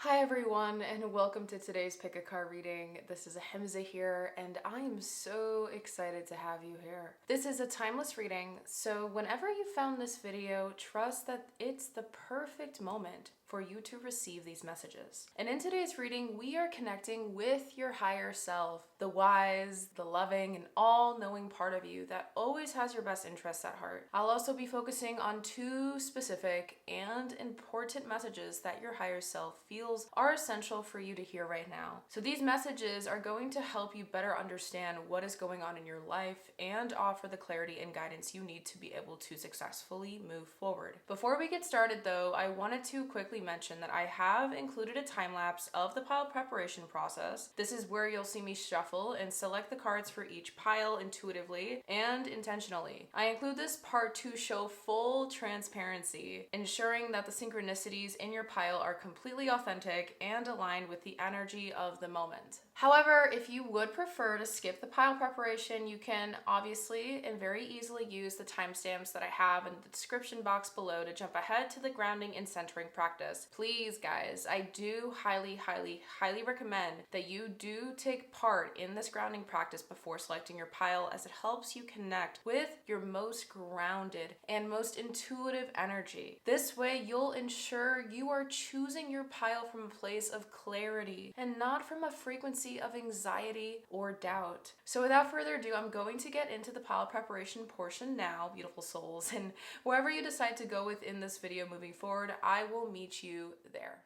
Hi everyone, and welcome to today's Pick a Card reading. This is Ahimsa here, and I am so excited to have you here. This is a timeless reading, so whenever you found this video, trust that it's the perfect moment for you to receive these messages. And in today's reading, we are connecting with your higher self, the wise, the loving, and all-knowing part of you that always has your best interests at heart. I'll also be focusing on two specific and important messages that your higher self feels are essential for you to hear right now. So these messages are going to help you better understand what is going on in your life and offer the clarity and guidance you need to be able to successfully move forward. Before we get started though, I wanted to quickly mention that I have included a time lapse of the pile preparation process. This is where you'll see me shuffle and select the cards for each pile intuitively and intentionally. I include this part to show full transparency, ensuring that the synchronicities in your pile are completely authentic and aligned with the energy of the moment. However, if you would prefer to skip the pile preparation, you can obviously and very easily use the timestamps that I have in the description box below to jump ahead to the grounding and centering practice. Please, guys, I do highly recommend that you do take part in this grounding practice before selecting your pile, as it helps you connect with your most grounded and most intuitive energy. This way, you'll ensure you are choosing your pile from a place of clarity and not from a frequency of anxiety or doubt. So without further ado, I'm going to get into the pile preparation portion now, beautiful souls, and wherever you decide to go within this video moving forward, I will meet you there.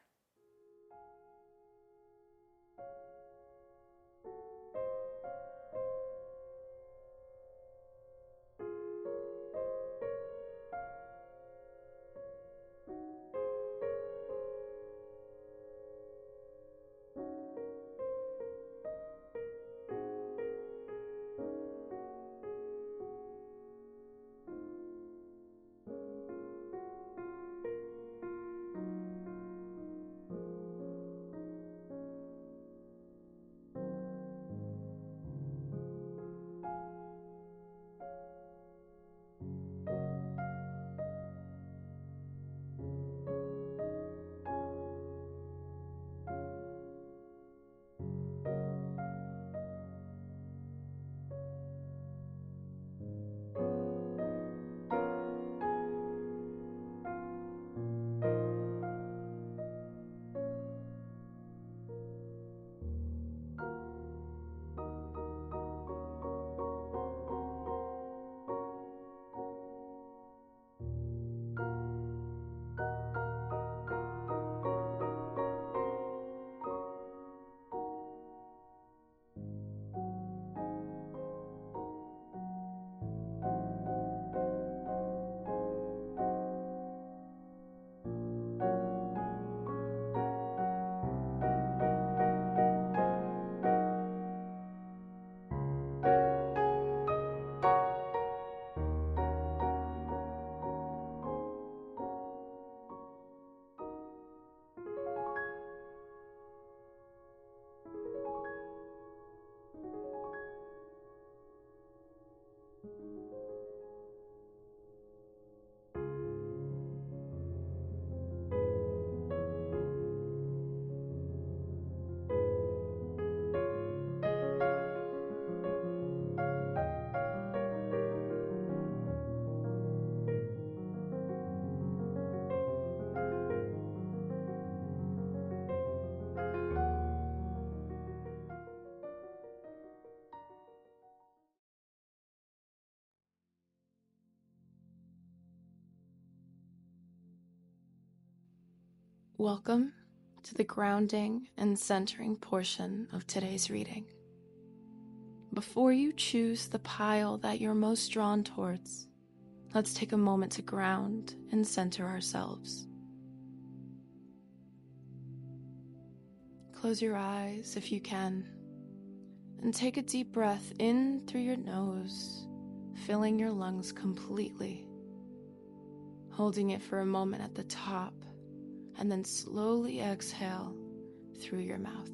Welcome to the grounding and centering portion of today's reading. Before you choose the pile that you're most drawn towards, let's take a moment to ground and center ourselves. Close your eyes if you can, and take a deep breath in through your nose, filling your lungs completely, holding it for a moment at the top, and then slowly exhale through your mouth,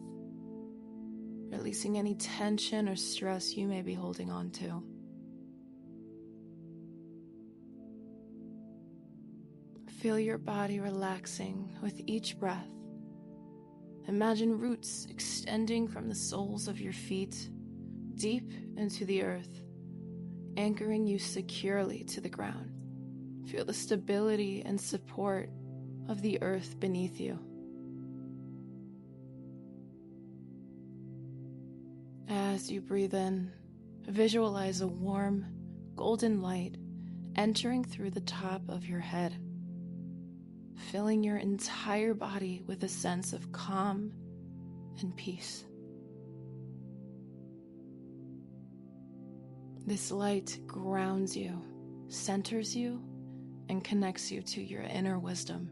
releasing any tension or stress you may be holding on to. Feel your body relaxing with each breath, Imagine roots extending from the soles of your feet deep into the earth, anchoring you securely to the ground. Feel the stability and support of the earth beneath you. As you breathe in, visualize a warm, golden light entering through the top of your head, filling your entire body with a sense of calm and peace. This light grounds you, centers you, and connects you to your inner wisdom.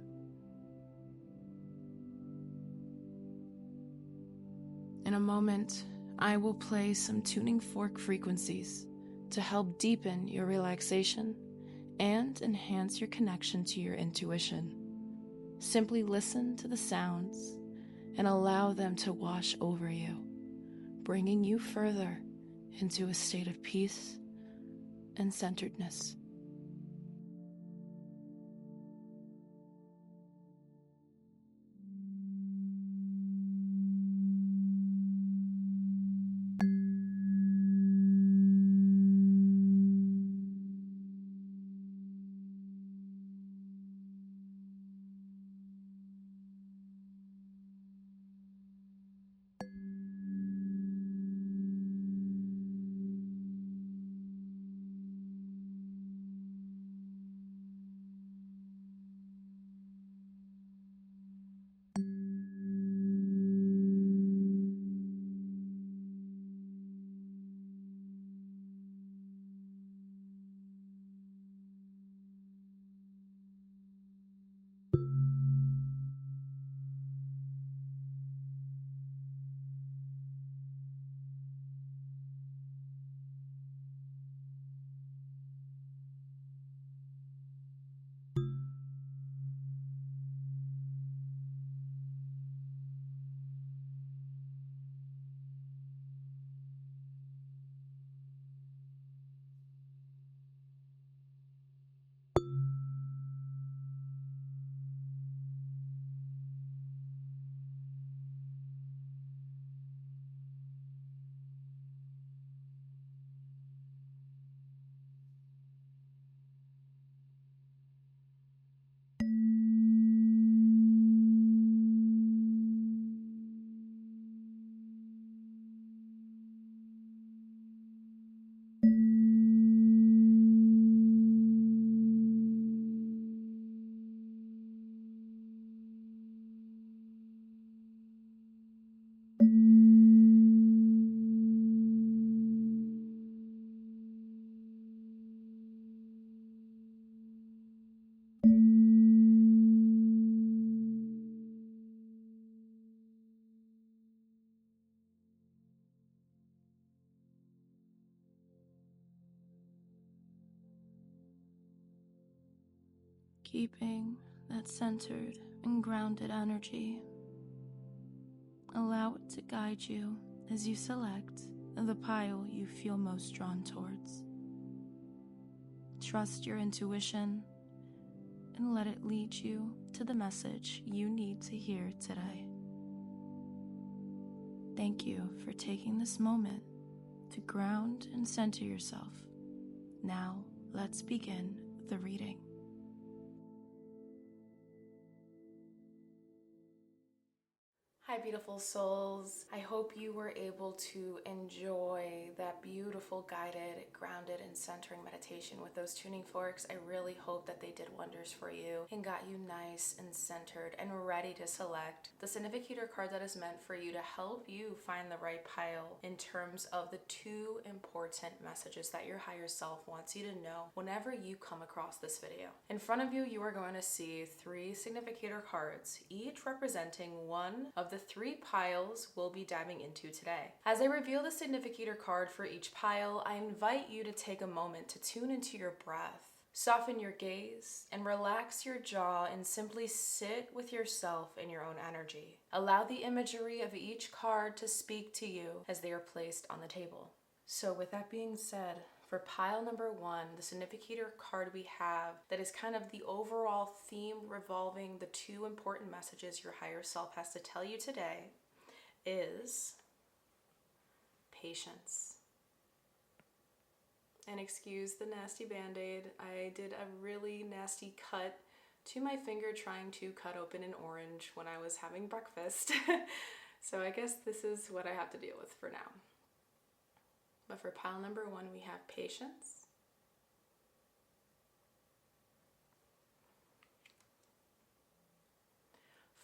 In a moment, I will play some tuning fork frequencies to help deepen your relaxation and enhance your connection to your intuition. Simply listen to the sounds and allow them to wash over you, bringing you further into a state of peace and centeredness. Keeping that centered and grounded energy, allow it to guide you as you select the pile you feel most drawn towards. Trust your intuition and let it lead you to the message you need to hear today. Thank you for taking this moment to ground and center yourself. Now, let's begin the reading. Hi, beautiful souls. I hope you were able to enjoy that beautiful guided, grounded, and centering meditation with those tuning forks. I really hope that they did wonders for you and got you nice and centered and ready to select the significator card that is meant for you to help you find the right pile in terms of the two important messages that your higher self wants you to know whenever you come across this video. In front of you, you are going to see 3 significator cards, each representing one of the 3 piles we'll be diving into today. As I reveal the significator card for each pile, I invite you to take a moment to tune into your breath, soften your gaze, and relax your jaw and simply sit with yourself in your own energy. Allow the imagery of each card to speak to you as they are placed on the table. So with that being said, For pile number 1, the significator card we have that is kind of the overall theme revolving the 2 important messages your higher self has to tell you today is patience. And excuse the nasty band-aid. I did a really nasty cut to my finger trying to cut open an orange when I was having breakfast. So I guess this is what I have to deal with for now. But for pile number 1, we have patience.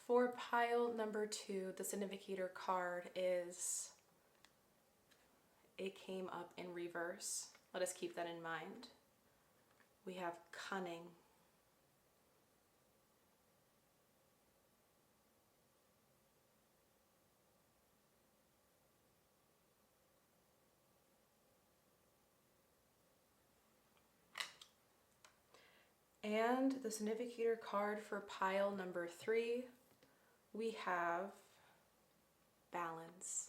For pile number 2, the significator card is, it came up in reverse. Let us keep that in mind. We have cunning. And the significator card for pile number 3, we have balance.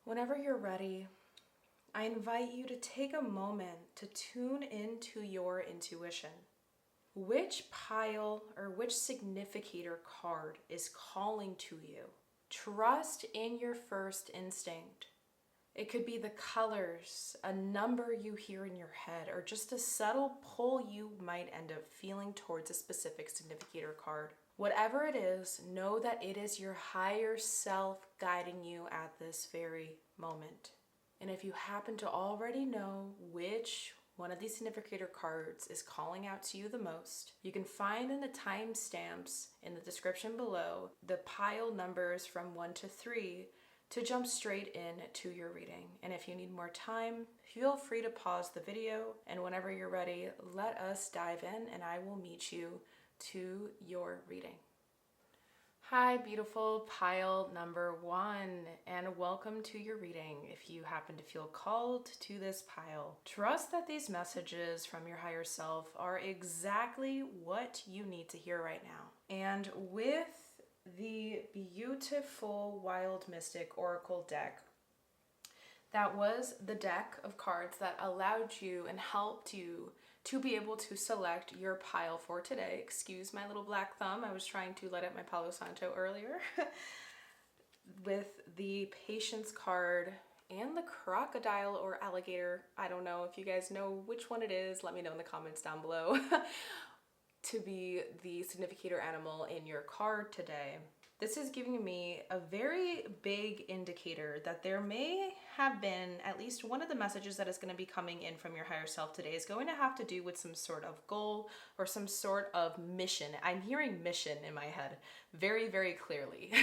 Whenever you're ready, I invite you to take a moment to tune into your intuition. Which pile or which significator card is calling to you? Trust in your first instinct. It could be the colors, a number you hear in your head, or just a subtle pull you might end up feeling towards a specific significator card. Whatever it is, know that it is your higher self guiding you at this very moment. And if you happen to already know which one of these significator cards is calling out to you the most, you can find in the timestamps in the description below the pile numbers from 1 to 3 to jump straight in to your reading. And if you need more time, feel free to pause the video, and whenever you're ready, let us dive in and I will meet you to your reading. Hi, beautiful pile number 1, and welcome to your reading. If you happen to feel called to this pile, trust that these messages from your higher self are exactly what you need to hear right now. And with the beautiful Wild Mystic Oracle deck, that was the deck of cards that allowed you and helped you to be able to select your pile for today. Excuse my little black thumb, I was trying to let out my Palo Santo earlier. With the patience card and the crocodile or alligator, I don't know if you guys know which one it is, let me know in the comments down below, to be the significator animal in your card today. This is giving me a very big indicator that there may have been at least one of the messages that is going to be coming in from your higher self today is going to have to do with some sort of goal or some sort of mission. I'm hearing mission in my head very, very clearly.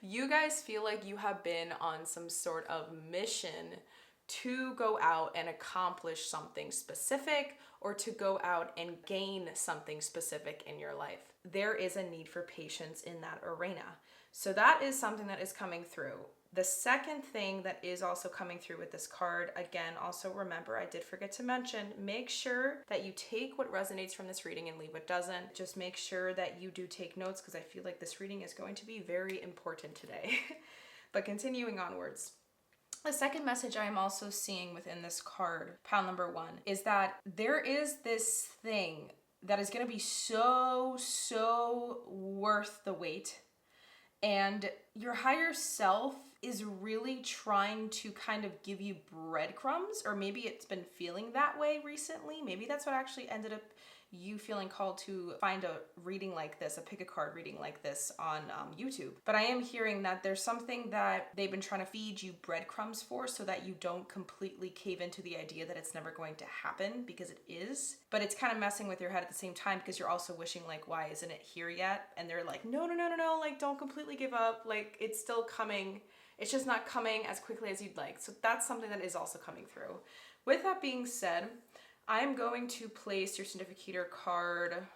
You guys feel like you have been on some sort of mission to go out and accomplish something specific or to go out and gain something specific in your life. There is a need for patience in that arena. So that is something that is coming through. The second thing that is also coming through with this card, again, also remember, I did forget to mention, make sure that you take what resonates from this reading and leave what doesn't. Just make sure that you do take notes because I feel like this reading is going to be very important today. But continuing onwards. The second message I am also seeing within this card, pile number 1, is that there is this thing that is going to be so worth the wait. And your higher self is really trying to kind of give you breadcrumbs, or maybe it's been feeling that way recently. Maybe that's what actually ended up you feeling called to find a reading like this, a pick a card reading like this on YouTube. But I am hearing that there's something that they've been trying to feed you breadcrumbs for so that you don't completely cave into the idea that it's never going to happen, because it is. But it's kind of messing with your head at the same time because you're also wishing like, why isn't it here yet? And they're like, no, like don't completely give up. Like it's still coming. It's just not coming as quickly as you'd like. So that's something that is also coming through. With that being said, I'm going to place your significator card. I'm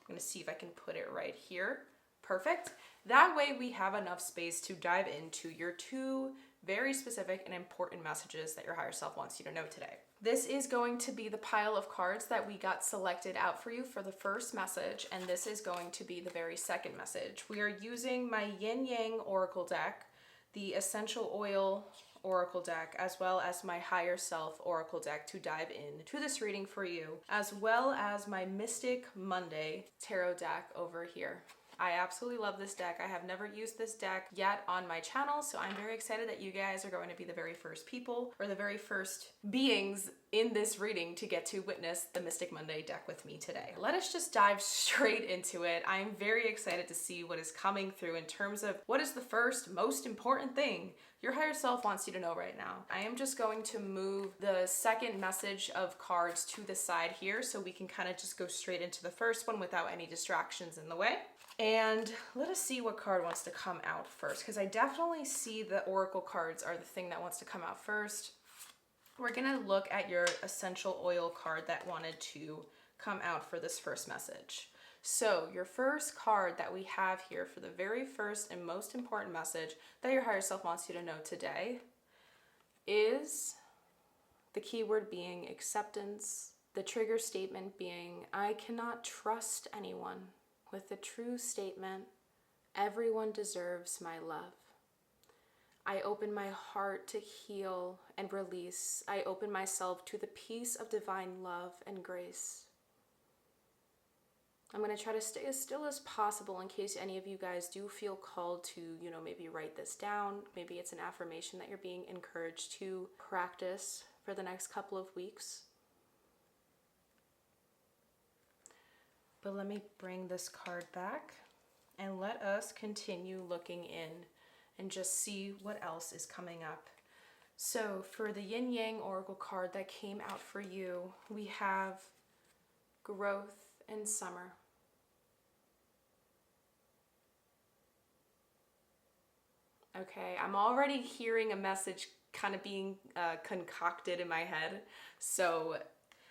going to see if I can put it right here. Perfect. That way we have enough space to dive into your 2 very specific and important messages that your higher self wants you to know today. This is going to be the pile of cards that we got selected out for you for the first message, and this is going to be the very second message. We are using my Yin Yang Oracle deck, the Essential Oil Oracle deck, as well as my Higher Self Oracle deck to dive into this reading for you, as well as my Mystic Monday Tarot deck over here. I absolutely love this deck. I have never used this deck yet on my channel, so I'm very excited that you guys are going to be the very first people or the very first beings in this reading to get to witness the Mystic Monday deck with me today. Let us just dive straight into it. I'm very excited to see what is coming through in terms of what is the first most important thing your higher self wants you to know right now. I am just going to move the second message of cards to the side here so we can kind of just go straight into the first one without any distractions in the way. And let us see what card wants to come out first, because I definitely see the oracle cards are the thing that wants to come out first. We're gonna look at your essential oil card that wanted to come out for this first message. So your first card that we have here for the very first and most important message that your higher self wants you to know today is the keyword being acceptance, the trigger statement being, I cannot trust anyone, with the true statement, everyone deserves my love. I open my heart to heal and release. I open myself to the peace of divine love and grace. I'm going to try to stay as still as possible in case any of you guys do feel called to, maybe write this down. Maybe it's an affirmation that you're being encouraged to practice for the next couple of weeks. But let me bring this card back and let us continue looking in and just see what else is coming up. So for the Yin Yang Oracle card that came out for you, we have growth and summer. Okay, I'm already hearing a message kind of being concocted in my head. So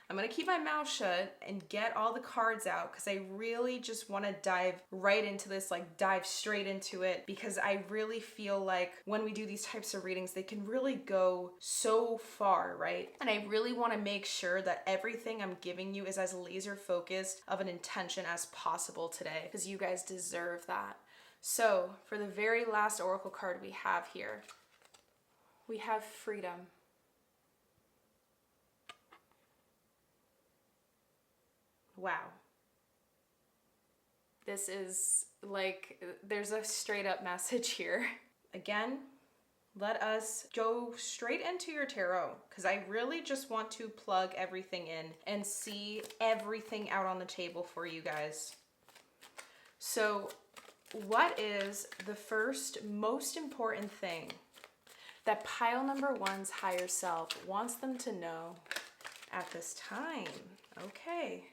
I'm going to keep my mouth shut and get all the cards out because I really just want to dive right into this, dive straight into it, because I really feel like when we do these types of readings, they can really go so far, right? And I really want to make sure that everything I'm giving you is as laser focused of an intention as possible today, because you guys deserve that. So for the very last oracle card we have here, we have freedom. Wow. This is there's a straight up message here. Again, let us go straight into your tarot because I really just want to plug everything in and see everything out on the table for you guys. So what is the first most important thing that pile number one's higher self wants them to know at this time? Okay.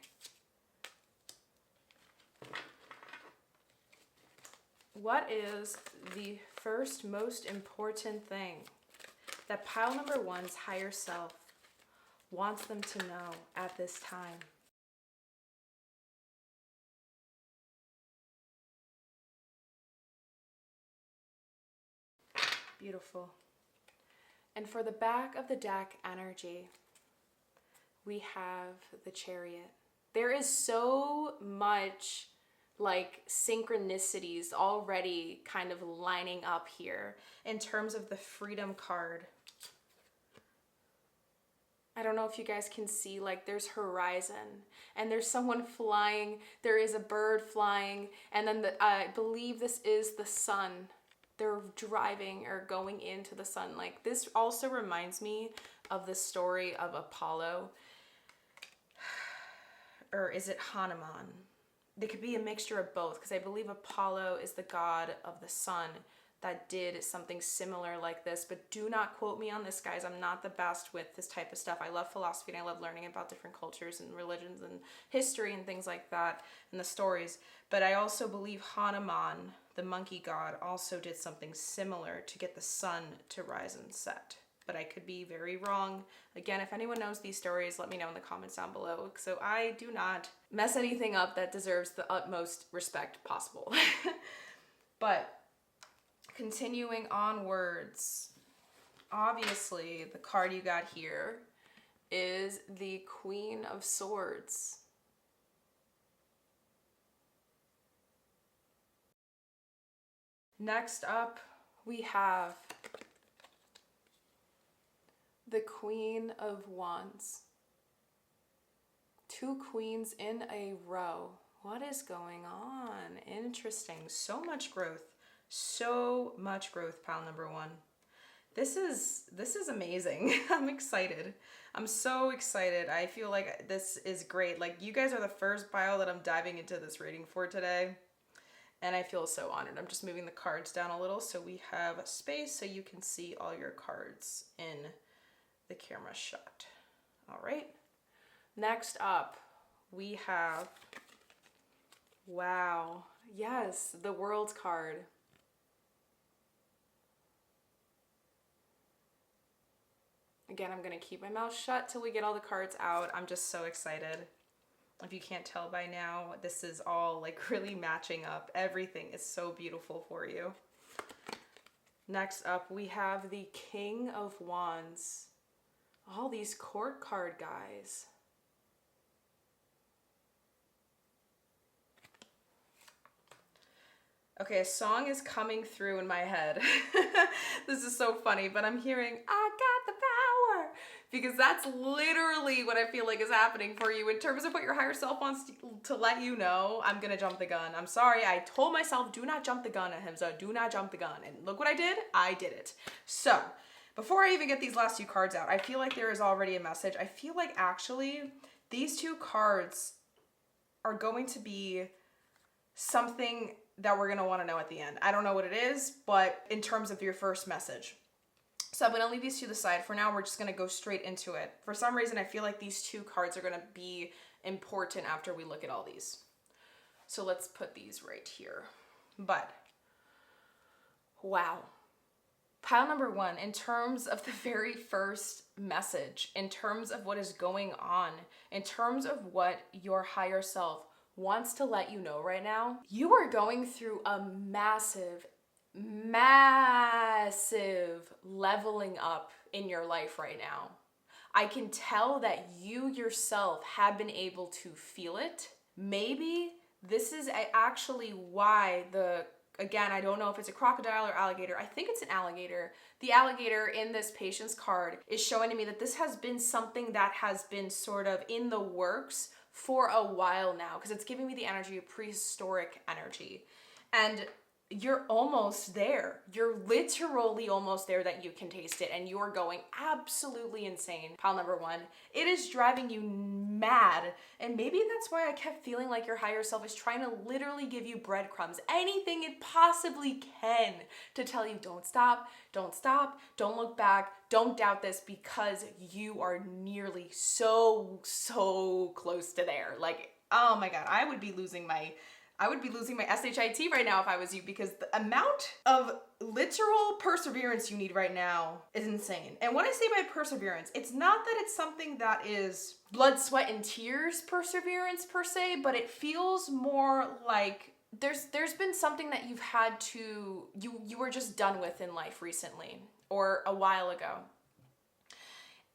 What is the first most important thing that pile number one's higher self wants them to know at this time? Beautiful. And for the back of the deck energy, we have the Chariot. There is so much synchronicities already kind of lining up here in terms of the freedom card. I don't know if you guys can see, there's horizon and there's someone flying. There is a bird flying, and then I believe this is the sun. They're driving or going into the sun. This also reminds me of the story of Apollo, or is it Hanuman? They could be a mixture of both, because I believe Apollo is the god of the sun that did something similar like this, but do not quote me on this, guys. I'm not the best with this type of stuff. I love philosophy and I love learning about different cultures and religions and history and things like that and the stories, but I also believe Hanuman, the monkey god, also did something similar to get the sun to rise and set. But I could be very wrong. Again, if anyone knows these stories, let me know in the comments down below, so I do not mess anything up that deserves the utmost respect possible. But continuing onwards, obviously the card you got here is the Queen of Swords. Next up, we have the Queen of Wands. Two queens in a row. What is going on? Interesting. So much growth. So much growth, pile number one. This is amazing. I'm excited. I'm so excited. I feel like this is great. Like, you guys are the first pile that I'm diving into this reading for today. And I feel so honored. I'm just moving the cards down a little so we have space so you can see all your cards in the camera shot. All right. Next up, we have, wow, yes, the World card. Again, I'm going to keep my mouth shut till we get all the cards out. I'm just so excited. If you can't tell by now, this is all like really matching up. Everything is so beautiful for you. Next up, we have the King of Wands. All these court card guys. Okay, a song is coming through in my head. This is so funny, but I'm hearing, I got the power, because that's literally what I feel like is happening for you in terms of what your higher self wants to let you know. I'm gonna jump the gun. I'm sorry, I told myself, do not jump the gun, Ahimsa, do not jump the gun. And look what I did, I did it. So, before I even get these last two cards out, I feel like there is already a message. I feel like actually, these two cards are going to be something that we're going to want to know at the end. I don't know what it is, but in terms of your first message. So I'm going to leave these to the side. For now, we're just going to go straight into it. For some reason, I feel like these two cards are going to be important after we look at all these. So let's put these right here. But, wow. Pile number one, in terms of the very first message, in terms of what is going on, in terms of what your higher self wants to let you know right now, you are going through a massive leveling up in your life right now. I can tell that you yourself have been able to feel it. Maybe this is actually why again, I don't know if it's a crocodile or alligator. I think it's an alligator. The alligator in this patience card is showing to me that this has been something that has been sort of in the works for a while now, because it's giving me the energy of prehistoric energy. And you're almost there. You're literally almost there that you can taste it, and you're going absolutely insane. Pile number one, it is driving you mad. And maybe that's why I kept feeling like your higher self is trying to literally give you breadcrumbs, anything it possibly can, to tell you don't stop, don't look back, don't doubt this, because you are nearly so close to there. Like, oh my God, I would be losing my SHIT right now if I was you, because the amount of literal perseverance you need right now is insane. And what I say by perseverance, it's not that it's something that is blood, sweat, and tears perseverance per se, but it feels more like there's been something that you've had to, you were just done with in life recently or a while ago.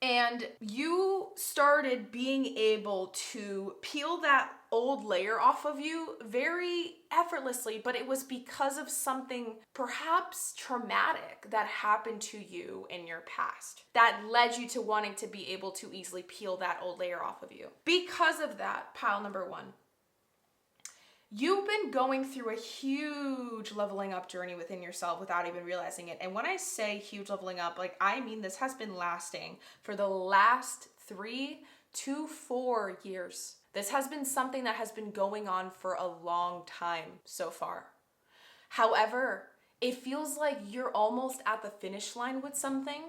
And you started being able to peel that old layer off of you very effortlessly, but it was because of something perhaps traumatic that happened to you in your past that led you to wanting to be able to easily peel that old layer off of you. Because of that, pile number one, you've been going through a huge leveling up journey within yourself without even realizing it. And when I say huge leveling up, like, I mean this has been lasting for the last 3 to 4 years. This has been something that has been going on for a long time so far. However, it feels like you're almost at the finish line with something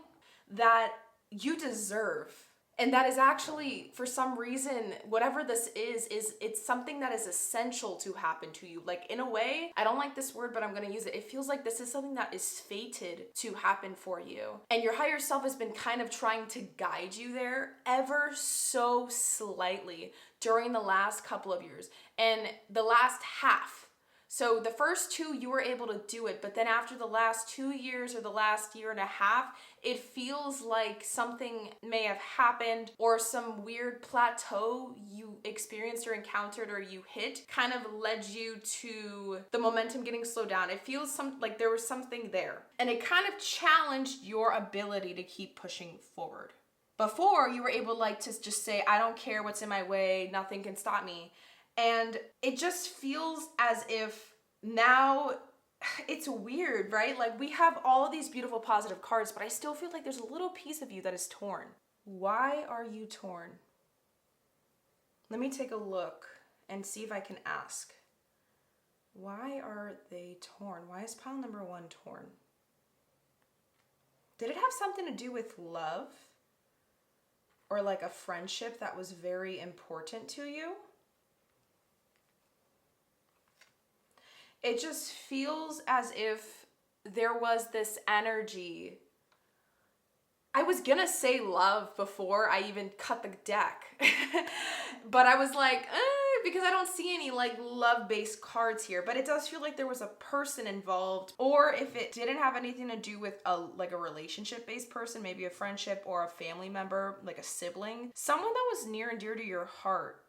that you deserve. And that is actually, for some reason, whatever this is it's something that is essential to happen to you. Like, in a way, I don't like this word, but I'm going to use it. It feels like this is something that is fated to happen for you. And your higher self has been kind of trying to guide you there ever so slightly during the last couple of years and the last half. So the first two, you were able to do it, but then after the last 2 years or the last year and a half, it feels like something may have happened, or some weird plateau you experienced or encountered or you hit kind of led you to the momentum getting slowed down. It feels like there was something there, and it kind of challenged your ability to keep pushing forward. Before, you were able to just say, I don't care what's in my way, nothing can stop me. And it just feels as if now, it's weird, right? Like, we have all these beautiful positive cards, but I still feel like there's a little piece of you that is torn. Why are you torn? Let me take a look and see if I can ask. Why are they torn? Why is pile number 1 torn? Did it have something to do with love? Or like a friendship that was very important to you? It just feels as if there was this energy. I was gonna say love before I even cut the deck. But I was like, because I don't see any like love-based cards here. But it does feel like there was a person involved. Or if it didn't have anything to do with a relationship-based person, maybe a friendship or a family member, like a sibling. Someone that was near and dear to your heart.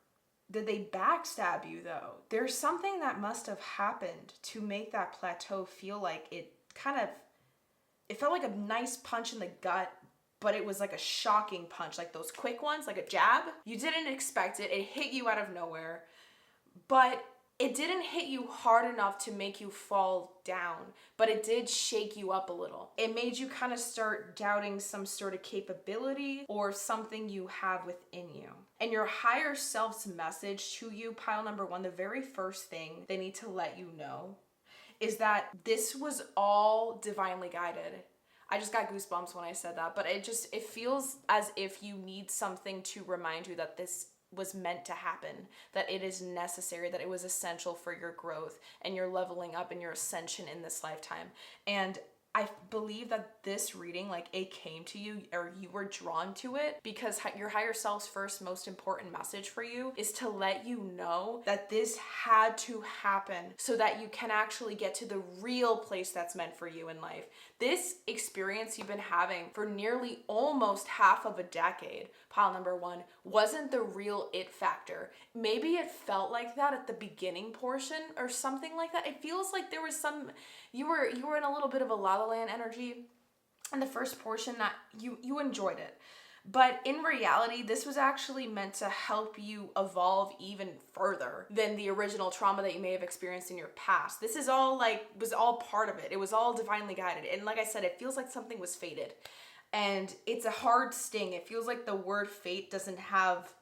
Did they backstab you though? There's something that must have happened to make that plateau feel like it felt like a nice punch in the gut, but it was like a shocking punch, like those quick ones, like a jab. You didn't expect it. It hit you out of nowhere, but it didn't hit you hard enough to make you fall down, but it did shake you up a little. It made you kind of start doubting some sort of capability or something you have within you. And your higher self's message to you, pile number 1, the very first thing they need to let you know is that this was all divinely guided. I just got goosebumps when I said that, but it feels as if you need something to remind you that this was meant to happen, that it is necessary, that it was essential for your growth and your leveling up and your ascension in this lifetime. And I believe that this reading, like, it came to you, or you were drawn to it because your higher self's first most important message for you is to let you know that this had to happen so that you can actually get to the real place that's meant for you in life. This experience you've been having for nearly almost half of a decade, pile number 1, wasn't the real it factor. Maybe it felt like that at the beginning portion or something like that. It feels like there was you were in a little bit of a La La Land energy in the first portion that you enjoyed it. But in reality, this was actually meant to help you evolve even further than the original trauma that you may have experienced in your past. This is all was all part of it. It was all divinely guided. And like I said, it feels like something was fated. And it's a hard sting. It feels like the word fate doesn't have,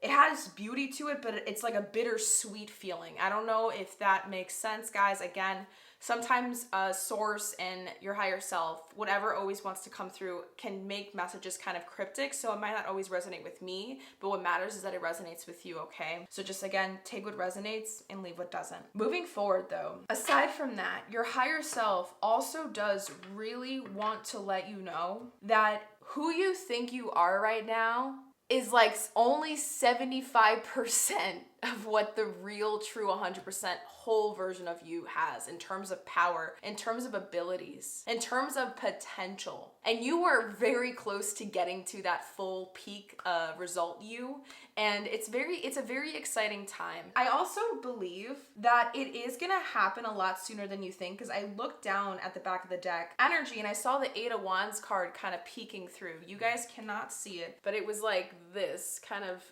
it has beauty to it, but it's like a bittersweet feeling. I don't know if that makes sense, guys. Again, sometimes source and your higher self, whatever always wants to come through, can make messages kind of cryptic, so it might not always resonate with me, but what matters is that it resonates with you, okay? So just, again, take what resonates and leave what doesn't. Moving forward though, aside from that, your higher self also does really want to let you know that who you think you are right now is like only 75% of what the real, true, 100% whole version of you has in terms of power, in terms of abilities, in terms of potential. And you are very close to getting to that full peak result you. And it's a very exciting time. I also believe that it is gonna happen a lot sooner than you think, because I looked down at the back of the deck energy and I saw the 8 of Wands card kind of peeking through. You guys cannot see it, but it was like this kind of,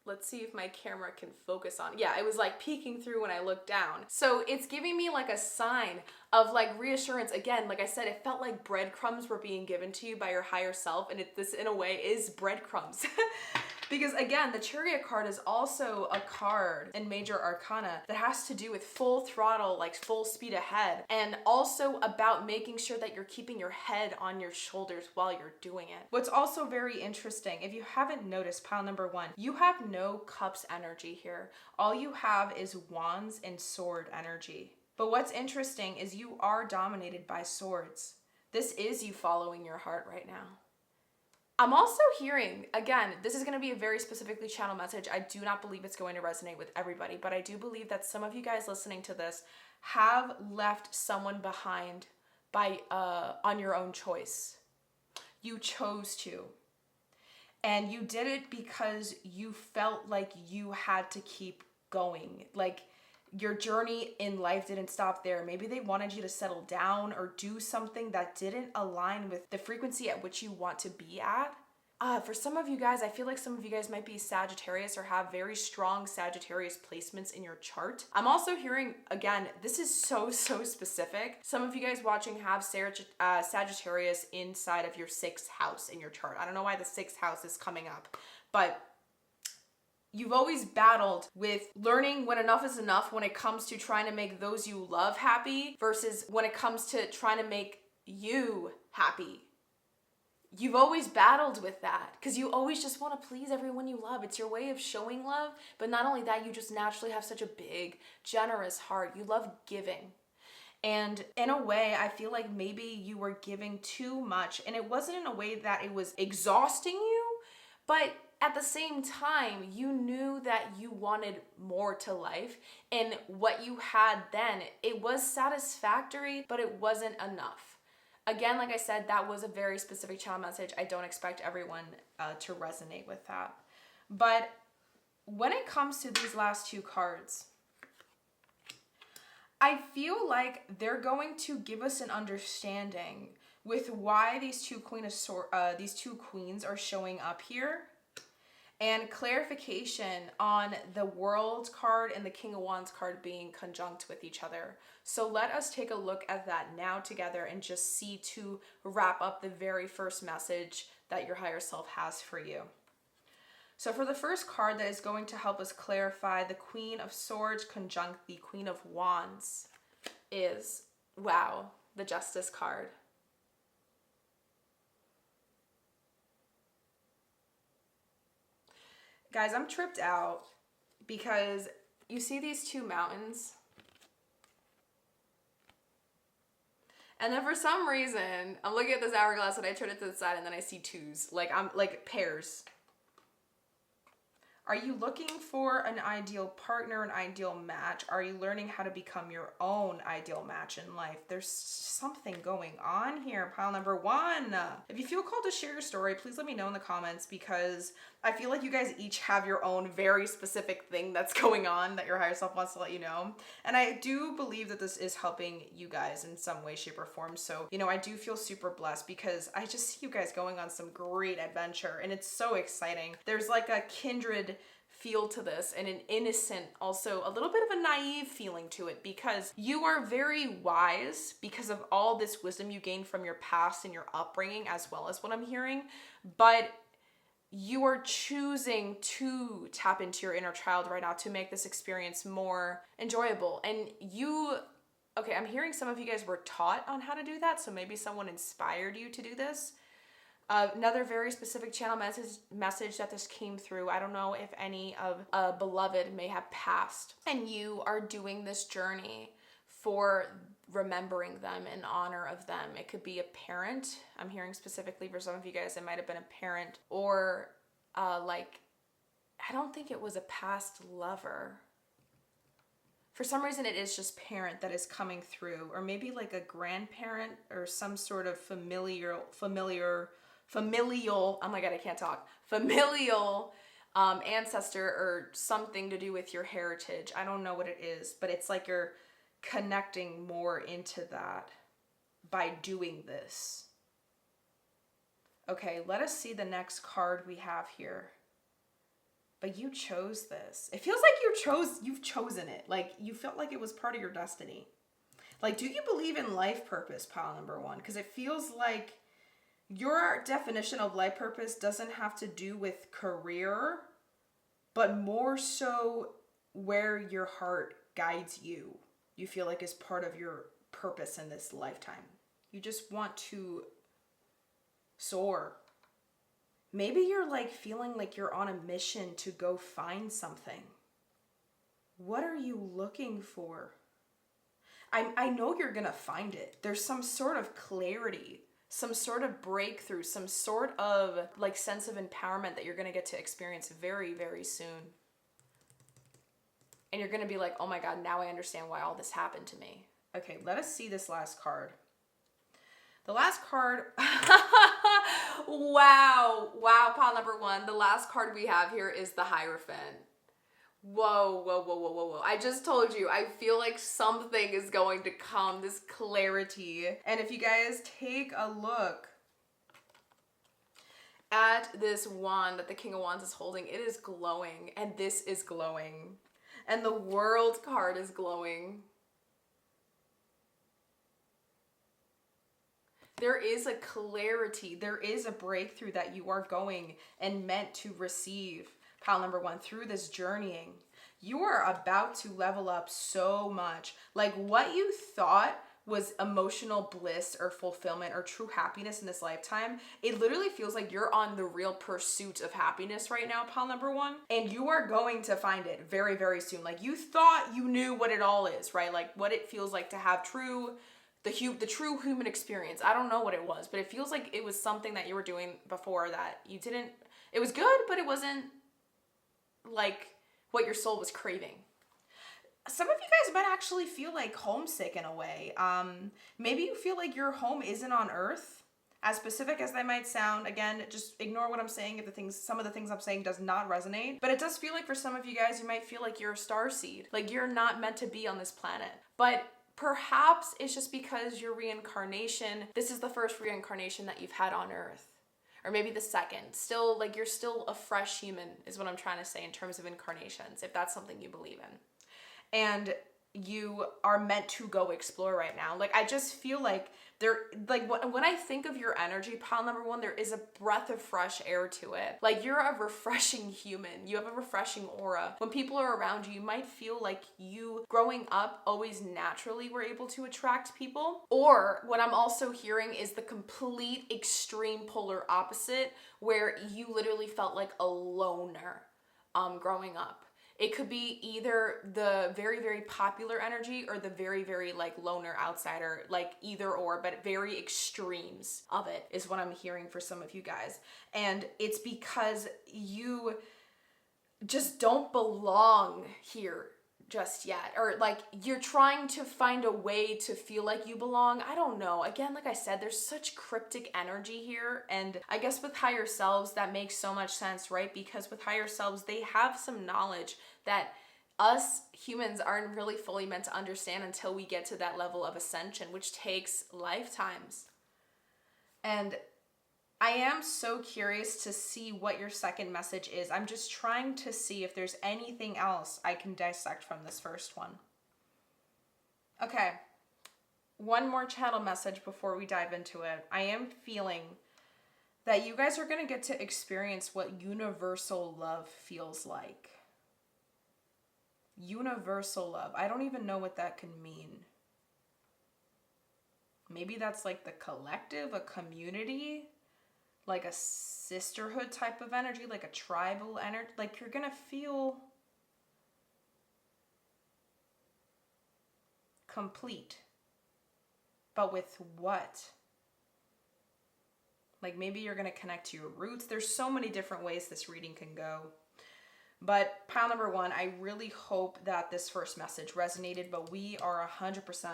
let's see if my camera can focus on. Yeah, it was like peeking through when I looked down. So it's giving me like a sign of like reassurance. Again, like I said, it felt like breadcrumbs were being given to you by your higher self, and this in a way is breadcrumbs. Because again, the Chariot card is also a card in Major Arcana that has to do with full throttle, like full speed ahead, and also about making sure that you're keeping your head on your shoulders while you're doing it. What's also very interesting, if you haven't noticed, pile number 1, you have no cups energy here. All you have is wands and sword energy. But what's interesting is you are dominated by swords. This is you following your heart right now. I'm also hearing, again, this is going to be a very specifically channel message. I do not believe it's going to resonate with everybody, but I do believe that some of you guys listening to this have left someone behind by on your own choice. You chose to. And you did it because you felt like you had to keep going. Like your journey in life didn't stop there. Maybe they wanted you to settle down or do something that didn't align with the frequency at which you want to be at. For some of you guys, I feel like some of you guys might be Sagittarius or have very strong Sagittarius placements in your chart. I'm also hearing, again, this is so specific. Some of you guys watching have Sagittarius inside of your 6th house in your chart. I don't know why the 6th house is coming up, but you've always battled with learning when enough is enough when it comes to trying to make those you love happy versus when it comes to trying to make you happy. You've always battled with that because you always just want to please everyone you love. It's your way of showing love. But not only that, you just naturally have such a big, generous heart. You love giving. And in a way, I feel like maybe you were giving too much. And it wasn't in a way that it was exhausting you, but at the same time, you knew that you wanted more to life. And what you had then, it was satisfactory, but it wasn't enough. Again, like I said, that was a very specific channel message. I don't expect everyone to resonate with that. But when it comes to these last 2 cards, I feel like they're going to give us an understanding with why these two queens are showing up here, and clarification on the World card and the King of Wands card being conjunct with each other. So let us take a look at that now together and just see to wrap up the very first message that your higher self has for you. So for the first card that is going to help us clarify the Queen of Swords conjunct the Queen of Wands is, wow, the Justice card. Guys, I'm tripped out because you see these 2 mountains? And then for some reason, I'm looking at this hourglass and I turn it to the side and then I see 2s. Like, I'm like pairs. Are you looking for an ideal partner, an ideal match? Are you learning how to become your own ideal match in life? There's something going on here, pile number 1. If you feel called to share your story, please let me know in the comments because I feel like you guys each have your own very specific thing that's going on that your higher self wants to let you know. And I do believe that this is helping you guys in some way, shape, or form. So, you know, I do feel super blessed because I just see you guys going on some great adventure and it's so exciting. There's like a kindred feel to this and an innocent, also a little bit of a naive feeling to it because you are very wise because of all this wisdom you gained from your past and your upbringing as well as what I'm hearing, but you are choosing to tap into your inner child right now to make this experience more enjoyable. And okay, I'm hearing some of you guys were taught on how to do that, so maybe someone inspired you to do this. Another very specific channel message that this came through. I don't know if any of a beloved may have passed and you are doing this journey for remembering them in honor of them. It could be a parent. I'm hearing specifically for some of you guys, it might have been a parent or like, I don't think it was a past lover. For some reason, it is just parent that is coming through, or maybe like a grandparent or some sort of familial, oh my God, I can't talk. Familial ancestor or something to do with your heritage. I don't know what it is, but it's like you're connecting more into that by doing this. Okay, let us see the next card we have here. But you chose this. It feels like you've chosen it. Like you felt like it was part of your destiny. Like, do you believe in life purpose, pile number 1? Because it feels like your definition of life purpose doesn't have to do with career, but more so where your heart guides you. You feel like is part of your purpose in this lifetime. You just want to soar. Maybe you're like feeling like you're on a mission to go find something. What are you looking for? I know you're gonna find it. There's some sort of clarity some sort of breakthrough, some sort of like sense of empowerment that you're going to get to experience very, very soon. And you're going to be like, oh my God, now I understand why all this happened to me. Okay, let us see this last card. The last card, wow, pile number 1. The last card we have here is the Hierophant. Whoa. I just told you, I feel like something is going to come, this clarity. And if you guys take a look at this wand that the King of Wands is holding, it is glowing, and this is glowing. And the World card is glowing. There is a clarity, there is a breakthrough that you are going and meant to receive, pile number 1, through this journeying. You are about to level up so much. Like what you thought was emotional bliss or fulfillment or true happiness in this lifetime, it literally feels like you're on the real pursuit of happiness right now, pile number 1. And you are going to find it very, very soon. Like you thought you knew what it all is, right? Like what it feels like to have the true human experience. I don't know what it was, but it feels like it was something that you were doing before that you didn't, it was good, but it wasn't like what your soul was craving. Some of you guys might actually feel like homesick in a way. Maybe you feel like your home isn't on earth. As specific as that might sound, again, just ignore what I'm saying if some of the things I'm saying does not resonate. But it does feel like for some of you guys, you might feel like you're a starseed. Like you're not meant to be on this planet. But perhaps it's just because your reincarnation, this is the first reincarnation that you've had on earth. Or maybe the second. Still, like you're still a fresh human is what I'm trying to say in terms of incarnations, if that's something you believe in. And you are meant to go explore right now. Like I just feel like when I think of your energy, pile number 1, there is a breath of fresh air to it. Like you're a refreshing human. You have a refreshing aura. When people are around you, you might feel like you growing up always naturally were able to attract people. Or what I'm also hearing is the complete extreme polar opposite, where you literally felt like a loner growing up. It could be either the very, very popular energy or the very, very like loner outsider, like either or, but very extremes of it is what I'm hearing for some of you guys. And it's because you just don't belong here just yet, or like you're trying to find a way to feel like you belong. I don't know. Again, like I said, there's such cryptic energy here, and I guess with higher selves that makes so much sense, right? Because with higher selves, they have some knowledge that us humans aren't really fully meant to understand until we get to that level of ascension, which takes lifetimes. And I am so curious to see what your second message is. I'm just trying to see if there's anything else I can dissect from this first one. Okay, one more channel message before we dive into it. I am feeling that you guys are going to get to experience what universal love feels like. Universal love. I don't even know what that can mean. Maybe that's like the collective, a community, like a sisterhood type of energy, like a tribal energy. Like you're gonna feel complete. But with what? Like maybe you're gonna connect to your roots. There's so many different ways this reading can go. But pile number 1, I really hope that this first message resonated, but we are 100%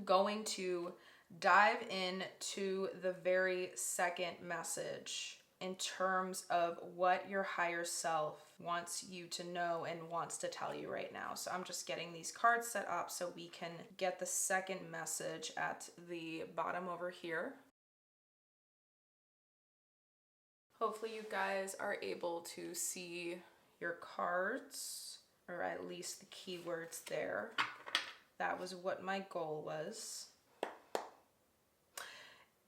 going to dive into the very second message in terms of what your higher self wants you to know and wants to tell you right now. So I'm just getting these cards set up so we can get the second message at the bottom over here. Hopefully you guys are able to see your cards, or at least the keywords there. That was what my goal was.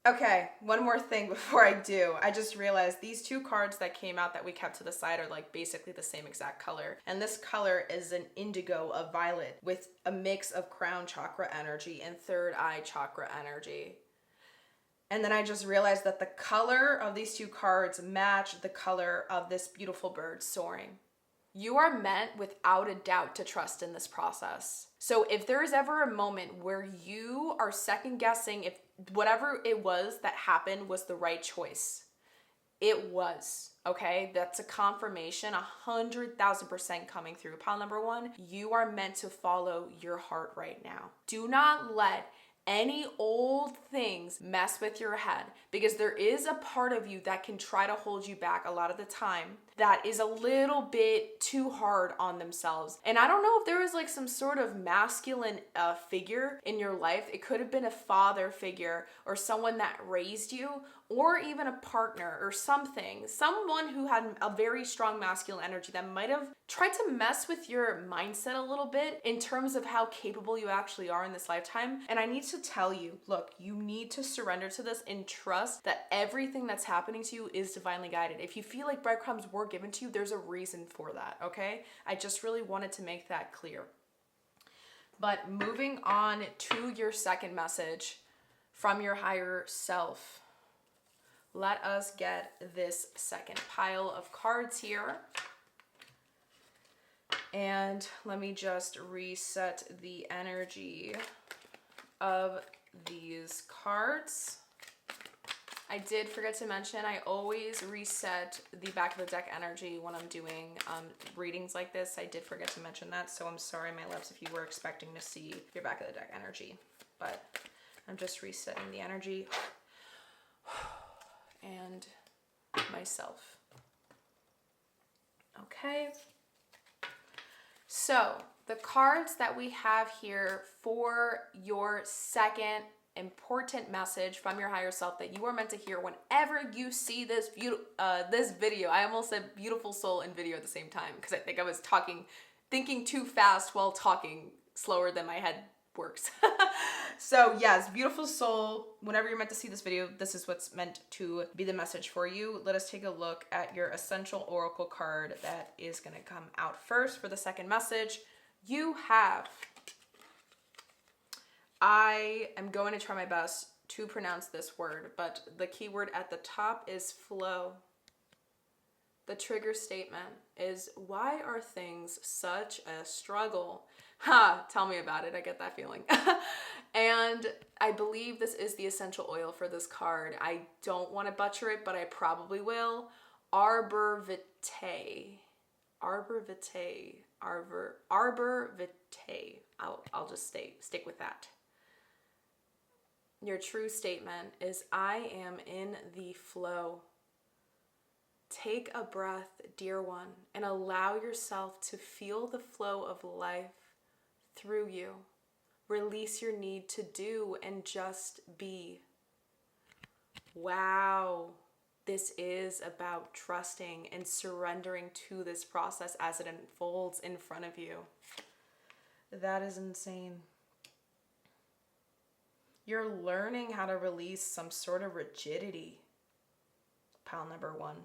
Okay, one more thing before I do. I just realized these two cards that came out that we kept to the side are like basically the same exact color. And this color is an indigo, a violet, with a mix of crown chakra energy and third eye chakra energy. And then I just realized that the color of these two cards match the color of this beautiful bird soaring. You are meant without a doubt to trust in this process. So if there is ever a moment where you are second guessing if whatever it was that happened was the right choice. It was, okay? That's a confirmation, 100,000% coming through. Pile number one, you are meant to follow your heart right now. Do not let any old things mess with your head, because there is a part of you that can try to hold you back a lot of the time that is a little bit too hard on themselves. And I don't know if there was like some sort of masculine figure in your life. It could have been a father figure or someone that raised you, or even a partner or something, someone who had a very strong masculine energy that might have tried to mess with your mindset a little bit in terms of how capable you actually are in this lifetime. And I need to tell you, look, you need to surrender to this and trust that everything that's happening to you is divinely guided. If you feel like breadcrumbs were given to you, there's a reason for that, okay? I just really wanted to make that clear. But moving on to your second message from your higher self. Let us get this second pile of cards here. And let me just reset the energy of these cards. I did forget to mention, I always reset the back of the deck energy when I'm doing readings like this. I did forget to mention that, so I'm sorry, my loves, if you were expecting to see your back of the deck energy. But I'm just resetting the energy and myself. Okay. So the cards that we have here for your second important message from your higher self that you are meant to hear whenever you see this video. I almost said beautiful soul and video at the same time because I think I was thinking too fast while talking slower than my head works. So yes, beautiful soul, whenever you're meant to see this video, this is what's meant to be the message for you. Let us take a look at your essential oracle card that is going to come out first for the second message. You have, I am going to try my best to pronounce this word, but the key word at the top is flow. The trigger statement is, why are things such a struggle? Ha, tell me about it. I get that feeling. And I believe this is the essential oil for this card. I don't want to butcher it, but I probably will. Arbor Vitae. Arbor Vitae. Arbor Vitae. I'll just stick with that. Your true statement is, I am in the flow. Take a breath, dear one, and allow yourself to feel the flow of life through you. Release your need to do and just be. Wow. This is about trusting and surrendering to this process as it unfolds in front of you. That is insane. You're learning how to release some sort of rigidity. Pile number one.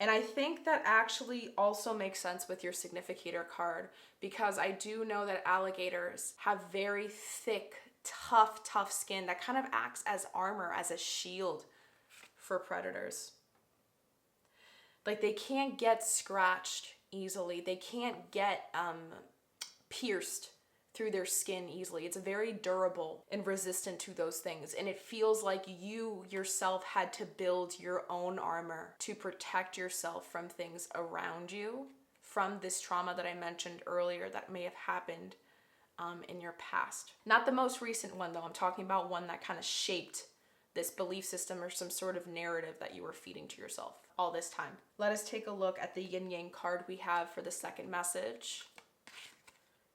And I think that actually also makes sense with your significator card, because I do know that alligators have very thick, tough skin that kind of acts as armor, as a shield for predators. Like, they can't get scratched easily. They can't get pierced through their skin easily. It's very durable and resistant to those things. And it feels like you yourself had to build your own armor to protect yourself from things around you, from this trauma that I mentioned earlier that may have happened in your past. Not the most recent one though. I'm talking about one that kind of shaped this belief system or some sort of narrative that you were feeding to yourself all this time. Let us take a look at the yin yang card we have for the second message.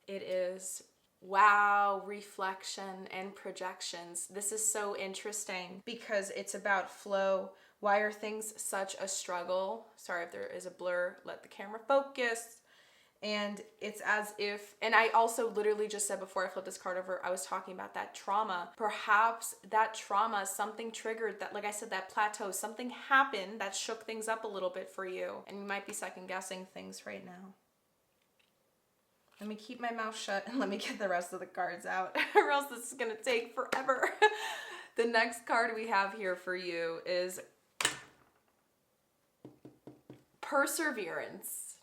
It is, wow, reflection and projections. This is so interesting because it's about flow. Why are things such a struggle? Sorry if there is a blur, let the camera focus. And it's as if, and I also literally just said before I flipped this card over, I was talking about that trauma. Perhaps that trauma, something triggered that, like I said, that plateau, something happened that shook things up a little bit for you. And you might be second guessing things right now. Let me keep my mouth shut and let me get the rest of the cards out, or else this is gonna take forever. The next card we have here for you is perseverance.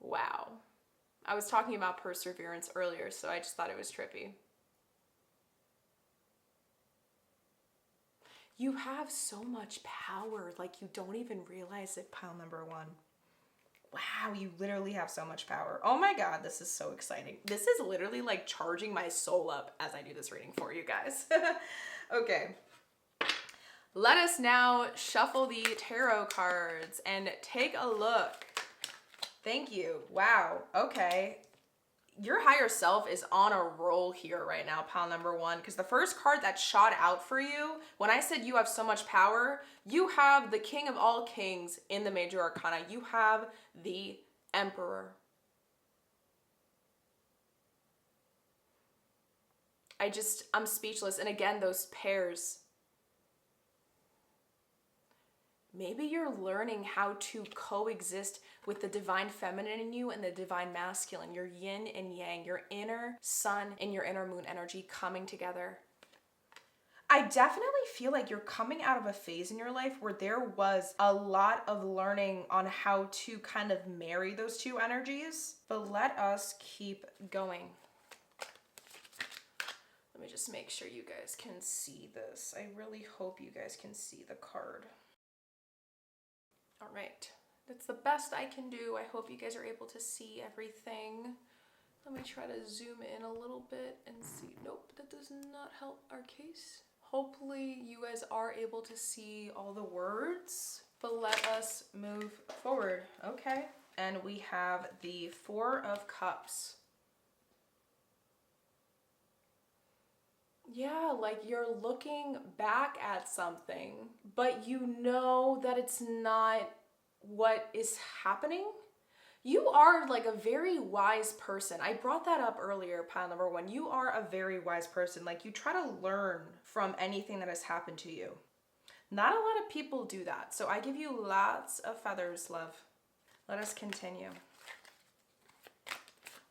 Wow. I was talking about perseverance earlier, so I just thought it was trippy. You have so much power, like you don't even realize it, pile number one. Wow, you literally have so much power. Oh my God, this is so exciting. This is literally like charging my soul up as I do this reading for you guys. Okay. Let us now shuffle the tarot cards and take a look. Thank you. Wow. Okay. Your higher self is on a roll here right now, pile number one, because the first card that shot out for you, when I said you have so much power, you have the King of all kings in the major arcana. You have the Emperor. I'm speechless. And again, those pairs. Maybe you're learning how to coexist with the divine feminine in you and the divine masculine, your yin and yang, your inner sun and your inner moon energy coming together. I definitely feel like you're coming out of a phase in your life where there was a lot of learning on how to kind of marry those two energies. But let us keep going. Let me just make sure you guys can see this. I really hope you guys can see the card. All right, that's the best I can do. I hope you guys are able to see everything. Let me try to zoom in a little bit and see. Nope, that does not help our case. Hopefully you guys are able to see all the words, but let us move forward. Okay, and we have the Four of Cups. Yeah, like you're looking back at something, but you know that it's not what is happening. You are like a very wise person. I brought that up earlier, pile number one. You are a very wise person. Like you try to learn from anything that has happened to you. Not a lot of people do that. So I give you lots of feathers, love. Let us continue.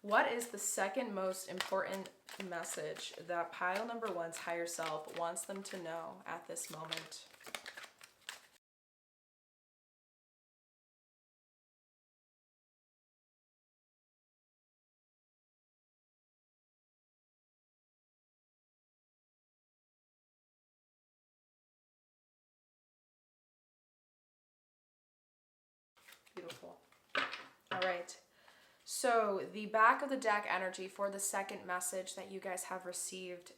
What is the second most important message that pile number one's higher self wants them to know at this moment? Beautiful. All right. So the back of the deck energy for the second message that you guys have received.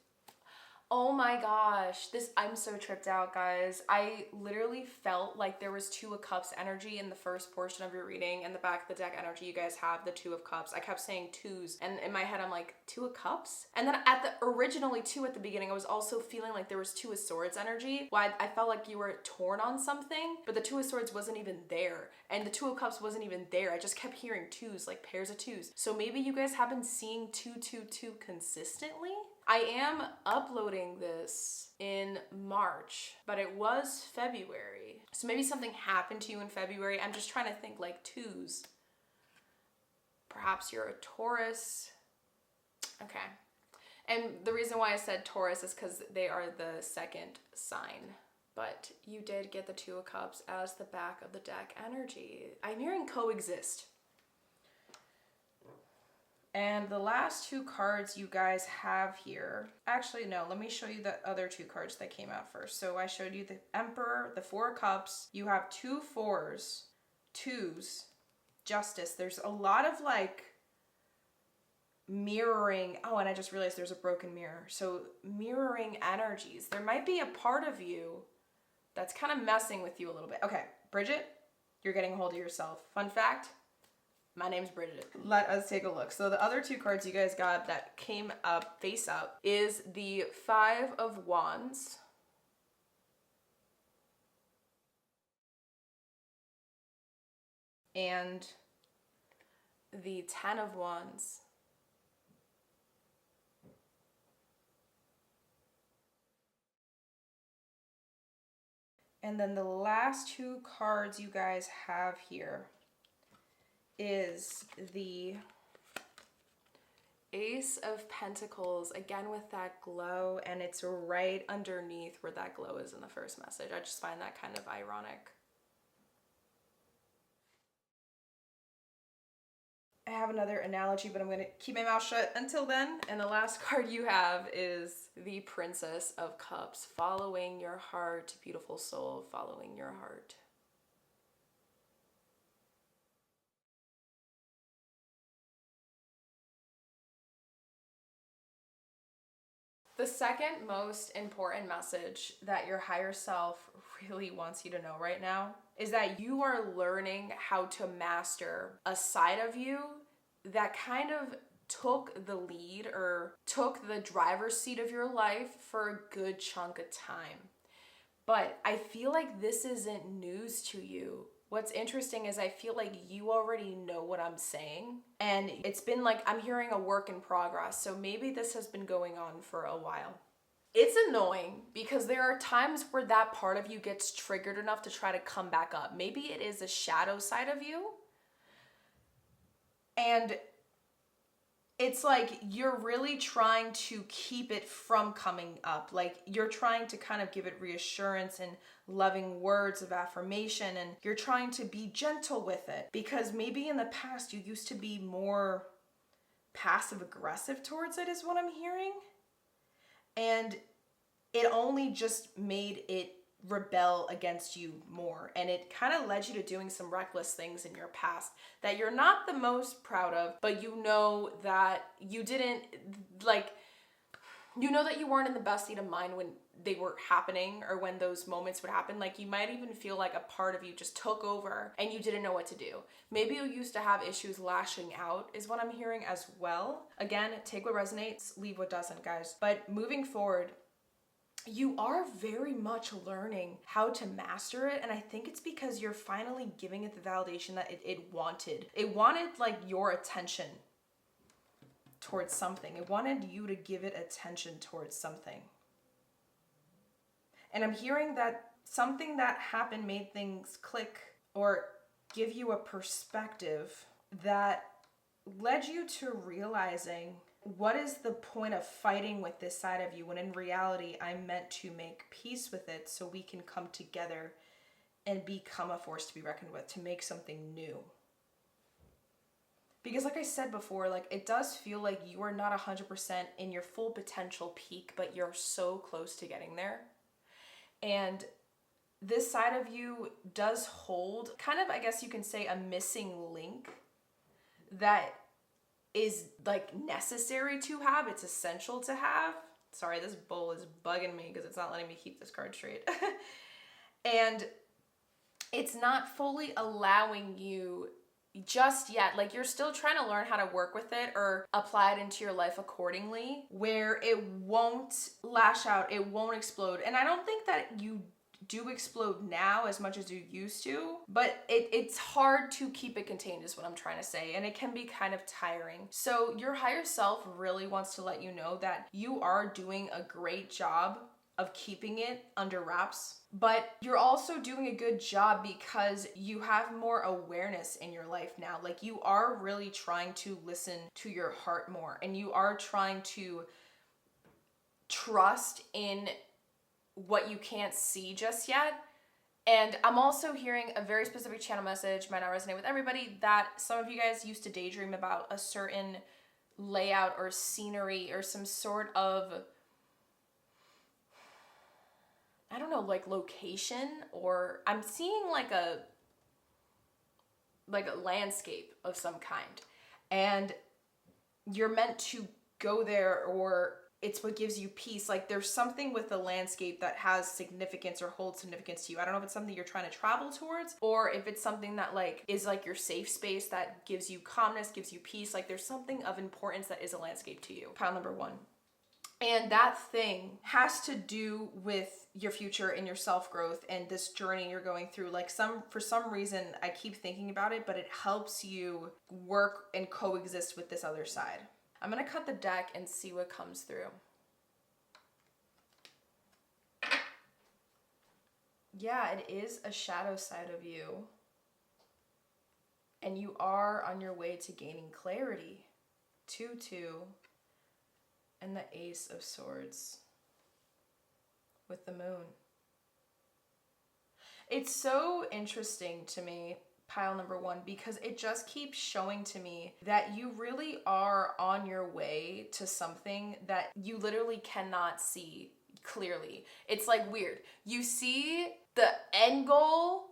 Oh my gosh, I'm so tripped out, guys. I literally felt like there was Two of Cups energy in the first portion of your reading, and the back of the deck energy, you guys have the Two of Cups. I kept saying twos, and in my head, I'm like, Two of Cups? And then originally two at the beginning, I was also feeling like there was Two of Swords energy. Why I felt like you were torn on something, but the Two of Swords wasn't even there, and the Two of Cups wasn't even there. I just kept hearing twos, like pairs of twos. So maybe you guys have been seeing 222 consistently? I am uploading this in March, but it was February. So maybe something happened to you in February. I'm just trying to think like twos. Perhaps you're a Taurus. Okay. And the reason why I said Taurus is because they are the second sign. But you did get the Two of Cups as the back of the deck energy. I'm hearing coexist. And the last two cards you guys have here, actually no, let me show you the other two cards that came out first. So I showed you the Emperor, the Four of Cups. You have two fours, twos, Justice. There's a lot of like mirroring. Oh, and I just realized there's a broken mirror. So mirroring energies. There might be a part of you that's kind of messing with you a little bit. Okay, Bridget, you're getting a hold of yourself. Fun fact. My name's Bridget. Let us take a look. So the other two cards you guys got that came up face up is the Five of Wands and the Ten of Wands. And then the last two cards you guys have here is the Ace of Pentacles, again with that glow, and it's right underneath where that glow is in the first message. I just find that kind of ironic. I have another analogy, but I'm going to keep my mouth shut until then. And the last card you have is the Princess of Cups. Following your heart, beautiful soul, following your heart. The second most important message that your higher self really wants you to know right now is that you are learning how to master a side of you that kind of took the lead or took the driver's seat of your life for a good chunk of time. But I feel like this isn't news to you. What's interesting is I feel like you already know what I'm saying. And it's been like I'm hearing a work in progress. So maybe this has been going on for a while. It's annoying because there are times where that part of you gets triggered enough to try to come back up. Maybe it is a shadow side of you. And it's like you're really trying to keep it from coming up. Like you're trying to kind of give it reassurance and loving words of affirmation, and you're trying to be gentle with it because maybe in the past you used to be more passive aggressive towards it, is what I'm hearing. And it only just made it rebel against you more, and it kind of led you to doing some reckless things in your past that you're not the most proud of, but you know that you didn't, like, you know that you weren't in the best state of mind when they were happening or when those moments would happen. Like you might even feel like a part of you just took over and you didn't know what to do. Maybe you used to have issues lashing out, is what I'm hearing as well. Again, take what resonates, leave what doesn't, guys. But moving forward, you are very much learning how to master it, and I think it's because you're finally giving it the validation that it wanted. It wanted like your attention towards something. It wanted you to give it attention towards something. And I'm hearing that something that happened made things click or give you a perspective that led you to realizing, what is the point of fighting with this side of you when in reality I'm meant to make peace with it so we can come together and become a force to be reckoned with, to make something new. Because like I said before, like it does feel like you are not 100% in your full potential peak, but you're so close to getting there. And this side of you does hold kind of, I guess you can say, a missing link that is like necessary to have. It's essential to have. Sorry, this bowl is bugging me because it's not letting me keep this card straight. And it's not fully allowing you just yet. Like you're still trying to learn how to work with it or apply it into your life accordingly, where it won't lash out, it won't explode. And I don't think that you do explode now as much as you used to, but it's hard to keep it contained, is what I'm trying to say, and it can be kind of tiring. So your higher self really wants to let you know that you are doing a great job of keeping it under wraps, but you're also doing a good job because you have more awareness in your life now. Like you are really trying to listen to your heart more, and you are trying to trust in what you can't see just yet. And I'm also hearing a very specific channel message, might not resonate with everybody, that some of you guys used to daydream about a certain layout or scenery or some sort of, I don't know, like location, or I'm seeing like a landscape of some kind, and you're meant to go there, or it's what gives you peace. Like there's something with the landscape that has significance or holds significance to you. I don't know if it's something you're trying to travel towards, or if it's something that like is like your safe space that gives you calmness, gives you peace. Like there's something of importance that is a landscape to you. Pile number one. And that thing has to do with your future and your self-growth and this journey you're going through. Like for some reason, I keep thinking about it, but it helps you work and coexist with this other side. I'm gonna cut the deck and see what comes through. Yeah, it is a shadow side of you. And you are on your way to gaining clarity. 2-2. And the Ace of Swords with the moon. It's so interesting to me pile number 1, because it just keeps showing to me that you really are on your way to something that you literally cannot see clearly. It's like weird. You see the end goal,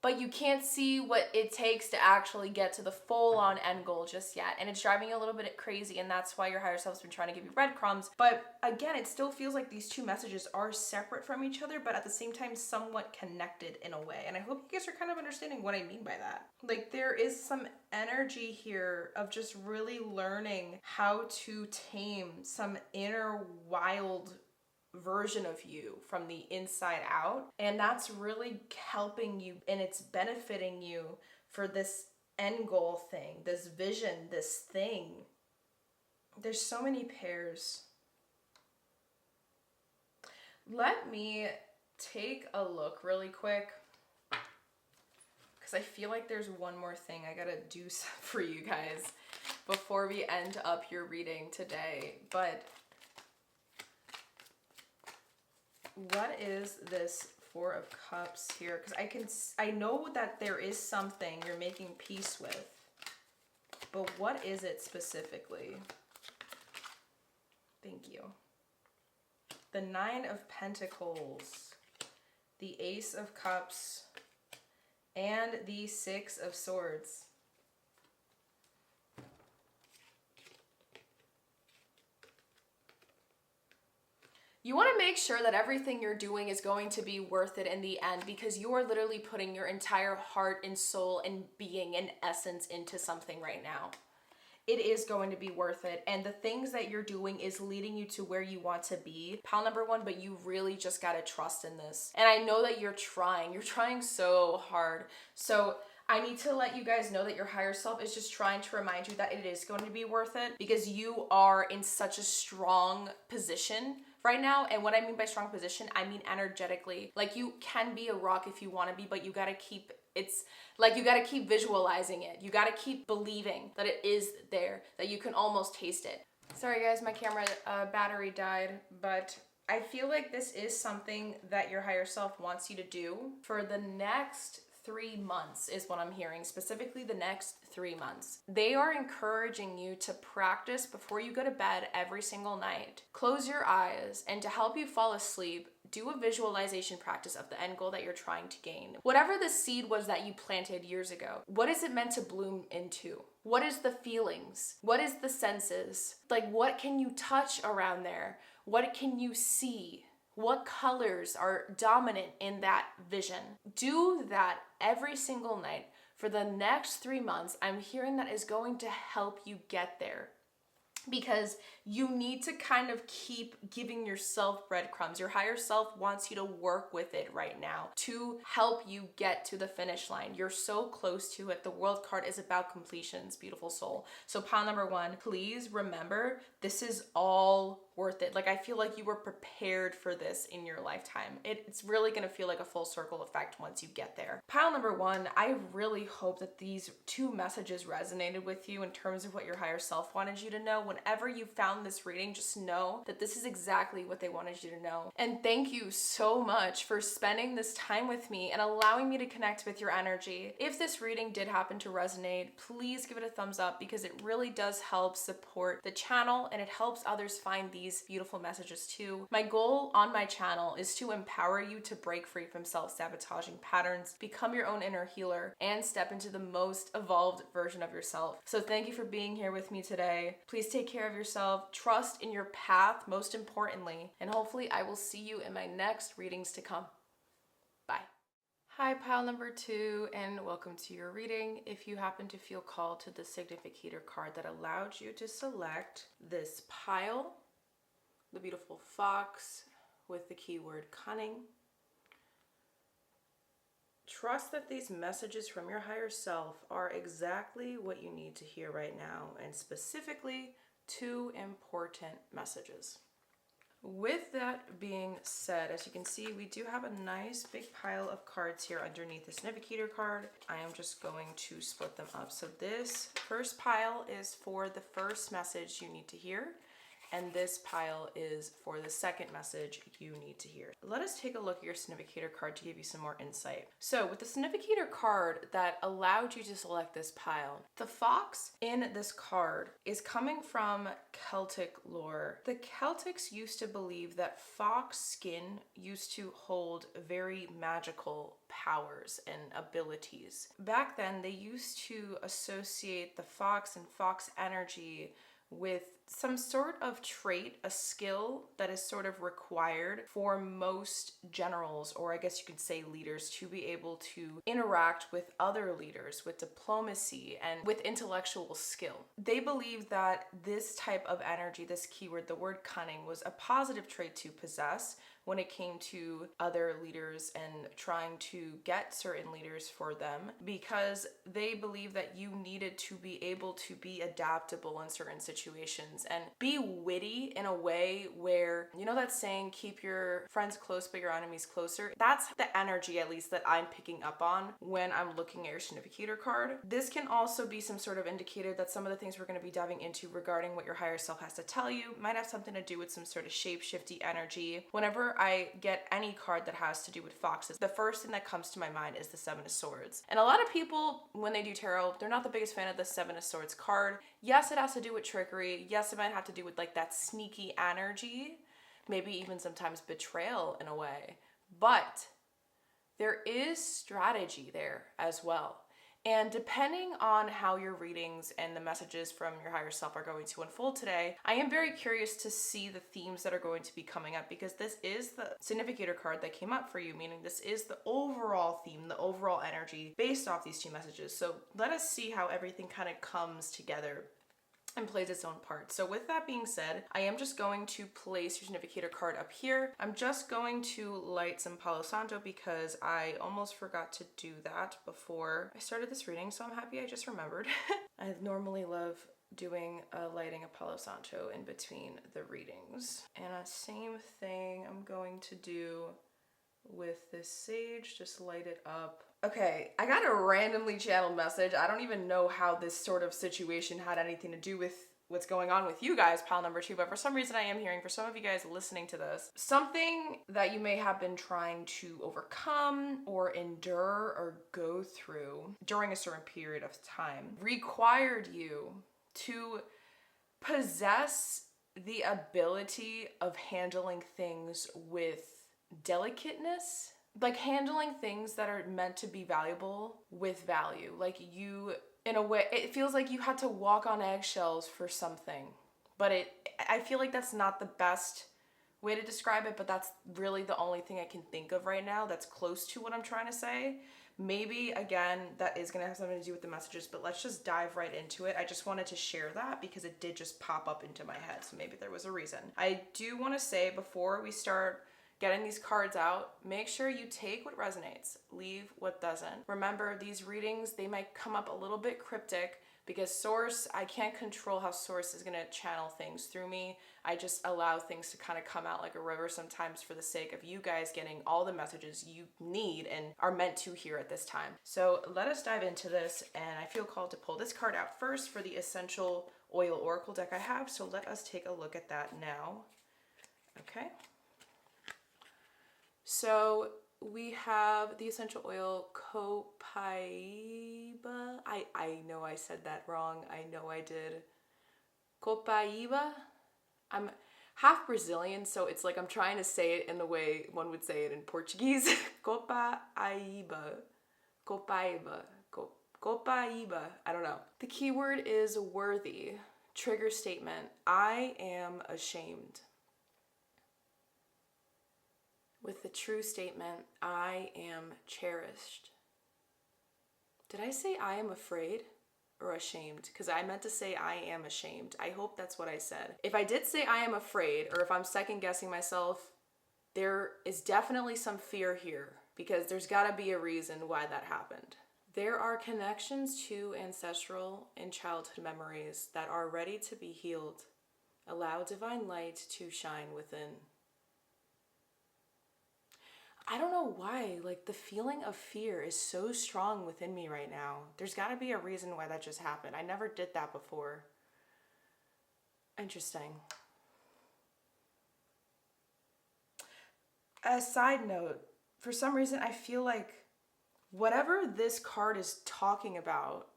but you can't see what it takes to actually get to the full-on end goal just yet. And it's driving you a little bit crazy, and that's why your higher self's been trying to give you breadcrumbs. But again, it still feels like these two messages are separate from each other, but at the same time, somewhat connected in a way. And I hope you guys are kind of understanding what I mean by that. Like, there is some energy here of just really learning how to tame some inner wild version of you from the inside out, and that's really helping you, and it's benefiting you for this end goal thing, this vision, this thing. There's so many pairs. Let me take a look really quick, because I feel like there's one more thing I gotta do for you guys before we end up your reading today. But what is this Four of Cups here? Because I know that there is something you're making peace with, but what is it specifically? Thank you. The Nine of Pentacles, the Ace of Cups, and the Six of Swords. You want to make sure that everything you're doing is going to be worth it in the end, because you are literally putting your entire heart and soul and being and essence into something right now. It is going to be worth it, and the things that you're doing is leading you to where you want to be. Pile number 1, but you really just got to trust in this. And I know that you're trying so hard. So I need to let you guys know that your higher self is just trying to remind you that it is going to be worth it, because you are in such a strong position right now. And what I mean by strong position, I mean energetically. Like, you can be a rock if you want to be, but you got to keep, it's like you got to keep visualizing it. You got to keep believing that it is there, that you can almost taste it. Sorry guys, my camera battery died, but I feel like this is something that your higher self wants you to do for the next 3 months, is what I'm hearing, specifically the next 3 months. They are encouraging you to practice before you go to bed every single night. Close your eyes, and to help you fall asleep, do a visualization practice of the end goal that you're trying to gain. Whatever the seed was that you planted years ago, what is it meant to bloom into? What is the feelings? What is the senses? Like, what can you touch around there? What can you see? What colors are dominant in that vision? Do that every single night for the next 3 months. I'm hearing that is going to help you get there, because you need to kind of keep giving yourself breadcrumbs. Your higher self wants you to work with it right now to help you get to the finish line. You're so close to it. The World card is about completions, beautiful soul. So pile number 1, please remember, this is all worth it. Like, I feel like you were prepared for this in your lifetime. It's really going to feel like a full circle effect once you get there. Pile number 1, I really hope that these 2 messages resonated with you in terms of what your higher self wanted you to know. Whenever you found this reading, just know that this is exactly what they wanted you to know. And thank you so much for spending this time with me and allowing me to connect with your energy. If this reading did happen to resonate, please give it a thumbs up, because it really does help support the channel, and it helps others find these beautiful messages too. My goal on my channel is to empower you to break free from self-sabotaging patterns, become your own inner healer, and step into the most evolved version of yourself. So thank you for being here with me today. Please take care of yourself, trust in your path most importantly, and hopefully I will see you in my next readings to come. Bye. Hi, pile number 2, and welcome to your reading. If you happen to feel called to the significator card that allowed you to select this pile, the beautiful fox with the keyword cunning, trust that these messages from your higher self are exactly what you need to hear right now, and specifically 2 important messages. With that being said, as you can see, we do have a nice big pile of cards here underneath the significator card. I am just going to split them up. So this first pile is for the first message you need to hear, and this pile is for the second message you need to hear. Let us take a look at your significator card to give you some more insight. So with the significator card that allowed you to select this pile, the fox in this card is coming from Celtic lore. The Celtics used to believe that fox skin used to hold very magical powers and abilities. Back then, they used to associate the fox and fox energy with some sort of trait, a skill that is sort of required for most generals, or I guess you could say leaders, to be able to interact with other leaders with diplomacy and with intellectual skill. They believed that this type of energy, this keyword, the word cunning, was a positive trait to possess when it came to other leaders and trying to get certain leaders for them, because they believe that you needed to be able to be adaptable in certain situations and be witty in a way where, you know that saying, keep your friends close but your enemies closer? That's the energy, at least, that I'm picking up on when I'm looking at your significator card. This can also be some sort of indicator that some of the things we're going to be diving into regarding what your higher self has to tell you might have something to do with some sort of shape-shifty energy. Whenever I get any card that has to do with foxes, the first thing that comes to my mind is the Seven of Swords. And a lot of people, when they do tarot, they're not the biggest fan of the Seven of Swords card. Yes, it has to do with trickery. Yes, it might have to do with like that sneaky energy, maybe even sometimes betrayal in a way. But there is strategy there as well. And depending on how your readings and the messages from your higher self are going to unfold today, I am very curious to see the themes that are going to be coming up, because this is the significator card that came up for you, meaning this is the overall theme, the overall energy based off these two messages. So let us see how everything kind of comes together and plays its own part. So with that being said, I am just going to place your significator card up here. I'm just going to light some Palo Santo because I almost forgot to do that before I started this reading, so I'm happy I just remembered. I normally love doing lighting a Palo Santo in between the readings. And a same thing I'm going to do with this sage, just light it up. Okay, I got a randomly channeled message. I don't even know how this sort of situation had anything to do with what's going on with you guys, pile number 2, but for some reason I am hearing, for some of you guys listening to this, something that you may have been trying to overcome or endure or go through during a certain period of time required you to possess the ability of handling things with delicateness, like handling things that are meant to be valuable with value. Like you, in a way, it feels like you had to walk on eggshells for something, but I feel like that's not the best way to describe it, but that's really the only thing I can think of right now that's close to what I'm trying to say. Maybe, again, that is going to have something to do with the messages, but let's just dive right into it. I just wanted to share that because it did just pop up into my head, so maybe there was a reason. I do want to say, before we start getting these cards out, make sure you take what resonates, leave what doesn't. Remember, these readings, they might come up a little bit cryptic because Source, I can't control how Source is gonna channel things through me. I just allow things to kind of come out like a river sometimes for the sake of you guys getting all the messages you need and are meant to hear at this time. So let us dive into this, and I feel called to pull this card out first for the Essential Oil Oracle deck I have, so let us take a look at that now. Okay. So we have the essential oil Copaiba. I know I said that wrong. I know I did. Copaiba. I'm half Brazilian, so it's like I'm trying to say it in the way one would say it in Portuguese. Copaiba. Copaiba. Copaiba. I don't know. The keyword is worthy. Trigger statement. I am ashamed. With the true statement, I am cherished. Did I say I am afraid or ashamed? Because I meant to say I am ashamed. I hope that's what I said. If I did say I am afraid, or if I'm second guessing myself, there is definitely some fear here, because there's gotta be a reason why that happened. There are connections to ancestral and childhood memories that are ready to be healed. Allow divine light to shine within. I don't know why, like, the feeling of fear is so strong within me right now. There's got to be a reason why that just happened. I never did that before. Interesting. A side note, for some reason, I feel like whatever this card is talking about,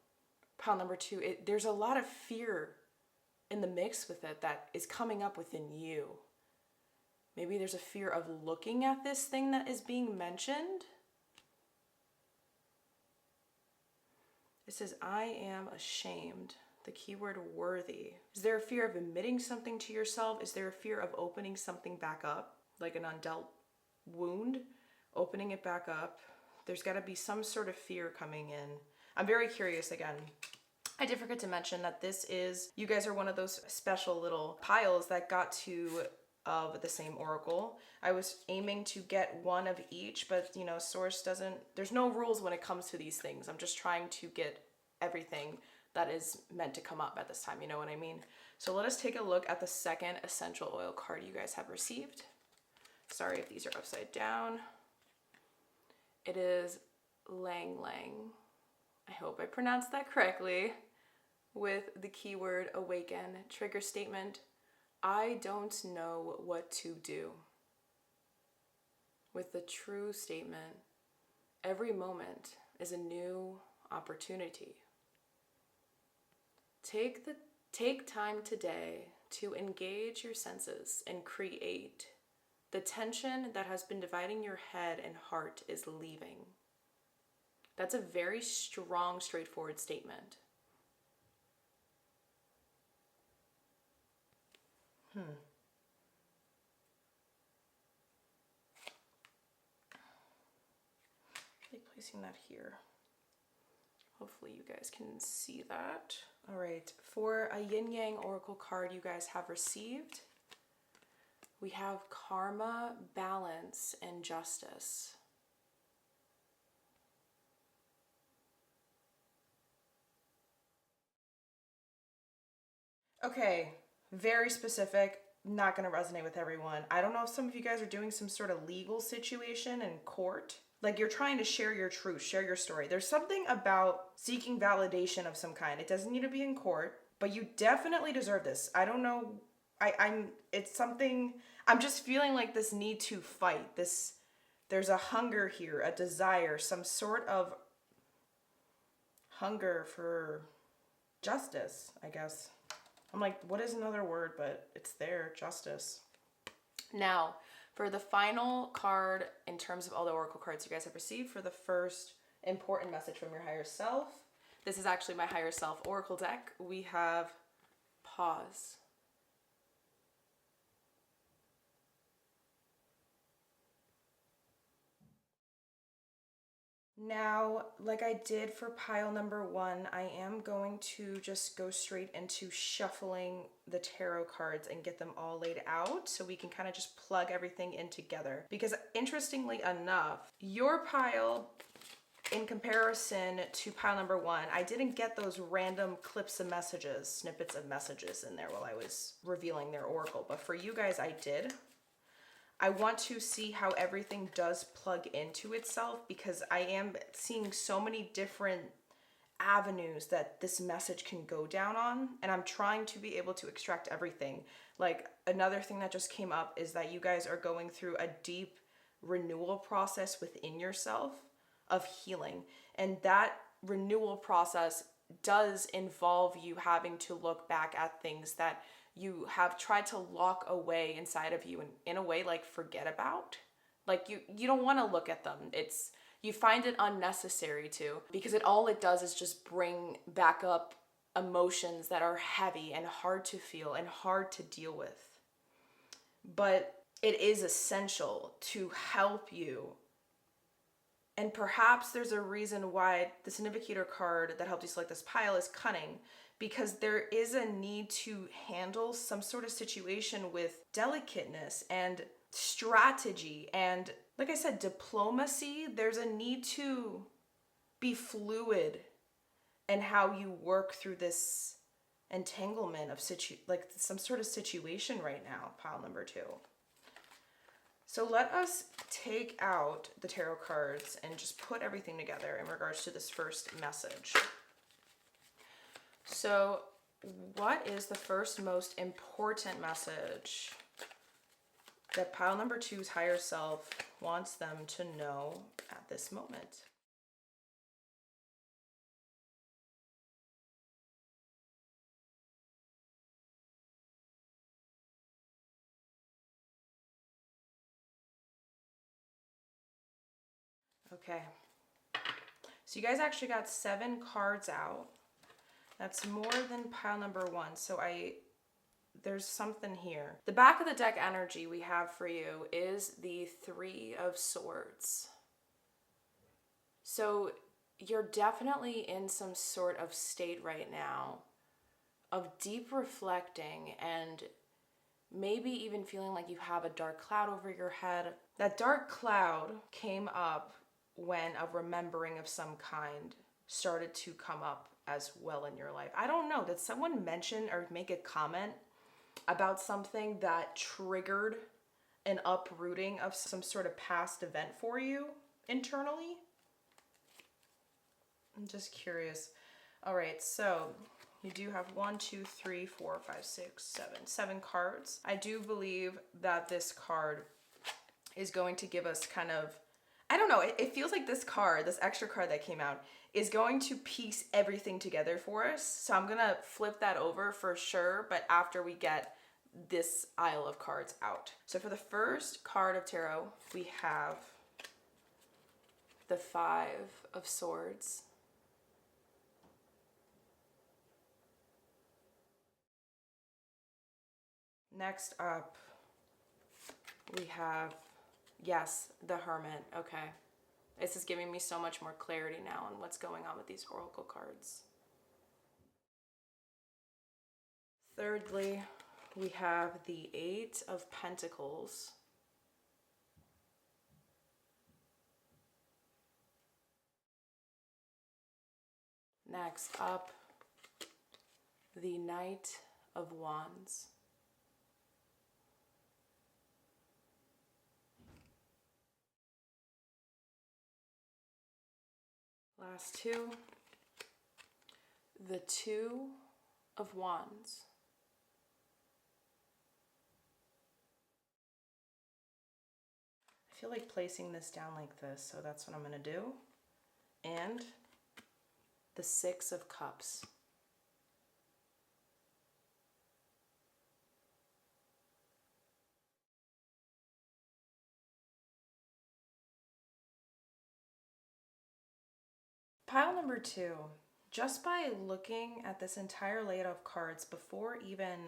pile number 2, there's a lot of fear in the mix with it that is coming up within you. Maybe there's a fear of looking at this thing that is being mentioned. It says, I am ashamed. The keyword worthy. Is there a fear of admitting something to yourself? Is there a fear of opening something back up? Like an undealt wound? Opening it back up. There's got to be some sort of fear coming in. I'm very curious again. I did forget to mention that you guys are one of those special little piles that got to of the same oracle. I was aiming to get one of each, but source there's no rules when it comes to these things. I'm just trying to get everything that is meant to come up at this time, you know what I mean? So let us take a look at the second essential oil card you guys have received. Sorry if these are upside down. It is Lang Lang. I hope I pronounced that correctly. With the keyword awaken. Trigger statement, I don't know what to do. With the true statement, every moment is a new opportunity. Take time today to engage your senses and create. The tension that has been dividing your head and heart is leaving. That's a very strong, straightforward statement. Placing that here. Hopefully you guys can see that. All right, for a yin yang oracle card you guys have received, we have karma, balance, and justice. Okay, very specific, not going to resonate with everyone. I don't know if some of you guys are doing some sort of legal situation in court. Like you're trying to share your truth, share your story. There's something about seeking validation of some kind. It doesn't need to be in court, but you definitely deserve this. I don't know. It's something, I'm just feeling like this need to fight. There's a hunger here, a desire, some sort of hunger for justice, I guess. I'm like, what is another word? But it's there, justice. Now, for the final card, in terms of all the oracle cards you guys have received, for the first important message from your higher self, this is actually my higher self oracle deck. We have pause. Now, like I did for pile number 1, I am going to just go straight into shuffling the tarot cards and get them all laid out so we can kind of just plug everything in together. Because interestingly enough, your pile, in comparison to pile number 1, I didn't get those random clips of messages, snippets of messages in there while I was revealing their oracle. But for you guys, I did. I want to see how everything does plug into itself because I am seeing so many different avenues that this message can go down on, and I'm trying to be able to extract everything. Like another thing that just came up is that you guys are going through a deep renewal process within yourself of healing, and that renewal process does involve you having to look back at things that you have tried to lock away inside of you and in a way like forget about. Like you don't want to look at them. You find it unnecessary to, because all it does is just bring back up emotions that are heavy and hard to feel and hard to deal with. But it is essential to help you. And perhaps there's a reason why the significator card that helped you select this pile is cunning, because there is a need to handle some sort of situation with delicateness and strategy and, like I said, diplomacy. There's a need to be fluid in how you work through this entanglement of some sort of situation right now, pile number 2. So let us take out the tarot cards and just put everything together in regards to this first message. So what is the first most important message that pile number two's higher self wants them to know at this moment. Okay, so you guys actually got 7 cards out. That's more than pile number 1. So there's something here. The back of the deck energy we have for you is the 3 of Swords. So you're definitely in some sort of state right now of deep reflecting and maybe even feeling like you have a dark cloud over your head. That dark cloud came up when a remembering of some kind started to come up as well in your life. I don't know, did someone mention or make a comment about something that triggered an uprooting of some sort of past event for you internally? I'm just curious. All right, so you do have 1, 2, 3, 4, 5, 6, 7 cards. I do believe that this card is going to give us kind of, I don't know, it feels like this card, this extra card that came out, is going to piece everything together for us. So I'm gonna flip that over for sure, but after we get this Isle of Cards out. So for the first card of tarot, we have the 5 of Swords. Next up, we have, yes, the Hermit. Okay. This is giving me so much more clarity now on what's going on with these oracle cards. Thirdly, we have the 8 of Pentacles. Next up, the Knight of Wands. Last 2, the 2 of Wands. I feel like placing this down like this, so that's what I'm going to do. And the 6 of Cups. Pile number 2, just by looking at this entire layout of cards before even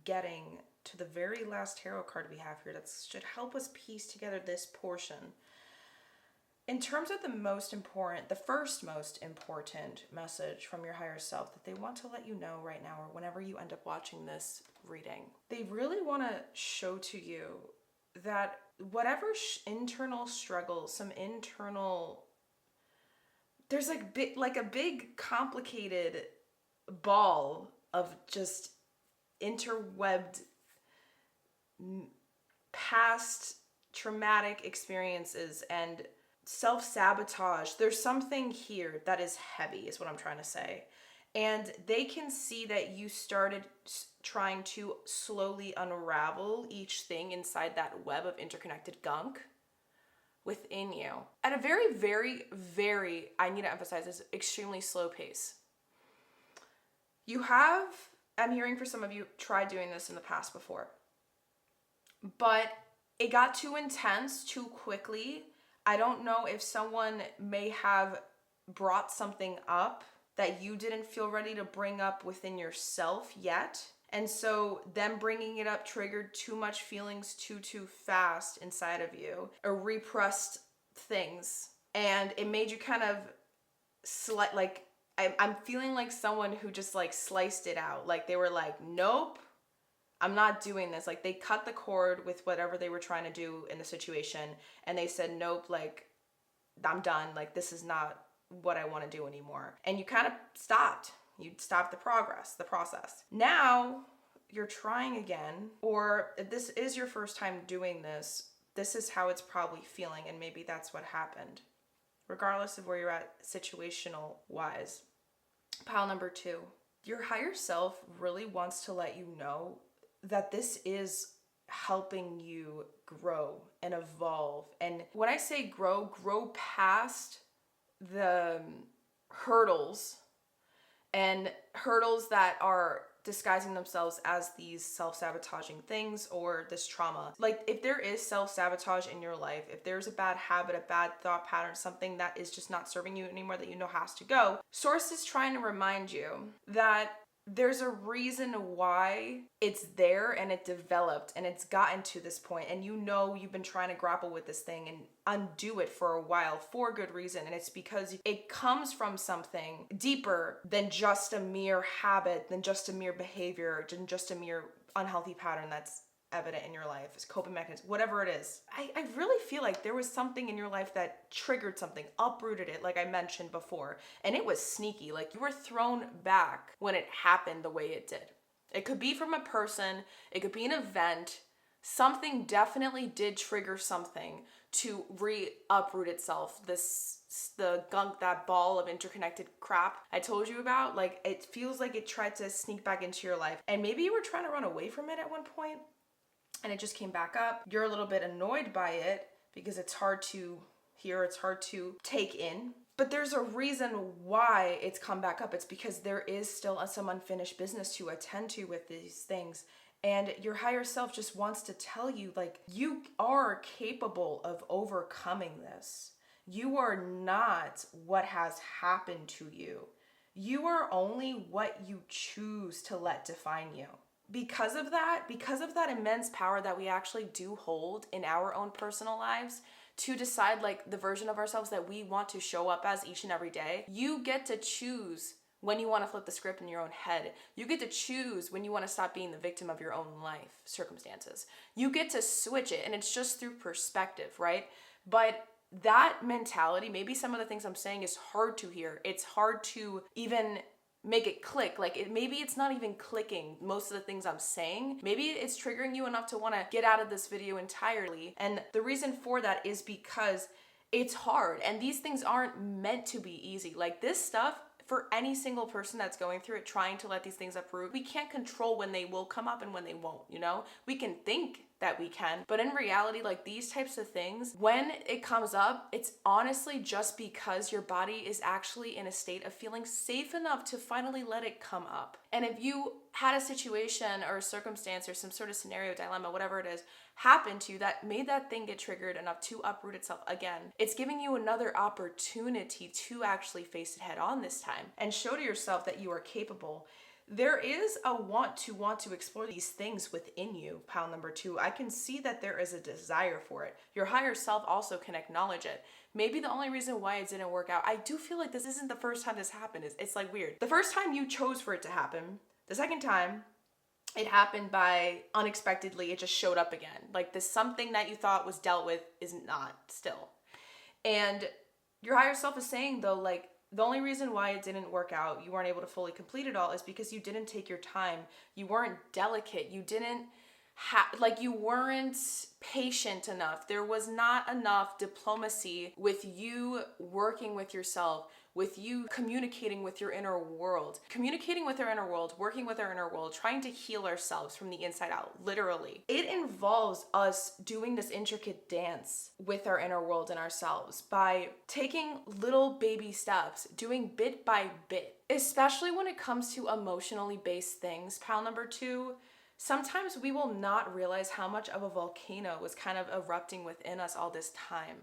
getting to the very last tarot card we have here that should help us piece together this portion. In terms of the first most important message from your higher self that they want to let you know right now, or whenever you end up watching this reading, they really want to show to you that whatever internal struggle, some internal, there's like a big complicated ball of just interwebbed past traumatic experiences and self-sabotage. There's something here that is heavy, is what I'm trying to say. And they can see that you started trying to slowly unravel each thing inside that web of interconnected gunk within you at a very, very, very, I need to emphasize this, extremely slow pace. You have, I'm hearing for some of you, tried doing this in the past before, but it got too intense too quickly. I don't know if someone may have brought something up that you didn't feel ready to bring up within yourself yet. And so them bringing it up triggered too much feelings too fast inside of you, or repressed things. And it made you kind of I'm feeling like someone who just like sliced it out. Like they were like, nope, I'm not doing this. Like they cut the cord with whatever they were trying to do in the situation. And they said, nope, like I'm done. Like this is not what I want to do anymore. And you kind of stopped. You stopped the process. Now you're trying again, or if this is your first time doing this, this is how it's probably feeling, and maybe that's what happened. Regardless of where you're at situational wise. Pile number 2, your higher self really wants to let you know that this is helping you grow and evolve. And when I say grow past the hurdles that are disguising themselves as these self-sabotaging things or this trauma. Like, if there is self-sabotage in your life, if there's a bad habit, a bad thought pattern, something that is just not serving you anymore that you know has to go, Source is trying to remind you that there's a reason why it's there and it developed and it's gotten to this point, and you know you've been trying to grapple with this thing and undo it for a while for good reason, and it's because it comes from something deeper than just a mere habit, than just a mere behavior, than just a mere unhealthy pattern that's evident in your life, it's coping mechanism, whatever it is. I really feel like there was something in your life that triggered something, uprooted it, like I mentioned before, and it was sneaky. Like, you were thrown back when it happened the way it did. It could be from a person, it could be an event. Something definitely did trigger something to uproot itself. The gunk, that ball of interconnected crap I told you about, like, it feels like it tried to sneak back into your life, and maybe you were trying to run away from it at one point and it just came back up. You're a little bit annoyed by it because it's hard to hear, it's hard to take in. But there's a reason why it's come back up. It's because there is still some unfinished business to attend to with these things. And your higher self just wants to tell you, like, you are capable of overcoming this. You are not what has happened to you. You are only what you choose to let define you. Because of that immense power that we actually do hold in our own personal lives to decide, like, the version of ourselves that we want to show up as each and every day, you get to choose when you want to flip the script in your own head. You get to choose when you want to stop being the victim of your own life circumstances. You get to switch it, and it's just through perspective, right? But that mentality, maybe some of the things I'm saying is hard to hear. It's hard to even make it click. Like, maybe it's not even clicking most of the things I'm saying. Maybe it's triggering you enough to want to get out of this video entirely. And the reason for that is because it's hard, and these things aren't meant to be easy. Like, this stuff, for any single person that's going through it, trying to let these things uproot, we can't control when they will come up and when they won't, you know? We can think that we can, but in reality, like, these types of things, when it comes up, it's honestly just because your body is actually in a state of feeling safe enough to finally let it come up. And if you had a situation or a circumstance or some sort of scenario, dilemma, whatever it is, happen to you that made that thing get triggered enough to uproot itself again, it's giving you another opportunity to actually face it head on this time and show to yourself that you are capable. There is a want to explore these things within you, pile number 2. I can see that there is a desire for it. Your higher self also can acknowledge it. Maybe the only reason why it didn't work out, I do feel like this isn't the first time this happened. It's like weird. The first time you chose for it to happen, the second time, it happened by unexpectedly, it just showed up again. Like, this something that you thought was dealt with is not still. And your higher self is saying, though, like, the only reason why it didn't work out, you weren't able to fully complete it all, is because you didn't take your time. You weren't delicate. You didn't you weren't patient enough. There was not enough diplomacy with you working with yourself, with you communicating with your inner world. Communicating with our inner world, working with our inner world, trying to heal ourselves from the inside out, literally. It involves us doing this intricate dance with our inner world and ourselves by taking little baby steps, doing bit by bit, especially when it comes to emotionally based things. Pile number 2, sometimes we will not realize how much of a volcano was kind of erupting within us all this time.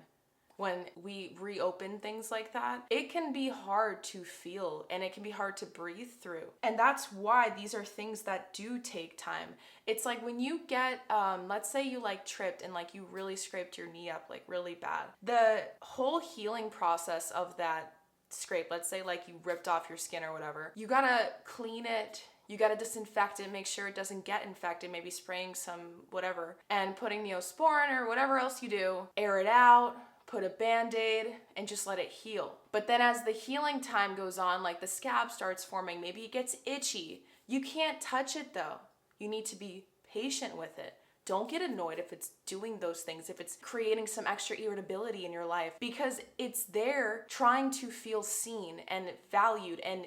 When we reopen things like that, it can be hard to feel and it can be hard to breathe through. And that's why these are things that do take time. It's like when you get, let's say you like tripped and like you really scraped your knee up like really bad. The whole healing process of that scrape, let's say like you ripped off your skin or whatever, you gotta clean it. You gotta disinfect it, make sure it doesn't get infected, maybe spraying some whatever, and putting Neosporin or whatever else you do, air it out, put a Band-Aid, and just let it heal. But then as the healing time goes on, like the scab starts forming, maybe it gets itchy. You can't touch it though. You need to be patient with it. Don't get annoyed if it's doing those things, if it's creating some extra irritability in your life, because it's there trying to feel seen and valued and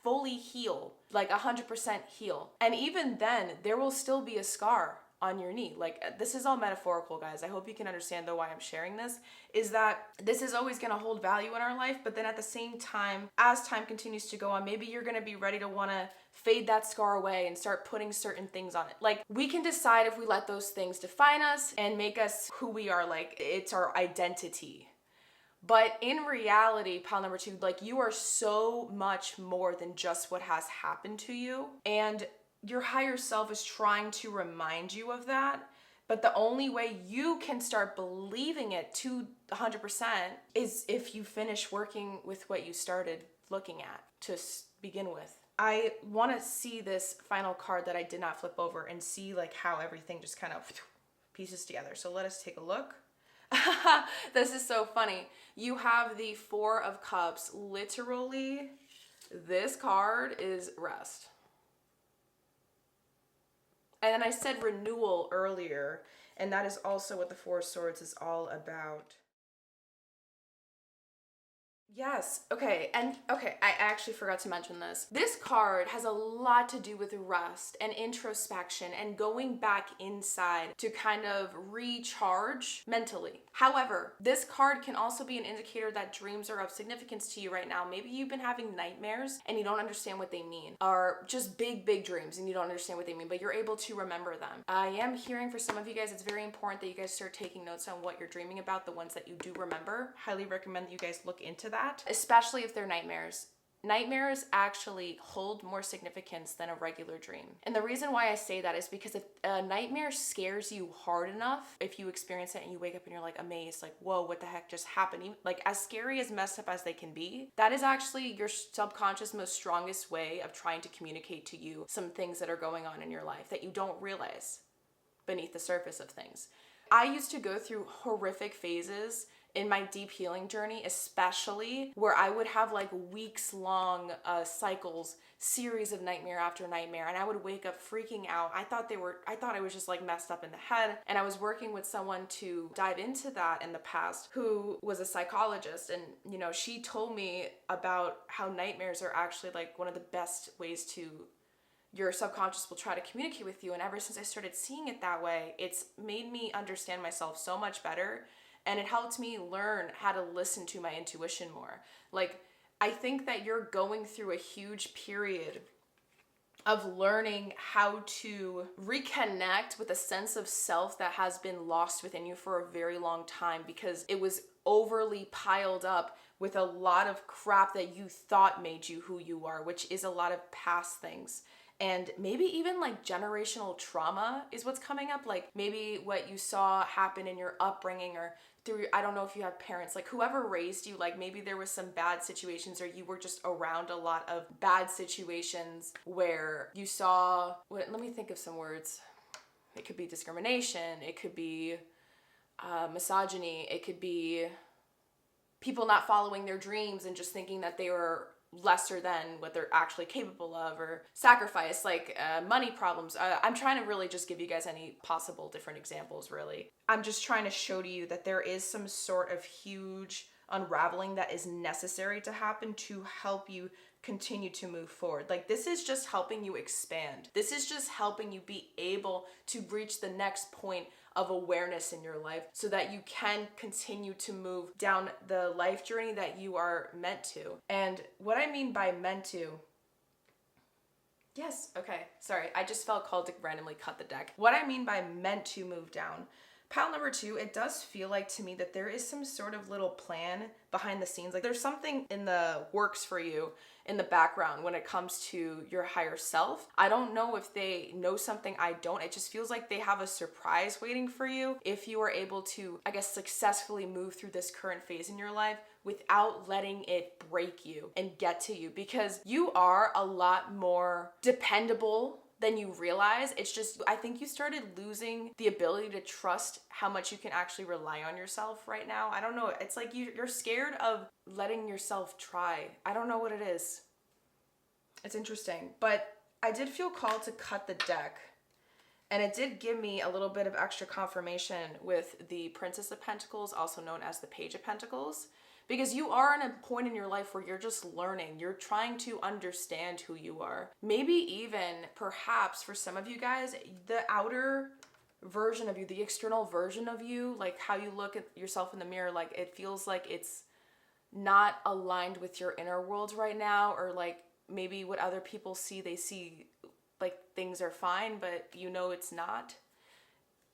fully heal, like 100% heal. And even then, there will still be a scar. on your knee. Like, this is all metaphorical, guys. I hope you can understand though why I'm sharing this, is that this is always going to hold value in our life, but then at the same time, as time continues to go on, maybe you're going to be ready to want to fade that scar away and start putting certain things on it. Like, we can decide if we let those things define us and make us who we are. Like, it's our identity. But in reality, pile number 2, like, you are so much more than just what has happened to you. And your higher self is trying to remind you of that. But the only way you can start believing it to 100% is if you finish working with what you started looking at to begin with. I want to see this final card that I did not flip over and see like how everything just kind of pieces together. So let us take a look. This is so funny. You have the 4 of Cups. Literally, this card is rest. And then I said renewal earlier, and that is also what the 4 of Swords is all about. Yes, okay, and okay, I actually forgot to mention this. This card has a lot to do with rest and introspection and going back inside to kind of recharge mentally. However, this card can also be an indicator that dreams are of significance to you right now. Maybe you've been having nightmares and you don't understand what they mean, or just big dreams and you don't understand what they mean, but you're able to remember them. I am hearing for some of you guys, it's very important that you guys start taking notes on what you're dreaming about, the ones that you do remember. Highly recommend that you guys look into that. Especially if they're nightmares. Nightmares actually hold more significance than a regular dream. And the reason why I say that is because if a nightmare scares you hard enough, if you experience it and you wake up and you're like amazed, like, whoa, what the heck just happened? Like, as scary, as messed up as they can be, that is actually your subconscious most strongest way of trying to communicate to you some things that are going on in your life that you don't realize beneath the surface of things. I used to go through horrific phases in my deep healing journey, especially where I would have like weeks long cycles, series of nightmare after nightmare, and I would wake up freaking out. I thought I was just like messed up in the head, and I was working with someone to dive into that in the past who was a psychologist, and you know, she told me about how nightmares are actually like one of the best ways to your subconscious will try to communicate with you. And ever since I started seeing it that way, it's made me understand myself so much better. And it helped me learn how to listen to my intuition more. Like, I think that you're going through a huge period of learning how to reconnect with a sense of self that has been lost within you for a very long time because it was overly piled up with a lot of crap that you thought made you who you are, which is a lot of past things. And maybe even like generational trauma is what's coming up. Like maybe what you saw happen in your upbringing or through, I don't know if you have parents, like whoever raised you, like maybe there was some bad situations or you were just around a lot of bad situations where you saw, let me think of some words. It could be discrimination. It could be misogyny. It could be people not following their dreams and just thinking that they were lesser than what they're actually capable of, or sacrifice, like money problems. I'm trying to really just give you guys any possible different examples, really. I'm just trying to show to you that there is some sort of huge unraveling that is necessary to happen to help you continue to move forward. Like this is just helping you expand. This is just helping you be able to reach the next point of awareness in your life so that you can continue to move down the life journey that you are meant to. And what I mean by meant to, yes, okay, sorry, I just felt called to randomly cut the deck. What I mean by meant to move down, pile number 2, it does feel like to me that there is some sort of little plan behind the scenes. Like there's something in the works for you in the background when it comes to your higher self. I don't know if they know something I don't. It just feels like they have a surprise waiting for you if you are able to, I guess, successfully move through this current phase in your life without letting it break you and get to you, because you are a lot more dependable than you realize. It's just, I think you started losing the ability to trust how much you can actually rely on yourself right now. I don't know. It's like you're scared of letting yourself try. I don't know what it is. It's interesting. But I did feel called to cut the deck. And it did give me a little bit of extra confirmation with the Princess of Pentacles, also known as the Page of Pentacles. Because you are in a point in your life where you're just learning. You're trying to understand who you are. Maybe even, perhaps, for some of you guys, the outer version of you, the external version of you, like how you look at yourself in the mirror, like it feels like it's not aligned with your inner world right now, or like maybe what other people see, they see like things are fine, but you know it's not.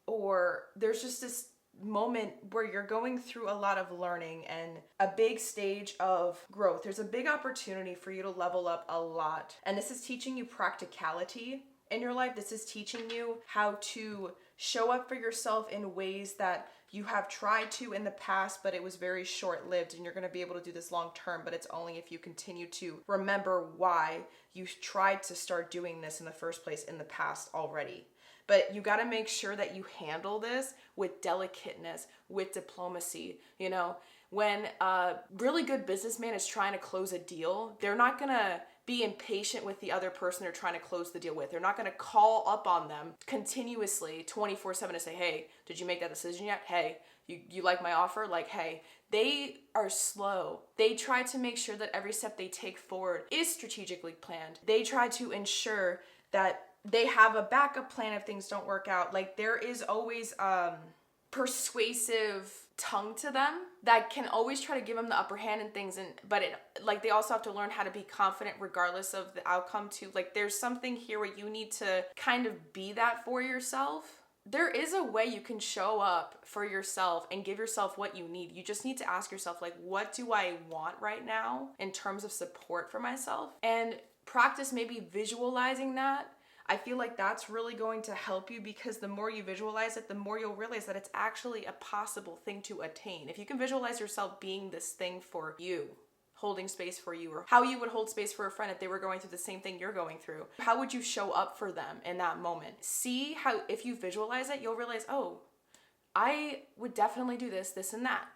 Or there's just this moment where you're going through a lot of learning and a big stage of growth. There's a big opportunity for you to level up a lot. And this is teaching you practicality in your life. This is teaching you how to show up for yourself in ways that you have tried to in the past, but it was very short-lived, and you're going to be able to do this long term, but it's only if you continue to remember why you tried to start doing this in the first place in the past already. But you got to make sure that you handle this with delicateness, with diplomacy. You know, when a really good businessman is trying to close a deal, they're not going to be impatient with the other person they're trying to close the deal with. They're not going to call up on them continuously 24/7 to say, hey, did you make that decision yet? Hey, you like my offer? Like, hey, they are slow. They try to make sure that every step they take forward is strategically planned. They try to ensure that they have a backup plan if things don't work out. Like, there is always persuasive tongue to them that can always try to give them the upper hand in things, and but it, like, they also have to learn how to be confident regardless of the outcome too. Like, there's something here where you need to kind of be that for yourself. There is a way you can show up for yourself and give yourself what you need. You just need to ask yourself, like, what do I want right now in terms of support for myself? And practice maybe visualizing that. I feel like that's really going to help you, because the more you visualize it, the more you'll realize that it's actually a possible thing to attain. If you can visualize yourself being this thing for you, holding space for you, or how you would hold space for a friend if they were going through the same thing you're going through, how would you show up for them in that moment? See how, if you visualize it, you'll realize, oh, I would definitely do this, this, and that.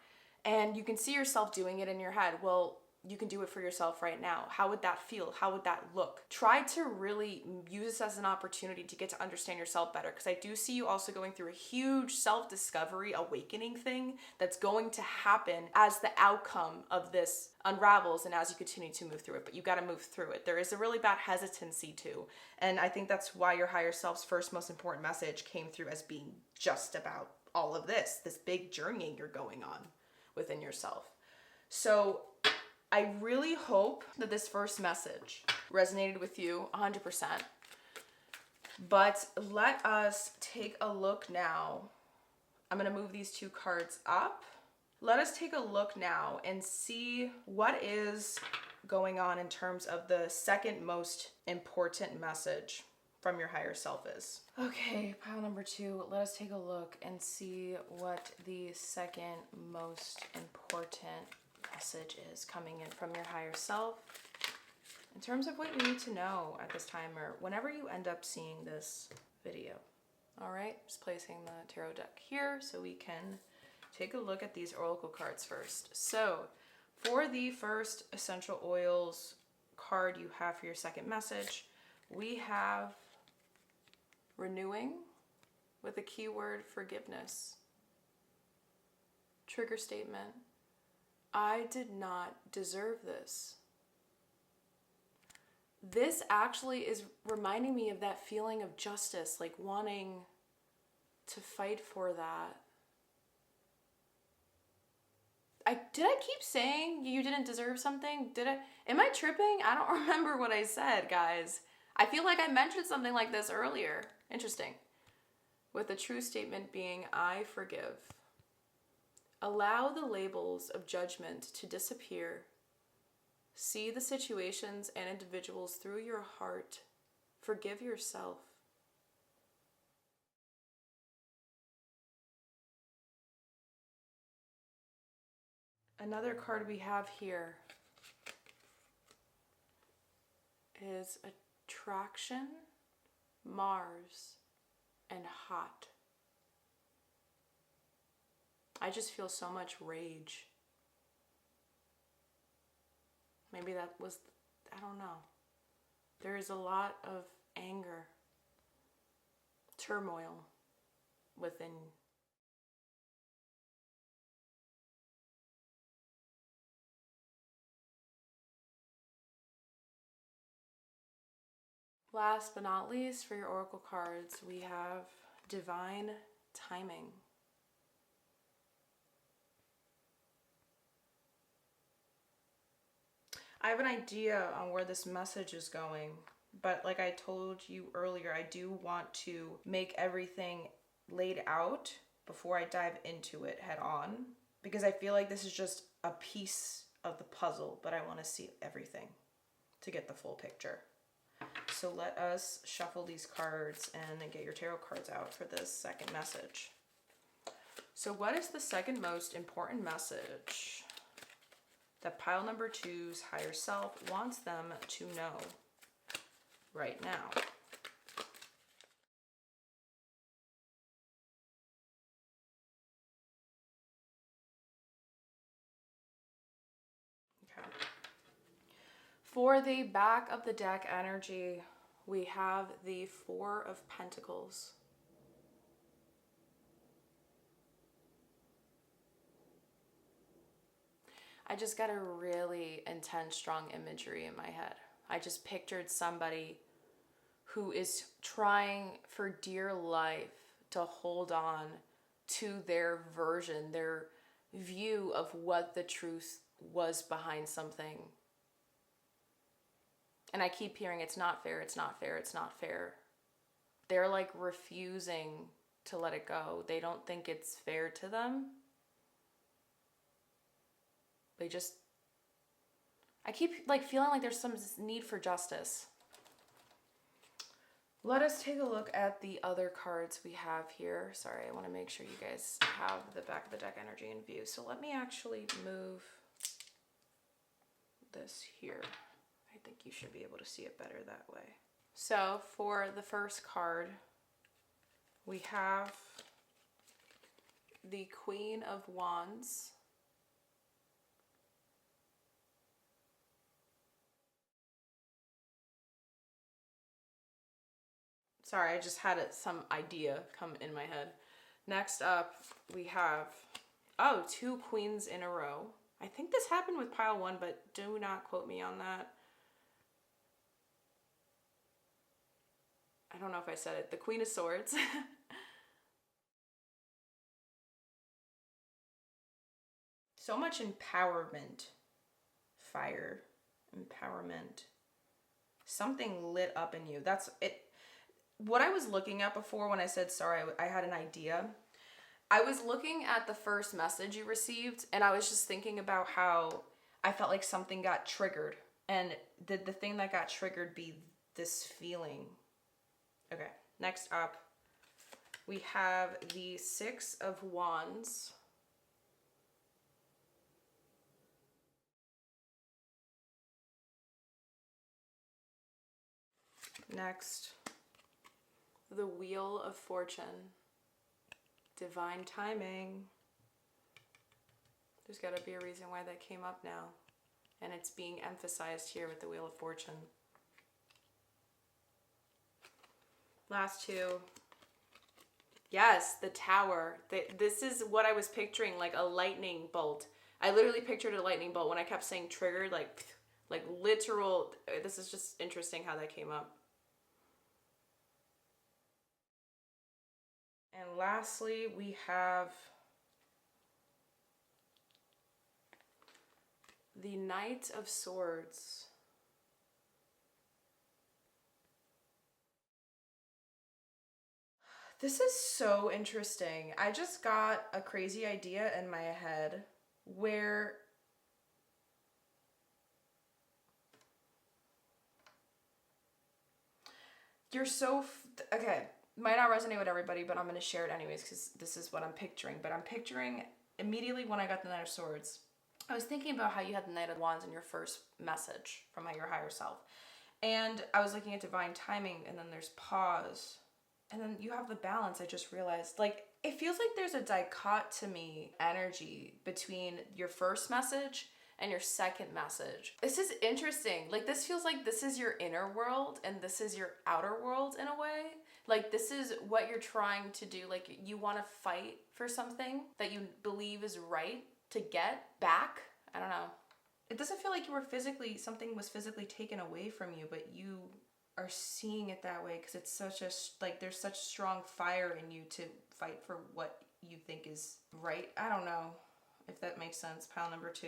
And you can see yourself doing it in your head. Well, you can do it for yourself right now. How would that feel? How would that look? Try to really use this as an opportunity to get to understand yourself better, because I do see you also going through a huge self-discovery awakening thing that's going to happen as the outcome of this unravels and as you continue to move through it. But you got to move through it. There is a really bad hesitancy too. And I think that's why your higher self's first most important message came through as being just about all of this big journey you're going on within yourself. So I really hope that this first message resonated with you 100%. But let us take a look now. I'm going to move these two cards up. Let us take a look now and see what is going on in terms of the second most important message from your higher self is. Okay, pile number 2. Let us take a look and see what the second most important message is coming in from your higher self in terms of what you need to know at this time, or whenever you end up seeing this video. All right, just placing the tarot deck here so we can take a look at these oracle cards first. So for the first essential oils card you have for your second message, we have renewing with the keyword forgiveness. Trigger statement: I did not deserve this. This actually is reminding me of that feeling of justice, like wanting to fight for that. Did I keep saying you didn't deserve something? Am I tripping? I don't remember what I said, guys. I feel like I mentioned something like this earlier. Interesting. With the true statement being, I forgive. Allow the labels of judgment to disappear. See the situations and individuals through your heart. Forgive yourself. Another card we have here is attraction, Mars, and hot. I just feel so much rage. Maybe that was, I don't know. There is a lot of anger, turmoil within. Last but not least, for your oracle cards, we have Divine timing. I have an idea on where this message is going, but like I told you earlier, I do want to make everything laid out before I dive into it head on, because I feel like this is just a piece of the puzzle, but I want to see everything to get the full picture. So let us shuffle these cards and get your tarot cards out for this second message. So what is the second most important message that pile number 2's higher self wants them to know right now? Okay. For the back of the deck energy, we have the Four of Pentacles. I just got a really intense, strong imagery in my head. I just pictured somebody who is trying for dear life to hold on to their version, their view of what the truth was behind something. And I keep hearing, it's not fair, it's not fair, it's not fair. They're like refusing to let it go. They don't think it's fair to them. They just, I keep like feeling like there's some need for justice. Let us take a look at the other cards we have here. Sorry, I want to make sure you guys have the back of the deck energy in view. So let me actually move this here. I think you should be able to see it better that way. So for the first card, we have the Queen of Wands. Sorry, I just had some idea come in my head. Next up, we have, oh, 2 queens in a row. I think this happened with pile 1, but do not quote me on that. I don't know if I said it. The Queen of Swords. So much empowerment. Fire. Empowerment. Something lit up in you. That's it. What I was looking at before when I said, sorry, I had an idea. I was looking at the first message you received, and I was just thinking about how I felt like something got triggered. And did the thing that got triggered be this feeling? Okay, next up, we have the 6 of Wands. Next, the Wheel of Fortune. Divine timing. There's got to be a reason why that came up now. And it's being emphasized here with the Wheel of Fortune. Last 2. Yes, the Tower. This is what I was picturing, like a lightning bolt. I literally pictured a lightning bolt when I kept saying triggered, like literal. This is just interesting how that came up. And lastly, we have the Knight of Swords. This is so interesting. I just got a crazy idea in my head where you're so, okay, might not resonate with everybody, but I'm going to share it anyways because this is what I'm picturing. But I'm picturing immediately when I got the Knight of Swords, I was thinking about how you had the Knight of Wands in your first message from your higher self. And I was looking at divine timing, and then there's pause. And then you have the balance. I just realized, like, it feels like there's a dichotomy energy between your first message and your second message. This is interesting. Like, this feels like this is your inner world and this is your outer world in a way. Like, this is what you're trying to do. Like, you want to fight for something that you believe is right to get back. I don't know. It doesn't feel like you were physically, something was physically taken away from you, but you are seeing it that way, because it's such a, like, there's such strong fire in you to fight for what you think is right. I don't know if that makes sense, pile number 2.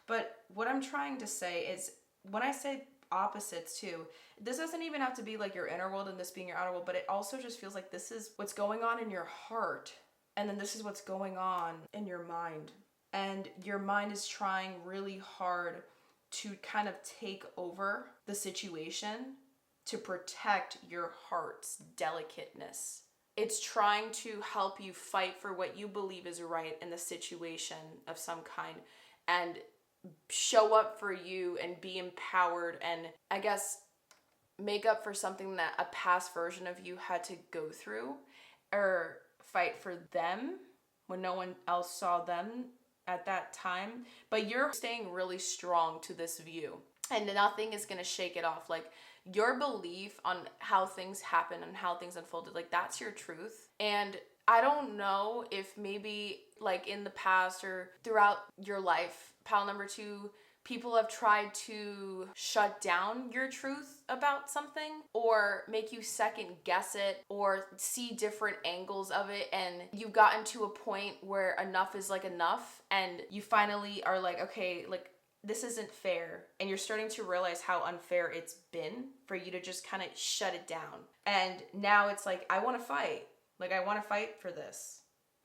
But what I'm trying to say is, when I say opposites too, this doesn't even have to be like your inner world and this being your outer world, but it also just feels like this is what's going on in your heart, and then this is what's going on in your mind. And your mind is trying really hard to kind of take over the situation to protect your heart's delicateness. It's trying to help you fight for what you believe is right in the situation of some kind, and show up for you and be empowered, and I guess make up for something that a past version of you had to go through, or fight for them when no one else saw them at that time. But you're staying really strong to this view, and nothing is going to shake it off. Like, your belief on how things happen and how things unfolded, like, that's your truth. And I don't know if maybe like in the past or throughout your life, pile number 2, people have tried to shut down your truth about something, or make you second guess it, or see different angles of it, and you've gotten to a point where enough is like enough, and you finally are like, okay, like, this isn't fair, and you're starting to realize how unfair it's been for you to just kind of shut it down. And now it's like, I want to fight. Like, I want to fight for this.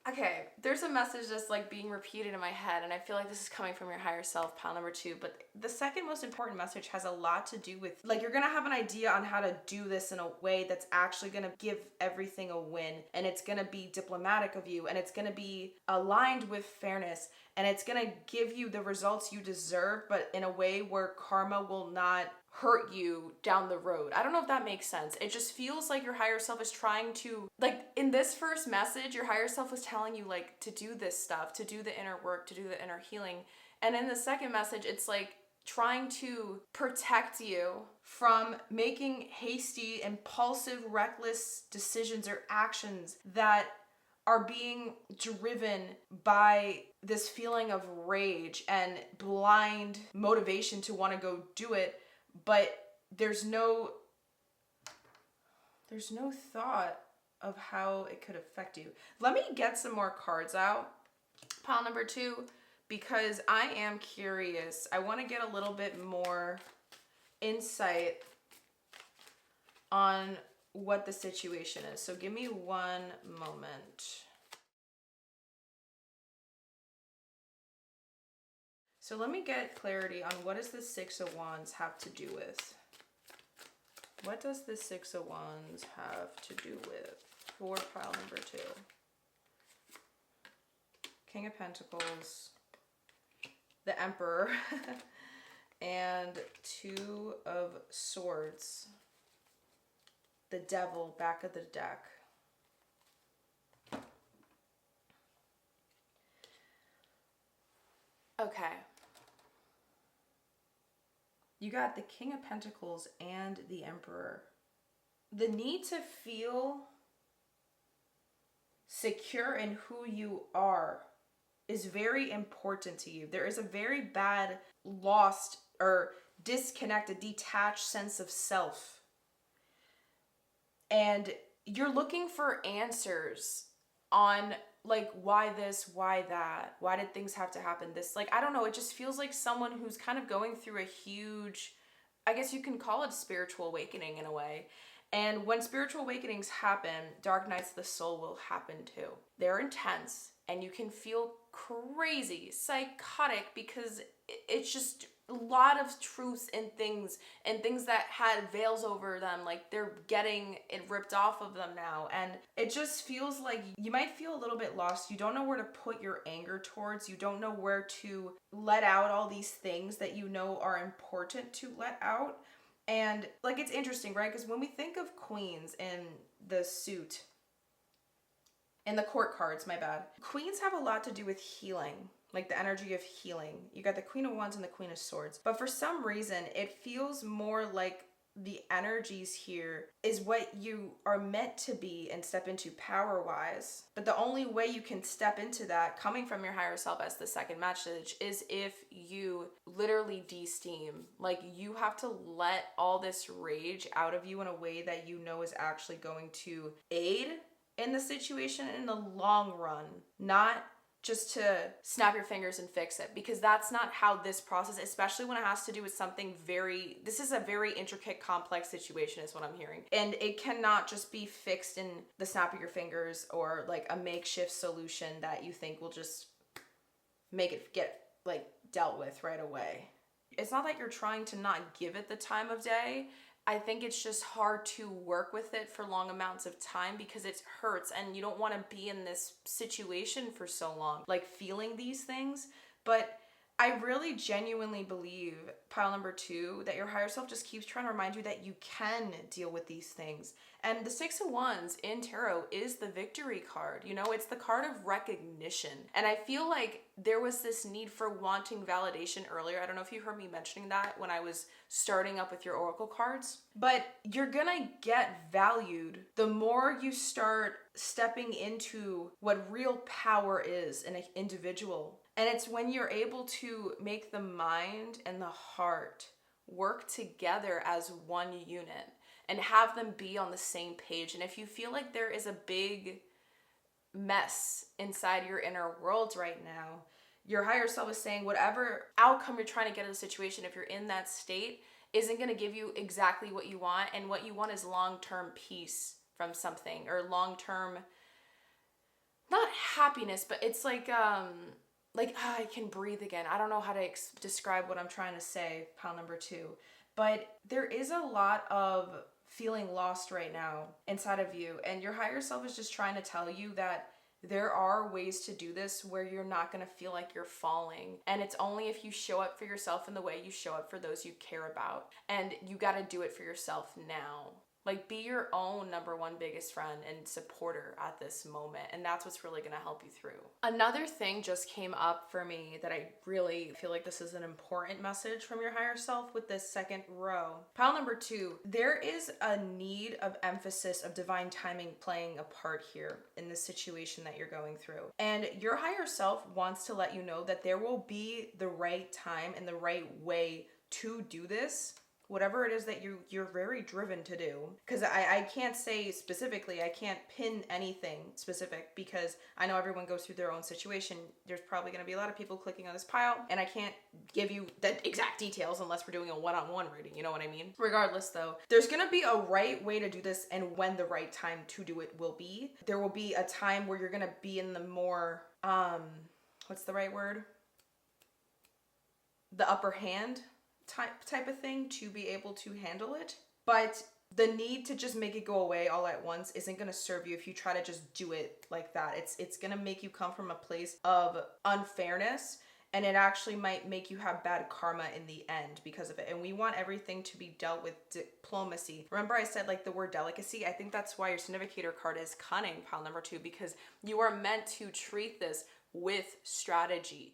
Okay, there's a message that's like being repeated in my head, and I feel like this is coming from your higher self, pile number 2. But the second most important message has a lot to do with, like, you're gonna have an idea on how to do this in a way that's actually gonna give everything a win, and it's gonna be diplomatic of you, and it's gonna be aligned with fairness, and it's gonna give you the results you deserve, but in a way where karma will not hurt you down the road. I don't know if that makes sense. It just feels like your higher self is trying to, like, in this first message, your higher self was telling you, like, to do this stuff, to do the inner work, to do the inner healing. And in the second message, it's like trying to protect you from making hasty, impulsive, reckless decisions or actions that are being driven by this feeling of rage and blind motivation to want to go do it, but there's no thought of how it could affect you. Let me get some more cards out, pile number 2, because I am curious. I want to get a little bit more insight on what the situation is. So give me one moment. So let me get clarity on what does the 6 of Wands have to do with? What does the 6 of Wands have to do with for pile number 2? King of Pentacles, the Emperor, and 2 of Swords, the Devil, back of the deck. Okay. You got the King of Pentacles and the Emperor. The need to feel secure in who you are is very important to you. There is a very bad lost or disconnected, detached sense of self. And you're looking for answers on, like, why this, why that, why did things have to happen this, like, I don't know, it just feels like someone who's kind of going through a huge, I guess you can call it spiritual awakening in a way. And when spiritual awakenings happen, dark nights of the soul will happen too. They're intense, and you can feel crazy, psychotic, because it's just a lot of truths and things that had veils over them, like they're getting it ripped off of them now. And it just feels like you might feel a little bit lost. You don't know where to put your anger towards. You don't know where to let out all these things that you know are important to let out. And like, it's interesting, right? Because when we think of queens in the suit, in the court cards, my bad, queens have a lot to do with healing, like the energy of healing. You got the Queen of Wands and the Queen of Swords. But for some reason, it feels more like the energies here is what you are meant to be and step into power-wise. But the only way you can step into that coming from your higher self as the second message is if you literally de-steam. Like, you have to let all this rage out of you in a way that you know is actually going to aid in the situation in the long run, not just to snap your fingers and fix it, because that's not how this process, especially when it has to do with something this is a very intricate, complex situation is what I'm hearing. And it cannot just be fixed in the snap of your fingers or like a makeshift solution that you think will just make it get like dealt with right away. It's not that you're trying to not give it the time of day. I think it's just hard to work with it for long amounts of time because it hurts and you don't want to be in this situation for so long, like feeling these things. But I really genuinely believe, pile number 2, that your higher self just keeps trying to remind you that you can deal with these things. And the 6 of Wands in tarot is the victory card. You know, it's the card of recognition. And I feel like there was this need for wanting validation earlier. I don't know if you heard me mentioning that when I was starting up with your oracle cards. But you're gonna get valued the more you start stepping into what real power is in an individual. And it's when you're able to make the mind and the heart work together as one unit and have them be on the same page. And if you feel like there is a big mess inside your inner world right now, your higher self is saying whatever outcome you're trying to get in the situation, if you're in that state, isn't going to give you exactly what you want. And what you want is long-term peace from something, or long-term, not happiness, but it's like I can breathe again. I don't know how to describe what I'm trying to say, pile number 2. But there is a lot of feeling lost right now inside of you. And your higher self is just trying to tell you that there are ways to do this where you're not going to feel like you're falling. And it's only if you show up for yourself in the way you show up for those you care about. And you got to do it for yourself now. Like, be your own number 1 biggest friend and supporter at this moment. And that's what's really gonna help you through. Another thing just came up for me that I really feel like this is an important message from your higher self with this second row. Pile number 2, there is a need of emphasis of divine timing playing a part here in this situation that you're going through. And your higher self wants to let you know that there will be the right time and the right way to do this, whatever it is that you're very driven to do. Because I can't say specifically, I can't pin anything specific because I know everyone goes through their own situation. There's probably going to be a lot of people clicking on this pile, and I can't give you the exact details unless we're doing a one-on-one reading, you know what I mean? Regardless though, there's going to be a right way to do this and when the right time to do it will be. There will be a time where you're going to be in the more, what's the right word? The upper hand type of thing to be able to handle it. But the need to just make it go away all at once isn't going to serve you if you try to just do it like that. It's going to make you come from a place of unfairness, and it actually might make you have bad karma in the end because of it. And we want everything to be dealt with diplomacy. Remember I said like the word delicacy? I think that's why your significator card is cunning, pile number 2, because you are meant to treat this with strategy.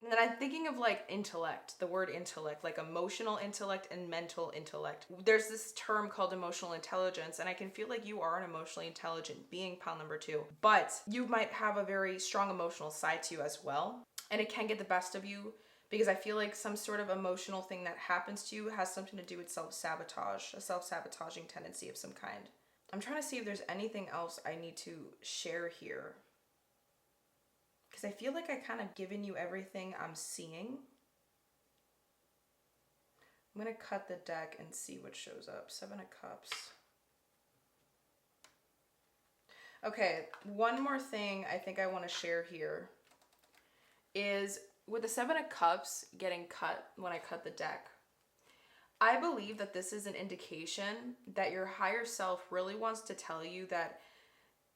And then I'm thinking of like intellect, the word intellect, like emotional intellect and mental intellect. There's this term called emotional intelligence, and I can feel like you are an emotionally intelligent being, pile number 2, but you might have a very strong emotional side to you as well. And it can get the best of you because I feel like some sort of emotional thing that happens to you has something to do with self-sabotage, a self-sabotaging tendency of some kind. I'm trying to see if there's anything else I need to share here, because I feel like I kind of given you everything I'm seeing. I'm going to cut the deck and see what shows up. 7 of Cups. Okay, one more thing I think I want to share here is with the 7 of Cups getting cut when I cut the deck, I believe that this is an indication that your higher self really wants to tell you that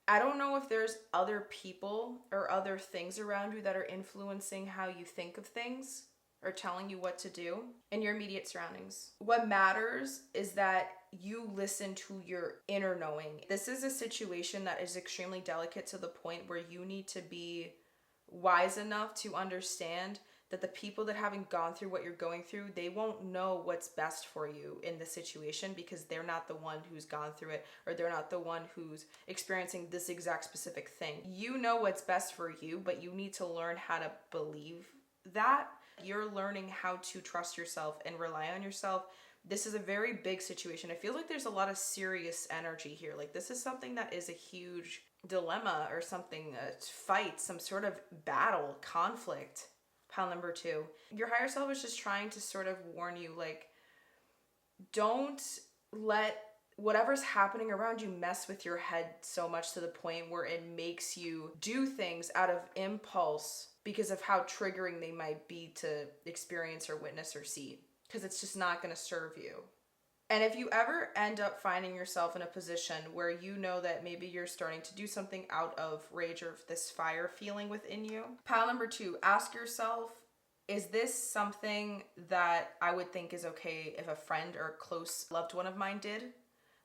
I don't know if there's other people or other things around you that are influencing how you think of things or telling you what to do in your immediate surroundings. What matters is that you listen to your inner knowing. This is a situation that is extremely delicate to the point where you need to be wise enough to understand that the people that haven't gone through what you're going through, they won't know what's best for you in the situation because they're not the one who's gone through it, or they're not the one who's experiencing this exact specific thing. You know what's best for you, but you need to learn how to believe that. You're learning how to trust yourself and rely on yourself. This is a very big situation. I feel like there's a lot of serious energy here. Like this is something that is a huge dilemma or something, a fight, some sort of battle, conflict. Pile number 2. Your higher self is just trying to sort of warn you, like, don't let whatever's happening around you mess with your head so much to the point where it makes you do things out of impulse because of how triggering they might be to experience or witness or see, because it's just not going to serve you. And if you ever end up finding yourself in a position where you know that maybe you're starting to do something out of rage or this fire feeling within you, pile number 2, ask yourself, is this something that I would think is okay if a friend or a close loved one of mine did?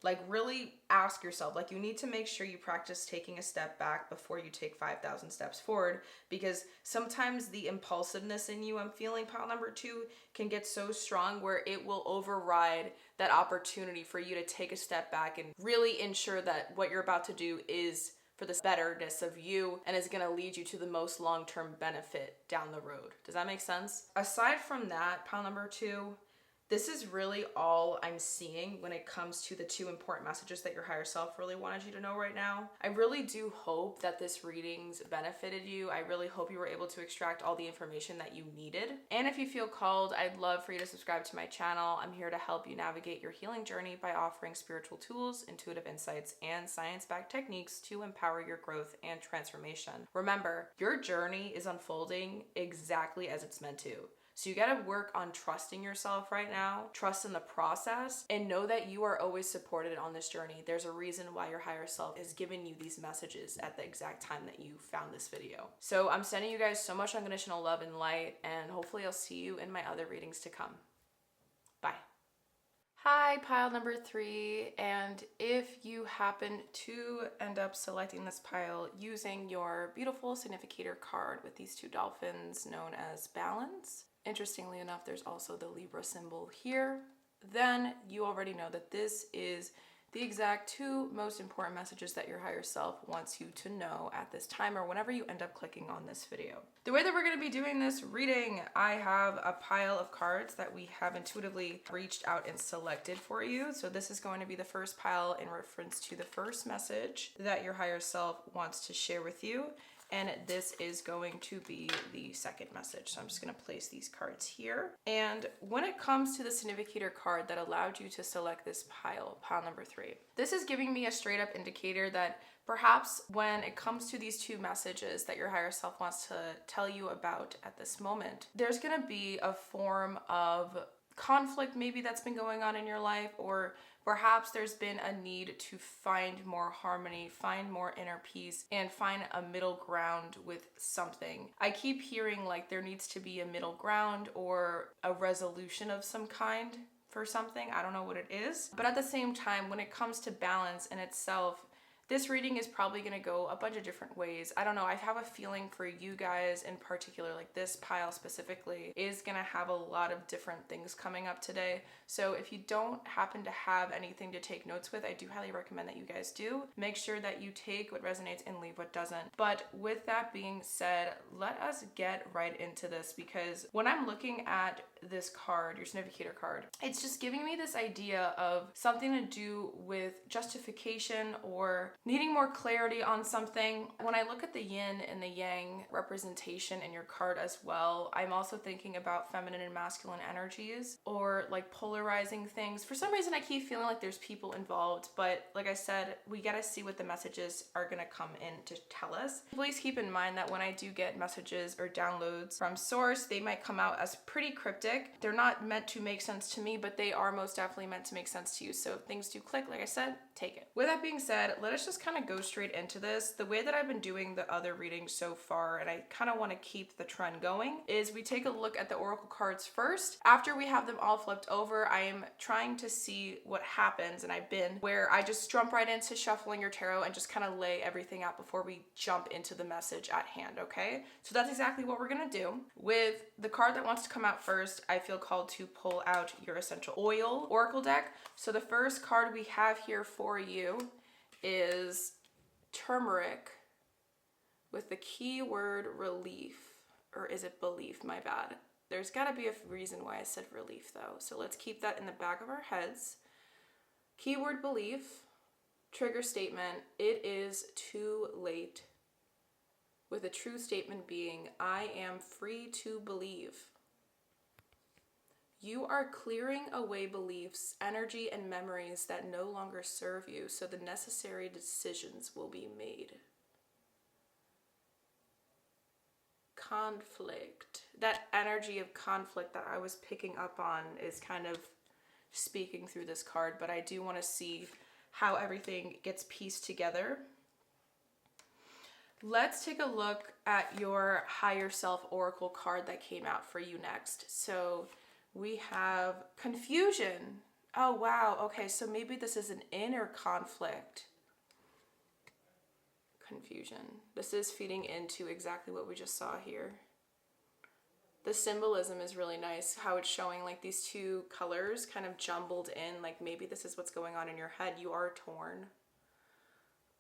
Like really ask yourself, like you need to make sure you practice taking a step back before you take 5,000 steps forward, because sometimes the impulsiveness in you, I'm feeling, pile number 2, can get so strong where it will override that opportunity for you to take a step back and really ensure that what you're about to do is for the betterness of you and is gonna lead you to the most long-term benefit down the road. Does that make sense? Aside from that, pile number 2, this is really all I'm seeing when it comes to the 2 important messages that your higher self really wanted you to know right now. I really do hope that this reading's benefited you. I really hope you were able to extract all the information that you needed. And if you feel called, I'd love for you to subscribe to my channel. I'm here to help you navigate your healing journey by offering spiritual tools, intuitive insights, and science-backed techniques to empower your growth and transformation. Remember, your journey is unfolding exactly as it's meant to. So you gotta work on trusting yourself right now, trust in the process, and know that you are always supported on this journey. There's a reason why your higher self is giving you these messages at the exact time that you found this video. So I'm sending you guys so much unconditional love and light, and hopefully I'll see you in my other readings to come. Bye. Hi, pile number 3, and if you happen to end up selecting this pile using your beautiful significator card with these 2 dolphins known as balance, interestingly enough, there's also the Libra symbol here, then you already know that this is the exact 2 most important messages that your higher self wants you to know at this time or whenever you end up clicking on this video. The way that we're going to be doing this reading, I have a pile of cards that we have intuitively reached out and selected for you. So this is going to be the first pile in reference to the first message that your higher self wants to share with you. And this is going to be the second message. So I'm just going to place these cards here. And when it comes to the significator card that allowed you to select this pile, pile number 3, this is giving me a straight up indicator that perhaps when it comes to these 2 messages that your higher self wants to tell you about at this moment, there's going to be a form of conflict maybe that's been going on in your life, or perhaps there's been a need to find more harmony, find more inner peace, and find a middle ground with something. I keep hearing like there needs to be a middle ground or a resolution of some kind for something. I don't know what it is. But at the same time, when it comes to balance in itself, this reading is probably going to go a bunch of different ways. I don't know. I have a feeling for you guys in particular, like this pile specifically, is going to have a lot of different things coming up today. So if you don't happen to have anything to take notes with, I do highly recommend that you guys do. Make sure that you take what resonates and leave what doesn't. But with that being said, let us get right into this, because when I'm looking at this card, your significator card, it's just giving me this idea of something to do with justification or needing more clarity on something. When I look at the yin and the yang representation in your card as well, I'm also thinking about feminine and masculine energies, or like polarizing things. For some reason, I keep feeling like there's people involved, but like I said, we gotta see what the messages are gonna come in to tell us. Please keep in mind that when I do get messages or downloads from source, they might come out as pretty cryptic. They're not meant to make sense to me, but they are most definitely meant to make sense to you. So if things do click, like I said, take it. With that being said, let us let's just kind of go straight into this. The way that I've been doing the other readings so far, and I kind of want to keep the trend going, is we take a look at the oracle cards first. After we have them all flipped over, I am trying to see what happens, and I've been where I just jump right into shuffling your tarot and just kind of lay everything out before we jump into the message at hand, okay? So that's exactly what we're gonna do. With the card that wants to come out first, I feel called to pull out your essential oil oracle deck. So the first card we have here for you is turmeric with the keyword relief, or is it belief? My bad. There's got to be a reason why I said relief though. So let's keep that in the back of our heads. Keyword belief, trigger statement, it is too late. With a true statement being, I am free to believe. You are clearing away beliefs, energy, and memories that no longer serve you, so the necessary decisions will be made. Conflict. That energy of conflict that I was picking up on is kind of speaking through this card, but I do want to see how everything gets pieced together. Let's take a look at your higher self oracle card that came out for you next. So we have confusion. Oh, wow. Okay, so maybe this is an inner conflict. Confusion. This is feeding into exactly what we just saw here. The symbolism is really nice, how it's showing like these two colors kind of jumbled in, like maybe this is what's going on in your head. You are torn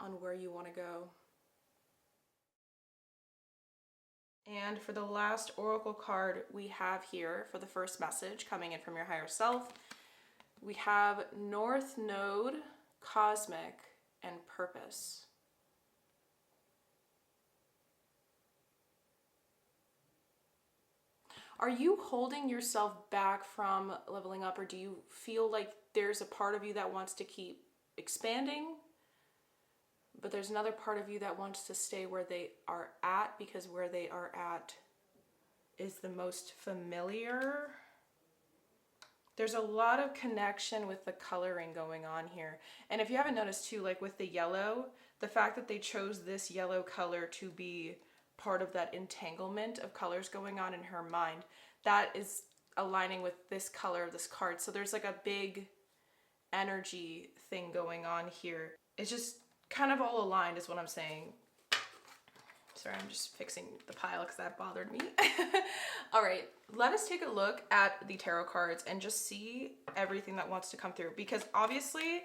on where you want to go. And for the last oracle card we have here for the first message coming in from your higher self, we have North Node, Cosmic, and Purpose. Are you holding yourself back from leveling up, or do you feel like there's a part of you that wants to keep expanding, but there's another part of you that wants to stay where they are at because where they are at is the most familiar? There's a lot of connection with the coloring going on here. And if you haven't noticed too, like with the yellow, the fact that they chose this yellow color to be part of that entanglement of colors going on in her mind, that is aligning with this color of this card. So there's like a big energy thing going on here. It's just kind of all aligned is what I'm saying. Sorry, I'm just fixing the pile because that bothered me. All right, let us take a look at the tarot cards and just see everything that wants to come through, because obviously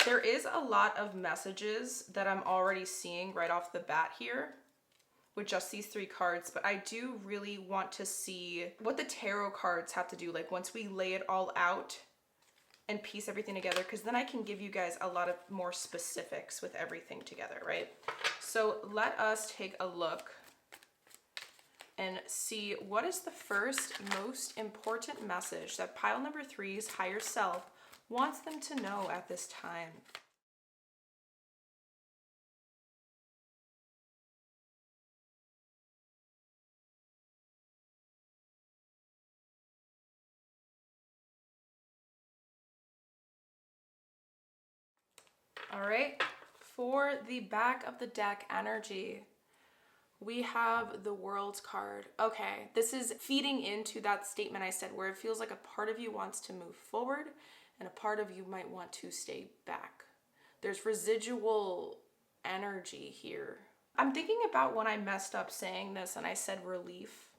there is a lot of messages that I'm already seeing right off the bat here with just these three cards, but I do really want to see what the tarot cards have to do, like once we lay it all out and piece everything together, because then I can give you guys a lot of more specifics with everything together, right? So let us take a look and see what is the first most important message that pile number 3's higher self wants them to know at this time. All right, for the back of the deck energy, we have the World's card. Okay, this is feeding into that statement I said where it feels like a part of you wants to move forward and a part of you might want to stay back. There's residual energy here. I'm thinking about when I messed up saying this and I said relief.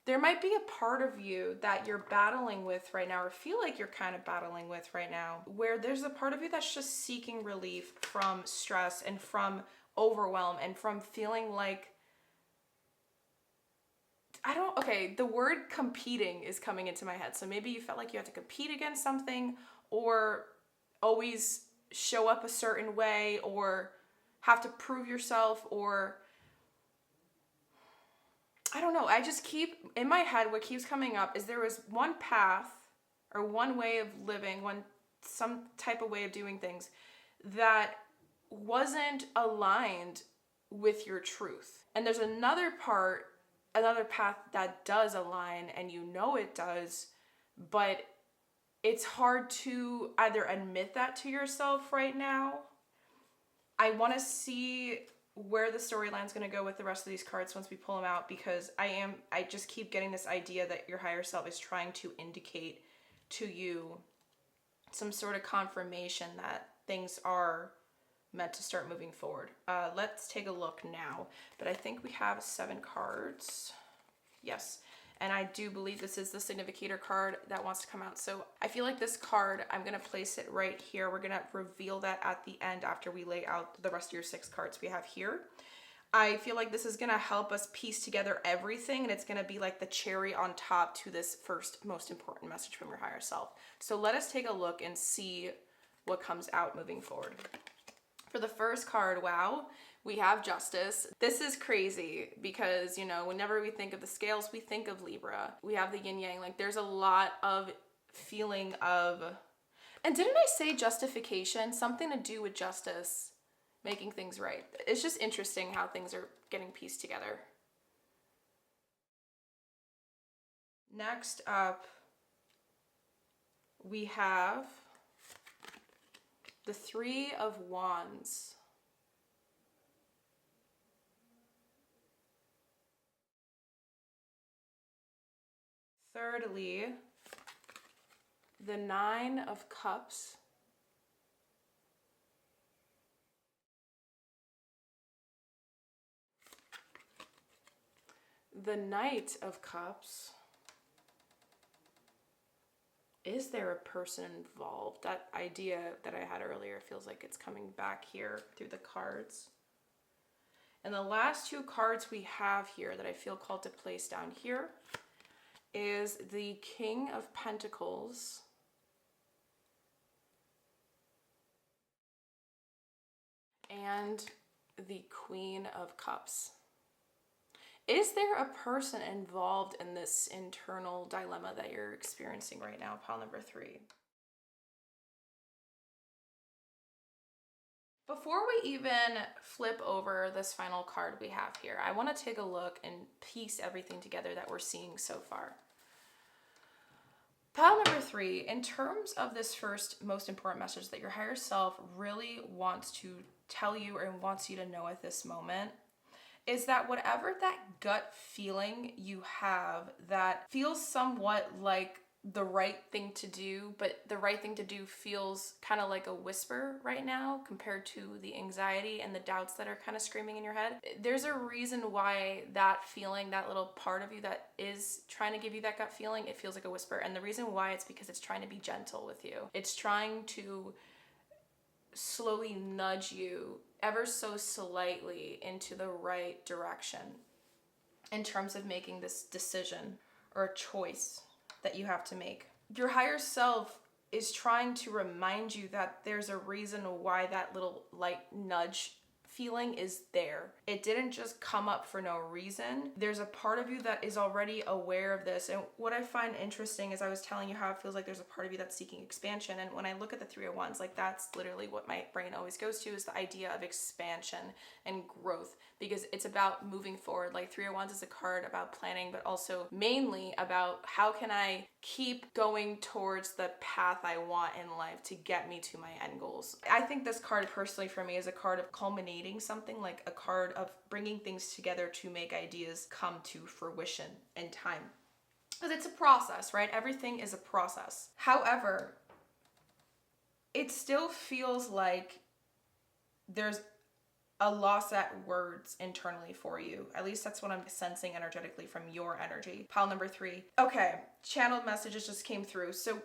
There might be a part of you that you're battling with right now, or feel like you're kind of battling with right now, where there's a part of you that's just seeking relief from stress and from overwhelm and from feeling like, the word competing is coming into my head. So maybe you felt like you had to compete against something, or always show up a certain way, or have to prove yourself, or I don't know. I just keep, in my head, what keeps coming up is there was one path or one way of living, some type of way of doing things that wasn't aligned with your truth. And there's another path that does align, and you know it does, but it's hard to either admit that to yourself right now. I want to see where the storyline's going to go with the rest of these cards once we pull them out, because I just keep getting this idea that your higher self is trying to indicate to you some sort of confirmation that things are meant to start moving forward. Let's take a look now, but I think we have 7 cards. Yes. And I do believe this is the significator card that wants to come out. So I feel like this card, I'm going to place it right here. We're going to reveal that at the end after we lay out the rest of your 6 cards we have here. I feel like this is going to help us piece together everything, and it's going to be like the cherry on top to this first most important message from your higher self. So let us take a look and see what comes out moving forward. For the first card, wow, we have Justice. This is crazy because, you know, whenever we think of the scales, we think of Libra. We have the yin yang. Like, there's a lot of feeling of, and didn't I say justification? Something to do with justice, making things right. It's just interesting how things are getting pieced together. Next up, we have the 3 of Wands. Thirdly, the 9 of Cups. The Knight of Cups. Is there a person involved? That idea that I had earlier feels like it's coming back here through the cards. And the last 2 cards we have here that I feel called to place down here is the King of Pentacles and the Queen of Cups. Is there a person involved in this internal dilemma that you're experiencing right now? Pile number 3. Before we even flip over this final card we have here, I want to take a look and piece everything together that we're seeing so far. Pile number 3, in terms of this first most important message that your higher self really wants to tell you or wants you to know at this moment, is that whatever that gut feeling you have that feels somewhat like the right thing to do, but the right thing to do feels kind of like a whisper right now compared to the anxiety and the doubts that are kind of screaming in your head. There's a reason why that feeling, that little part of you that is trying to give you that gut feeling, it feels like a whisper. And the reason why, it's because it's trying to be gentle with you. It's trying to slowly nudge you ever so slightly into the right direction in terms of making this decision or a choice that you have to make. Your higher self is trying to remind you that there's a reason why that little light nudge feeling is there. It didn't just come up for no reason. There's a part of you that is already aware of this. And what I find interesting is I was telling you how it feels like there's a part of you that's seeking expansion. And when I look at the 3 of Wands, like that's literally what my brain always goes to, is the idea of expansion and growth, because it's about moving forward. Like 3 of Wands is a card about planning, but also mainly about how can I keep going towards the path I want in life to get me to my end goals. I think this card personally for me is a card of culminating something, like a card of bringing things together to make ideas come to fruition in time. Because it's a process, right? Everything is a process. However, it still feels like there's a loss at words internally for you. At least that's what I'm sensing energetically from your energy. Pile number 3. Okay, channeled messages just came through. So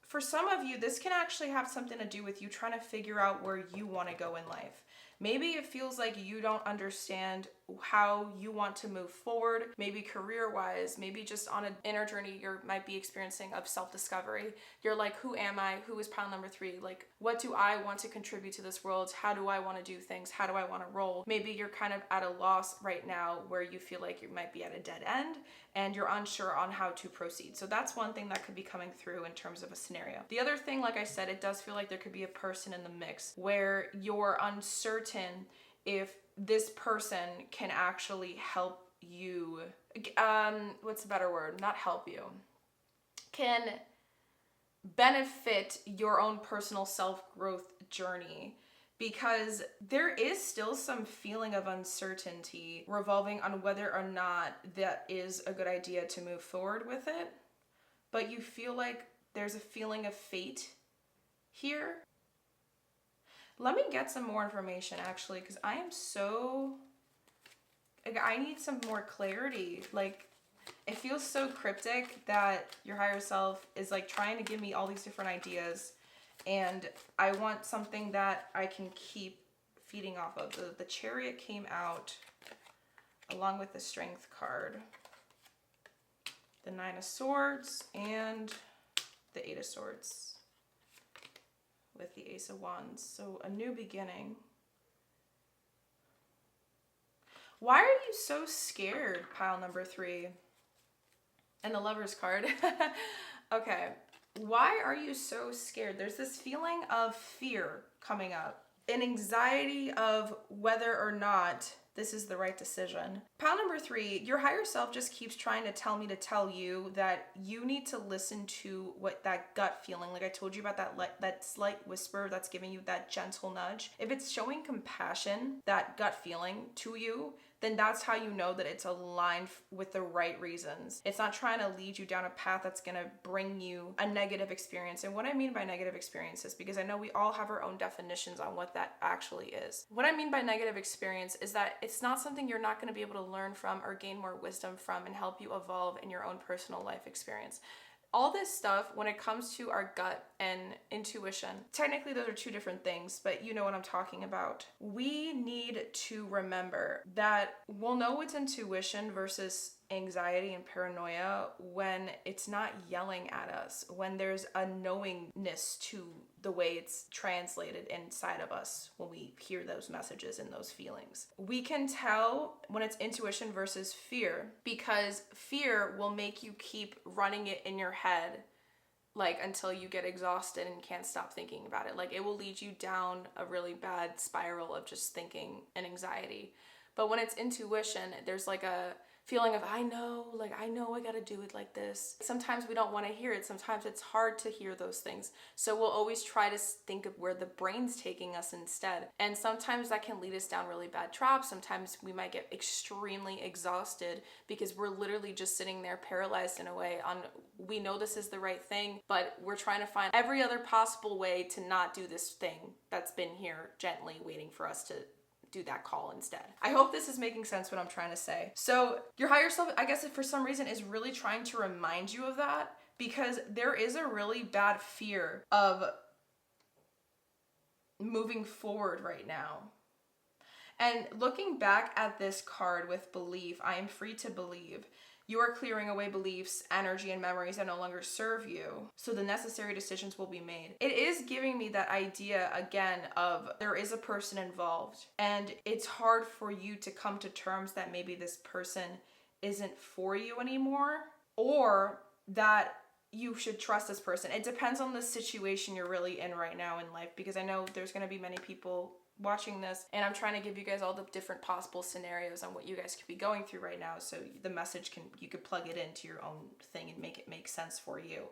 for some of you, this can actually have something to do with you trying to figure out where you want to go in life. Maybe it feels like you don't understand how you want to move forward, maybe career-wise, maybe just on an inner journey you might be experiencing of self-discovery. You're like, who am I? Who is pile number 3? Like, what do I want to contribute to this world? How do I want to do things? How do I want to roll? Maybe you're kind of at a loss right now where you feel like you might be at a dead end and you're unsure on how to proceed. So that's one thing that could be coming through in terms of a scenario. The other thing, like I said, it does feel like there could be a person in the mix where you're uncertain if this person can actually help you, what's a better word? Not help you. Can benefit your own personal self-growth journey. because there is still some feeling of uncertainty revolving on whether or not that is a good idea to move forward with it. But you feel like there's a feeling of fate here. Let me get some more information actually, because I need some more clarity. Like, it feels so cryptic that your higher self is like trying to give me all these different ideas, and I want something that I can keep feeding off of. The Chariot came out along with the Strength card, the Nine of Swords, and the Eight of Swords with the Ace of Wands. So a new beginning. Why are you so scared, pile number 3? And the Lover's card. Okay. Why are you so scared? There's this feeling of fear coming up. An anxiety of whether or not this is the right decision. Pile number 3, your higher self just keeps trying to tell me to tell you that you need to listen to what that gut feeling, like I told you about that slight whisper that's giving you that gentle nudge. If it's showing compassion, that gut feeling to you, then that's how you know that it's aligned with the right reasons. It's not trying to lead you down a path that's gonna bring you a negative experience. And what I mean by negative experiences, because I know we all have our own definitions on what that actually is. What I mean by negative experience is that it's not something you're not gonna be able to learn from or gain more wisdom from and help you evolve in your own personal life experience. All this stuff, when it comes to our gut and intuition, technically those are two different things, but you know what I'm talking about. We need to remember that we'll know what's intuition versus anxiety and paranoia when it's not yelling at us, when there's a knowingness to the way it's translated inside of us when we hear those messages and those feelings. We can tell when it's intuition versus fear, because fear will make you keep running it in your head like until you get exhausted and can't stop thinking about it. Like, it will lead you down a really bad spiral of just thinking and anxiety. But when it's intuition, there's like a feeling of, I know I gotta do it like this. Sometimes we don't want to hear it. Sometimes it's hard to hear those things. So we'll always try to think of where the brain's taking us instead. And sometimes that can lead us down really bad traps. Sometimes we might get extremely exhausted because we're literally just sitting there paralyzed in a way on, we know this is the right thing, but we're trying to find every other possible way to not do this thing that's been here gently waiting for us to do that call instead. I hope this is making sense what I'm trying to say. So your higher self, I guess, if for some reason is really trying to remind you of that, because there is a really bad fear of moving forward right now. And looking back at this card with belief, I am free to believe. You are clearing away beliefs, energy, and memories that no longer serve you, so the necessary decisions will be made. It is giving me that idea again of there is a person involved, and it's hard for you to come to terms that maybe this person isn't for you anymore, or that you should trust this person. It depends on the situation you're really in right now in life, because I know there's going to be many people watching this, and I'm trying to give you guys all the different possible scenarios on what you guys could be going through right now, so the message you could plug it into your own thing and make it make sense for you.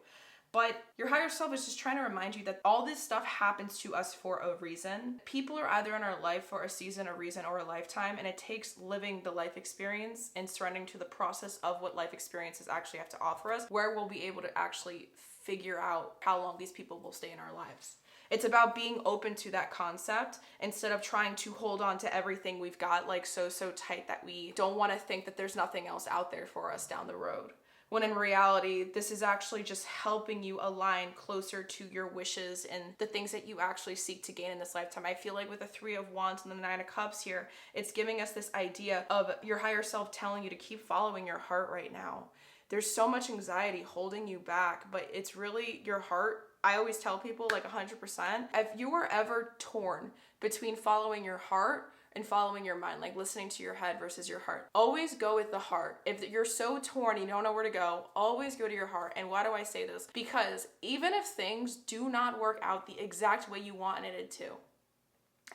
But your higher self is just trying to remind you that all this stuff happens to us for a reason. People are either in our life for a season, a reason, or a lifetime, and it takes living the life experience and surrendering to the process of what life experiences actually have to offer us, where we'll be able to actually figure out how long these people will stay in our lives. It's about being open to that concept instead of trying to hold on to everything we've got like so tight that we don't want to think that there's nothing else out there for us down the road. When in reality, this is actually just helping you align closer to your wishes and the things that you actually seek to gain in this lifetime. I feel like with the Three of Wands and the Nine of Cups here, it's giving us this idea of your higher self telling you to keep following your heart right now. There's so much anxiety holding you back, but it's really your heart. I always tell people, like 100%, if you were ever torn between following your heart and following your mind, like listening to your head versus your heart, always go with the heart. If you're so torn, you don't know where to go, always go to your heart. And why do I say this? Because even if things do not work out the exact way you wanted it to,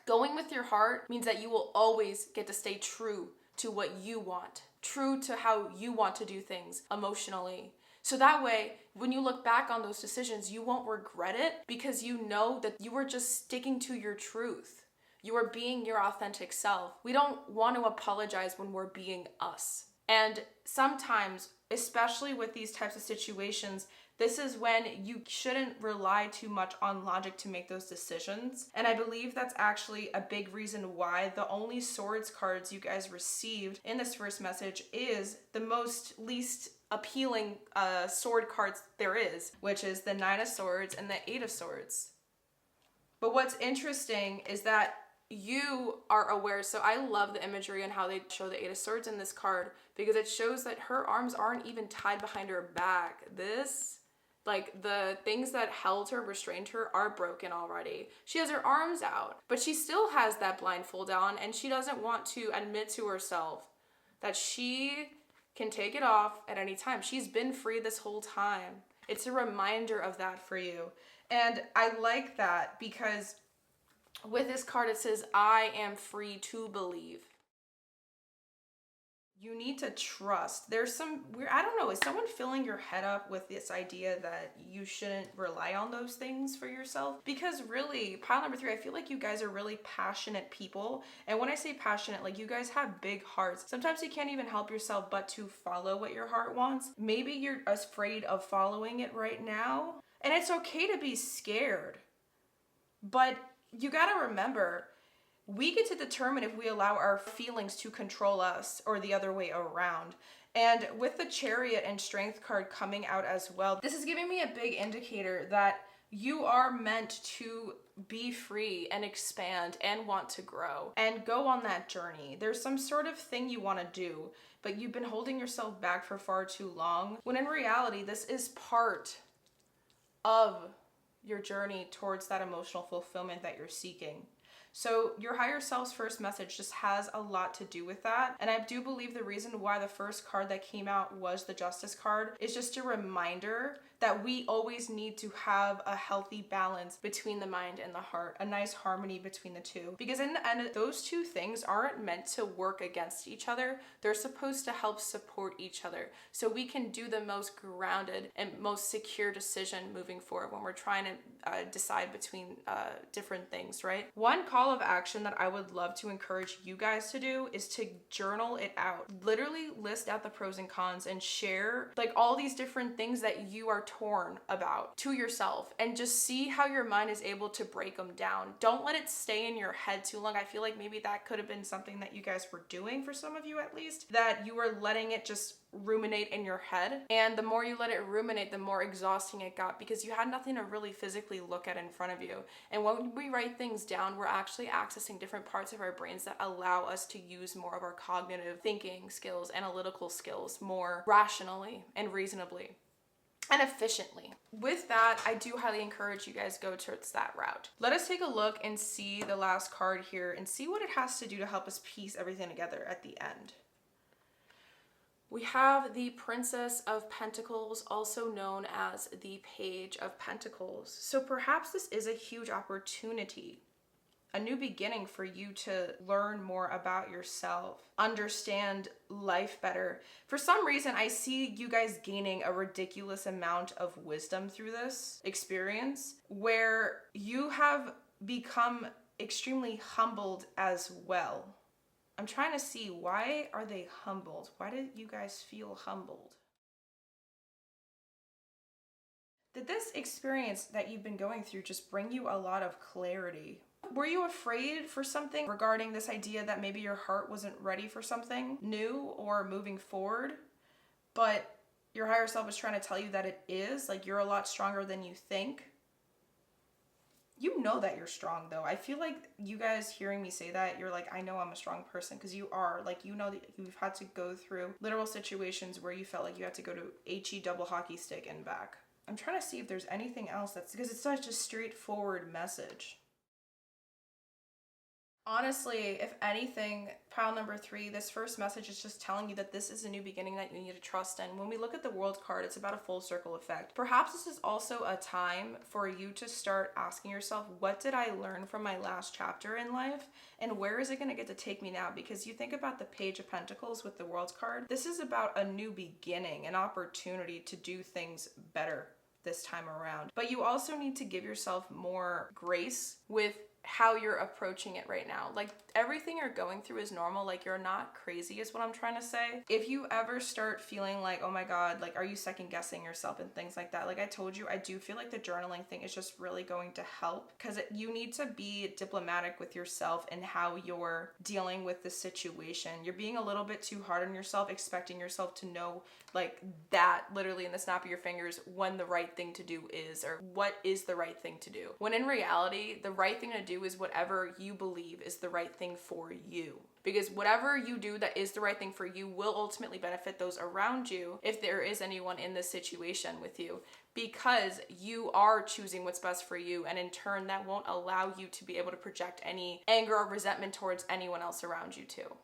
going with your heart means that you will always get to stay true to what you want, true to how you want to do things emotionally. So that way, when you look back on those decisions, you won't regret it because you know that you were just sticking to your truth. You are being your authentic self. We don't want to apologize when we're being us. And sometimes, especially with these types of situations, this is when you shouldn't rely too much on logic to make those decisions. And I believe that's actually a big reason why the only swords cards you guys received in this first message is the least appealing sword cards there is, which is the Nine of Swords and the Eight of Swords. But what's interesting is that you are aware. So I love the imagery and how they show the Eight of Swords in this card, because it shows that her arms aren't even tied behind her back. Like the things that held her, restrained her, are broken already. She has her arms out, but she still has that blindfold on, and she doesn't want to admit to herself that she can take it off at any time. She's been free this whole time. It's a reminder of that for you. And I like that because with this card, it says, I am free to believe. You need to trust. There's some weird, I don't know, is someone filling your head up with this idea that you shouldn't rely on those things for yourself? Because really, pile number 3, I feel like you guys are really passionate people. And when I say passionate, like you guys have big hearts. Sometimes you can't even help yourself but to follow what your heart wants. Maybe you're afraid of following it right now. And it's okay to be scared. But you gotta remember, we get to determine if we allow our feelings to control us or the other way around. And with the Chariot and Strength card coming out as well, this is giving me a big indicator that you are meant to be free and expand and want to grow and go on that journey. There's some sort of thing you want to do, but you've been holding yourself back for far too long, when in reality, this is part of your journey towards that emotional fulfillment that you're seeking. So your higher self's first message just has a lot to do with that. And I do believe the reason why the first card that came out was the Justice card is just a reminder that we always need to have a healthy balance between the mind and the heart, a nice harmony between the two. Because in the end, those two things aren't meant to work against each other. They're supposed to help support each other. So we can do the most grounded and most secure decision moving forward when we're trying to decide between different things, right? One call of action that I would love to encourage you guys to do is to journal it out. Literally list out the pros and cons and share like all these different things that you are torn about to yourself, and just see how your mind is able to break them down. Don't let it stay in your head too long. I feel like maybe that could have been something that you guys were doing, for some of you at least, that you were letting it just ruminate in your head. And the more you let it ruminate, the more exhausting it got, because you had nothing to really physically look at in front of you. And when we write things down, we're actually accessing different parts of our brains that allow us to use more of our cognitive thinking skills, analytical skills, more rationally and reasonably and efficiently. With that, I do highly encourage you guys go towards that route. Let us take a look and see the last card here and see what it has to do to help us piece everything together at the end. We have the Princess of Pentacles, also known as the Page of Pentacles. So perhaps this is a huge opportunity, a new beginning for you to learn more about yourself, understand life better. For some reason, I see you guys gaining a ridiculous amount of wisdom through this experience, where you have become extremely humbled as well. I'm trying to see, why are they humbled? Why did you guys feel humbled? Did this experience that you've been going through just bring you a lot of clarity? Were you afraid for something regarding this idea that maybe your heart wasn't ready for something new or moving forward, but your higher self is trying to tell you that it is? Like, you're a lot stronger than you think? You know that you're strong, though. I feel like you guys hearing me say that, you're like, I know I'm a strong person, because you are. Like, you know that you've had to go through literal situations where you felt like you had to go to HE double hockey stick and back. I'm trying to see if there's anything else that's, because it's such a straightforward message. Honestly, if anything, pile number 3, this first message is just telling you that this is a new beginning that you need to trust in. When we look at the World card, it's about a full circle effect. Perhaps this is also a time for you to start asking yourself, what did I learn from my last chapter in life? And where is it going to get to take me now? Because you think about the Page of Pentacles with the World card, this is about a new beginning, an opportunity to do things better this time around. But you also need to give yourself more grace with how you're approaching it right now. Like, everything you're going through is normal. Like, you're not crazy is what I'm trying to say. If you ever start feeling like, oh my God, like, are you second guessing yourself and things like that? Like I told you, I do feel like the journaling thing is just really going to help, because you need to be diplomatic with yourself and how you're dealing with the situation. You're being a little bit too hard on yourself, expecting yourself to know like that literally in the snap of your fingers when the right thing to do is, or what is the right thing to do. When in reality, the right thing to do is whatever you believe is the right thing for you. Because whatever you do that is the right thing for you will ultimately benefit those around you, if there is anyone in this situation with you, because you are choosing what's best for you. And in turn, that won't allow you to be able to project any anger or resentment towards anyone else around you too.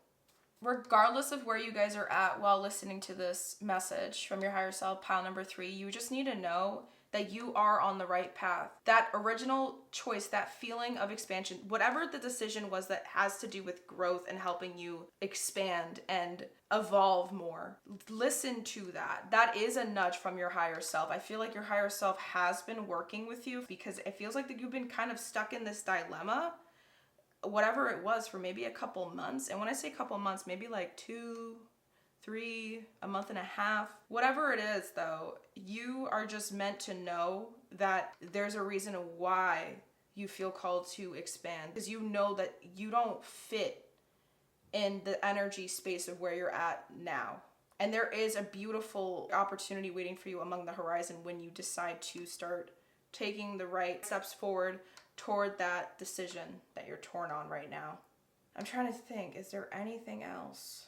Regardless of where you guys are at while listening to this message from your higher self, pile number 3, you just need to know that you are on the right path. That original choice, that feeling of expansion, whatever the decision was that has to do with growth and helping you expand and evolve more, listen to that. That is a nudge from your higher self. I feel like your higher self has been working with you, because it feels like that you've been kind of stuck in this dilemma, whatever it was, for maybe a couple months. And when I say couple months, maybe like 2, 3, a month and a half, whatever it is though, you are just meant to know that there's a reason why you feel called to expand, because you know that you don't fit in the energy space of where you're at now. And there is a beautiful opportunity waiting for you among the horizon when you decide to start taking the right steps forward toward that decision that you're torn on right now. I'm trying to think, is there anything else?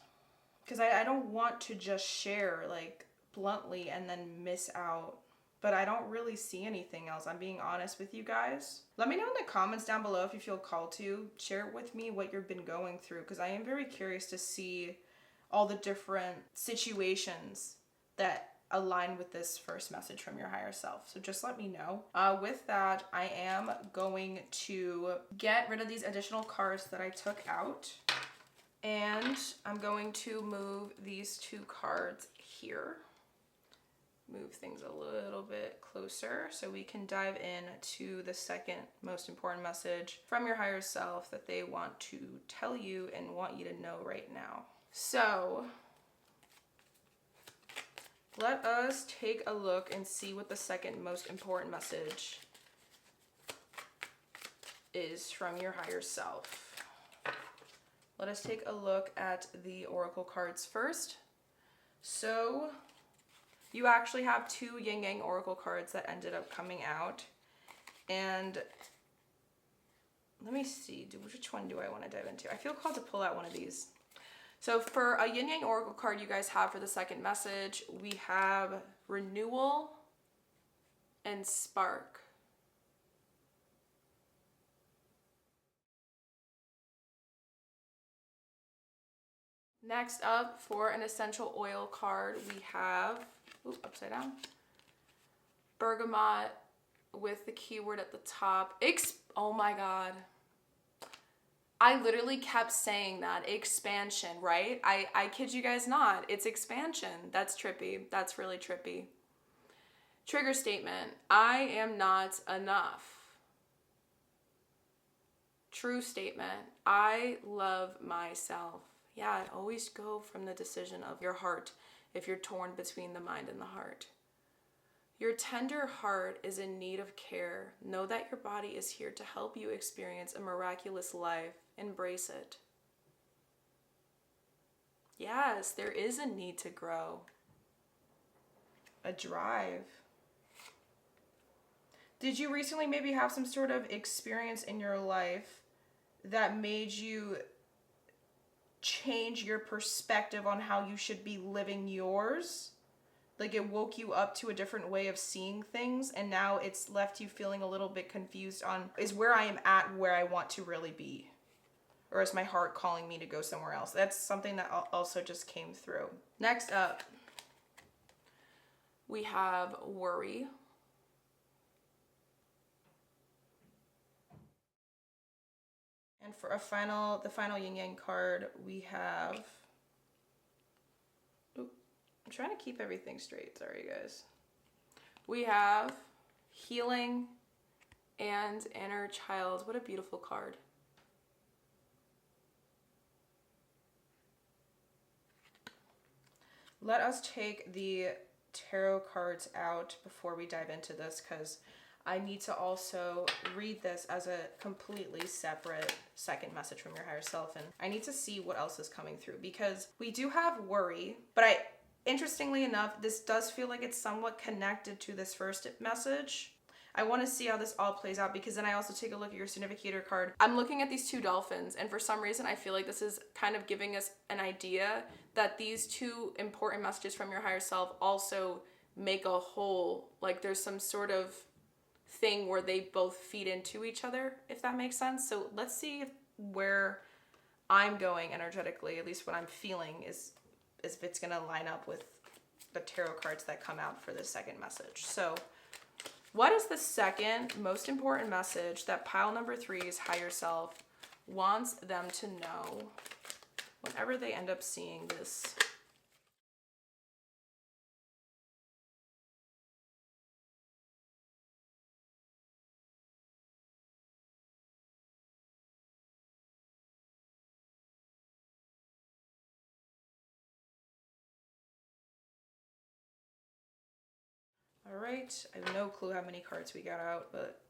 Because I don't want to just share like bluntly and then miss out, but I don't really see anything else. I'm being honest with you guys. Let me know in the comments down below if you feel called to share with me what you've been going through, because I am very curious to see all the different situations that align with this first message from your higher self. So just let me know. With that, I am going to get rid of these additional cards that I took out, and I'm going to move these 2 cards here. Move things a little bit closer so we can dive in to the second most important message from your higher self that they want to tell you and want you to know right now. So let us take a look and see what the second most important message is from your higher self. Let us take a look at the oracle cards first. So you actually have 2 yin yang oracle cards that ended up coming out. And let me see, which one do I want to dive into? I feel called to pull out one of these. So for a yin yang oracle card you guys have for the second message, we have renewal and spark. Next up, for an essential oil card, we have, upside down, bergamot with the keyword at the top. Oh my God. I literally kept saying that, expansion, right? I kid you guys not, it's expansion. That's trippy. That's really trippy. Trigger statement, I am not enough. True statement, I love myself. Yeah, always go from the decision of your heart if you're torn between the mind and the heart. Your tender heart is in need of care. Know that your body is here to help you experience a miraculous life. Embrace it. Yes, there is a need to grow. A drive. Did you recently maybe have some sort of experience in your life that made you change your perspective on how you should be living yours? Like it woke you up to a different way of seeing things, and now it's left you feeling a little bit confused on, is where I am at where I want to really be? Or is my heart calling me to go somewhere else? That's something that also just came through. Next up, we have worry. And for the final yin yang card, we have, I'm trying to keep everything straight. Sorry, guys. We have healing and inner child. What a beautiful card. Let us take the tarot cards out before we dive into this, because I need to also read this as a completely separate second message from your higher self. And I need to see what else is coming through, because we do have worry, but interestingly enough, this does feel like it's somewhat connected to this first message. I want to see how this all plays out, because then I also take a look at your significator card. I'm looking at these two dolphins, and for some reason I feel like this is kind of giving us an idea that these two important messages from your higher self also make a whole, like there's some sort of thing where they both feed into each other, if that makes sense. So let's see where I'm going energetically, at least what I'm feeling, is if it's going to line up with the tarot cards that come out for this second message. So what is the second most important message that pile number 3's higher self wants them to know whenever they end up seeing this? All right, I have no clue how many cards we got out, but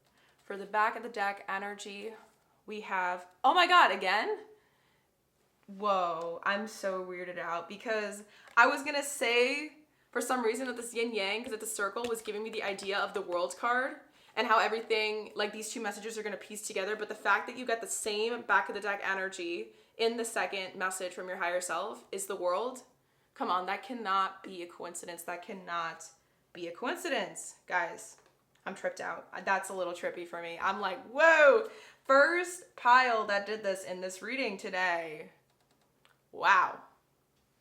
for the back of the deck energy, we have, oh my God, again? Whoa, I'm so weirded out, because I was gonna say for some reason that this yin yang, because it's a circle, was giving me the idea of the world card and how everything, like these two messages are gonna piece together. But the fact that you got the same back of the deck energy in the second message from your higher self is the world. Come on, that cannot be a coincidence. That cannot be a coincidence, guys. I'm tripped out. That's a little trippy for me. I'm like, whoa, first pile that did this in this reading today. Wow,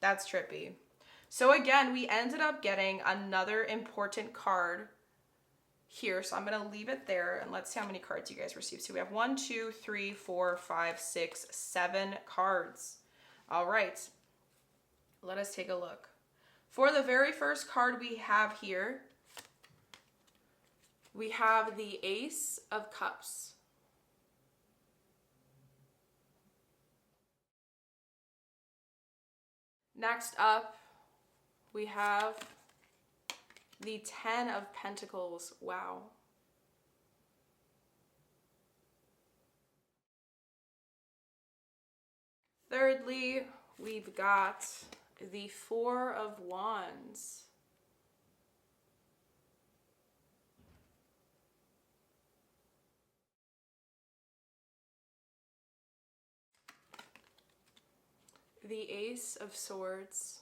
that's trippy. So again, we ended up getting another important card here. So I'm gonna leave it there, and let's see how many cards you guys received. So we have 1, 2, 3, 4, 5, 6, 7 cards. All right, let us take a look. For the very first card we have here, we have the Ace of Cups. Next up, we have the 10 of Pentacles. Wow. Thirdly, we've got the 4 of Wands. The Ace of Swords.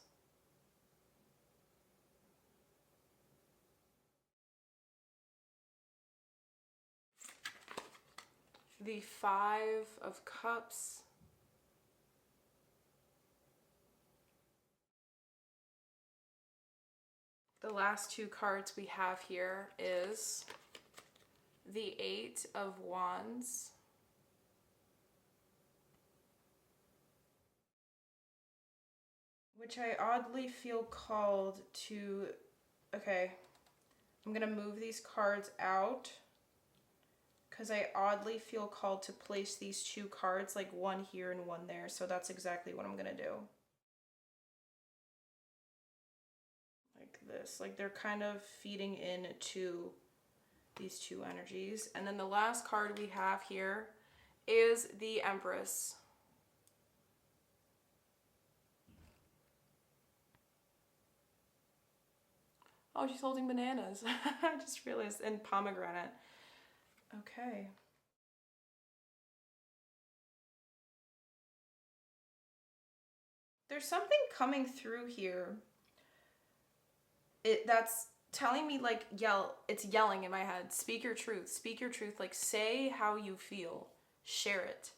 The 5 of Cups. The last two cards we have here is the 8 of Wands. Which I oddly feel called to, okay, I'm gonna move these cards out, because I oddly feel called to place these two cards, like one here and one there. So that's exactly what I'm gonna do. Like this, like they're kind of feeding into these two energies. And then the last card we have here is the Empress. Oh, she's holding bananas. I just realized, and pomegranate. Okay. There's something coming through here. That's telling me, like, it's yelling in my head. Speak your truth. Speak your truth. Like, say how you feel. Share it.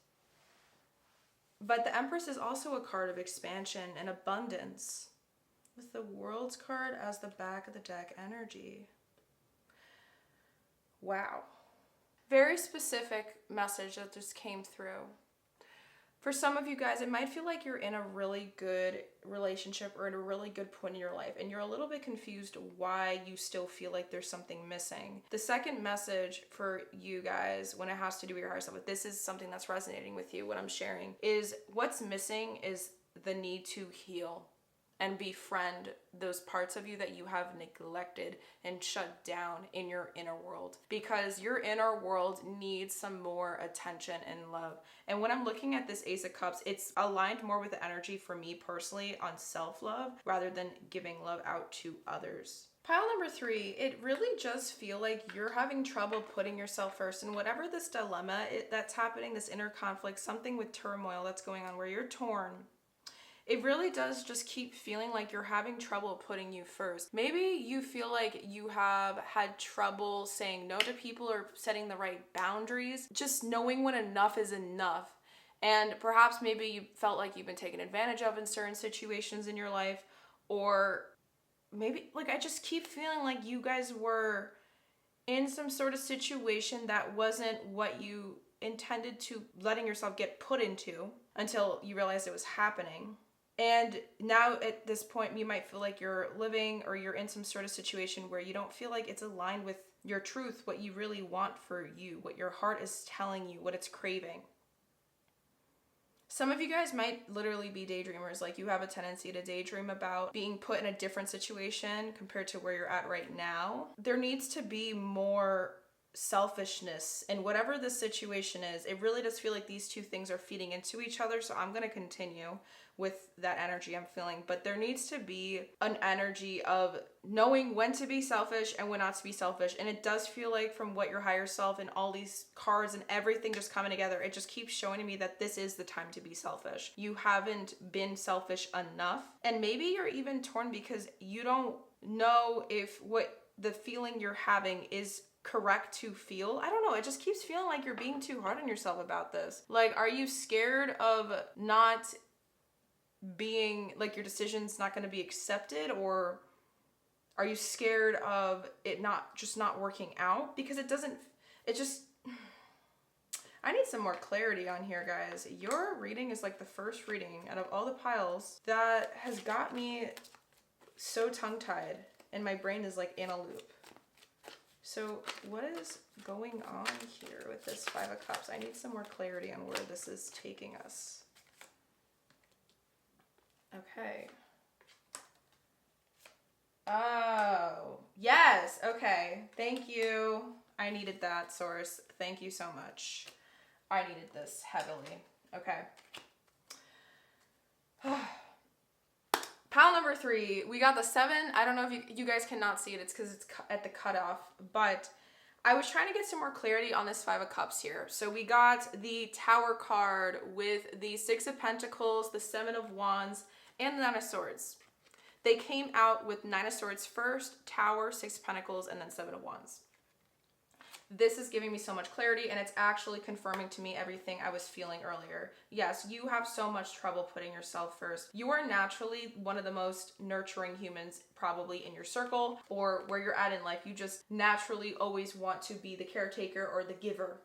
But the Empress is also a card of expansion and abundance, with the World's card as the back of the deck energy. Wow. Very specific message that just came through. For some of you guys, it might feel like you're in a really good relationship or at a really good point in your life, and you're a little bit confused why you still feel like there's something missing. The second message for you guys, when it has to do with your higher self, if this is something that's resonating with you, what I'm sharing, is what's missing is the need to heal and befriend those parts of you that you have neglected and shut down in your inner world, because your inner world needs some more attention and love. And when I'm looking at this Ace of Cups, it's aligned more with the energy for me personally on self-love rather than giving love out to others. Pile number 3, it really does feel like you're having trouble putting yourself first. And whatever this dilemma that's happening, this inner conflict, something with turmoil that's going on where you're torn, it really does just keep feeling like you're having trouble putting you first. Maybe you feel like you have had trouble saying no to people or setting the right boundaries, just knowing when enough is enough. And perhaps maybe you felt like you've been taken advantage of in certain situations in your life, or maybe like I just keep feeling like you guys were in some sort of situation that wasn't what you intended to letting yourself get put into until you realized it was happening. And now at this point, you might feel like you're living or you're in some sort of situation where you don't feel like it's aligned with your truth, what you really want for you, what your heart is telling you, what it's craving. Some of you guys might literally be daydreamers, like you have a tendency to daydream about being put in a different situation compared to where you're at right now. There needs to be more selfishness in whatever the situation is. It really does feel like these two things are feeding into each other, so I'm going to continue with that energy I'm feeling. But there needs to be an energy of knowing when to be selfish and when not to be selfish. And it does feel like from what your higher self and all these cards and everything just coming together, it just keeps showing to me that this is the time to be selfish. You haven't been selfish enough. And maybe you're even torn because you don't know if what the feeling you're having is correct to feel. I don't know. It just keeps feeling like you're being too hard on yourself about this. Like, are you scared of not being like your decision's not going to be accepted, or are you scared of it not working out? Because I need some more clarity on here, guys. Your reading is like the first reading out of all the piles that has got me so tongue-tied and my brain is like in a loop. So what is going on here with this Five of Cups? I need some more clarity on where this is taking us. Okay. Oh, yes. Okay. Thank you. I needed that, source. Thank you so much. I needed this heavily. Okay. Pile number 3, we got the 7. I don't know if you guys cannot see it. It's because it's at the cutoff. But I was trying to get some more clarity on this 5 of Cups here. So we got the Tower card with the 6 of Pentacles, the 7 of Wands, and the 9 of Swords. They came out with 9 of Swords first, Tower, 6 of Pentacles, and then 7 of Wands. This is giving me so much clarity, and it's actually confirming to me everything I was feeling earlier. Yes, you have so much trouble putting yourself first. You are naturally one of the most nurturing humans probably in your circle or where you're at in life. You just naturally always want to be the caretaker or the giver.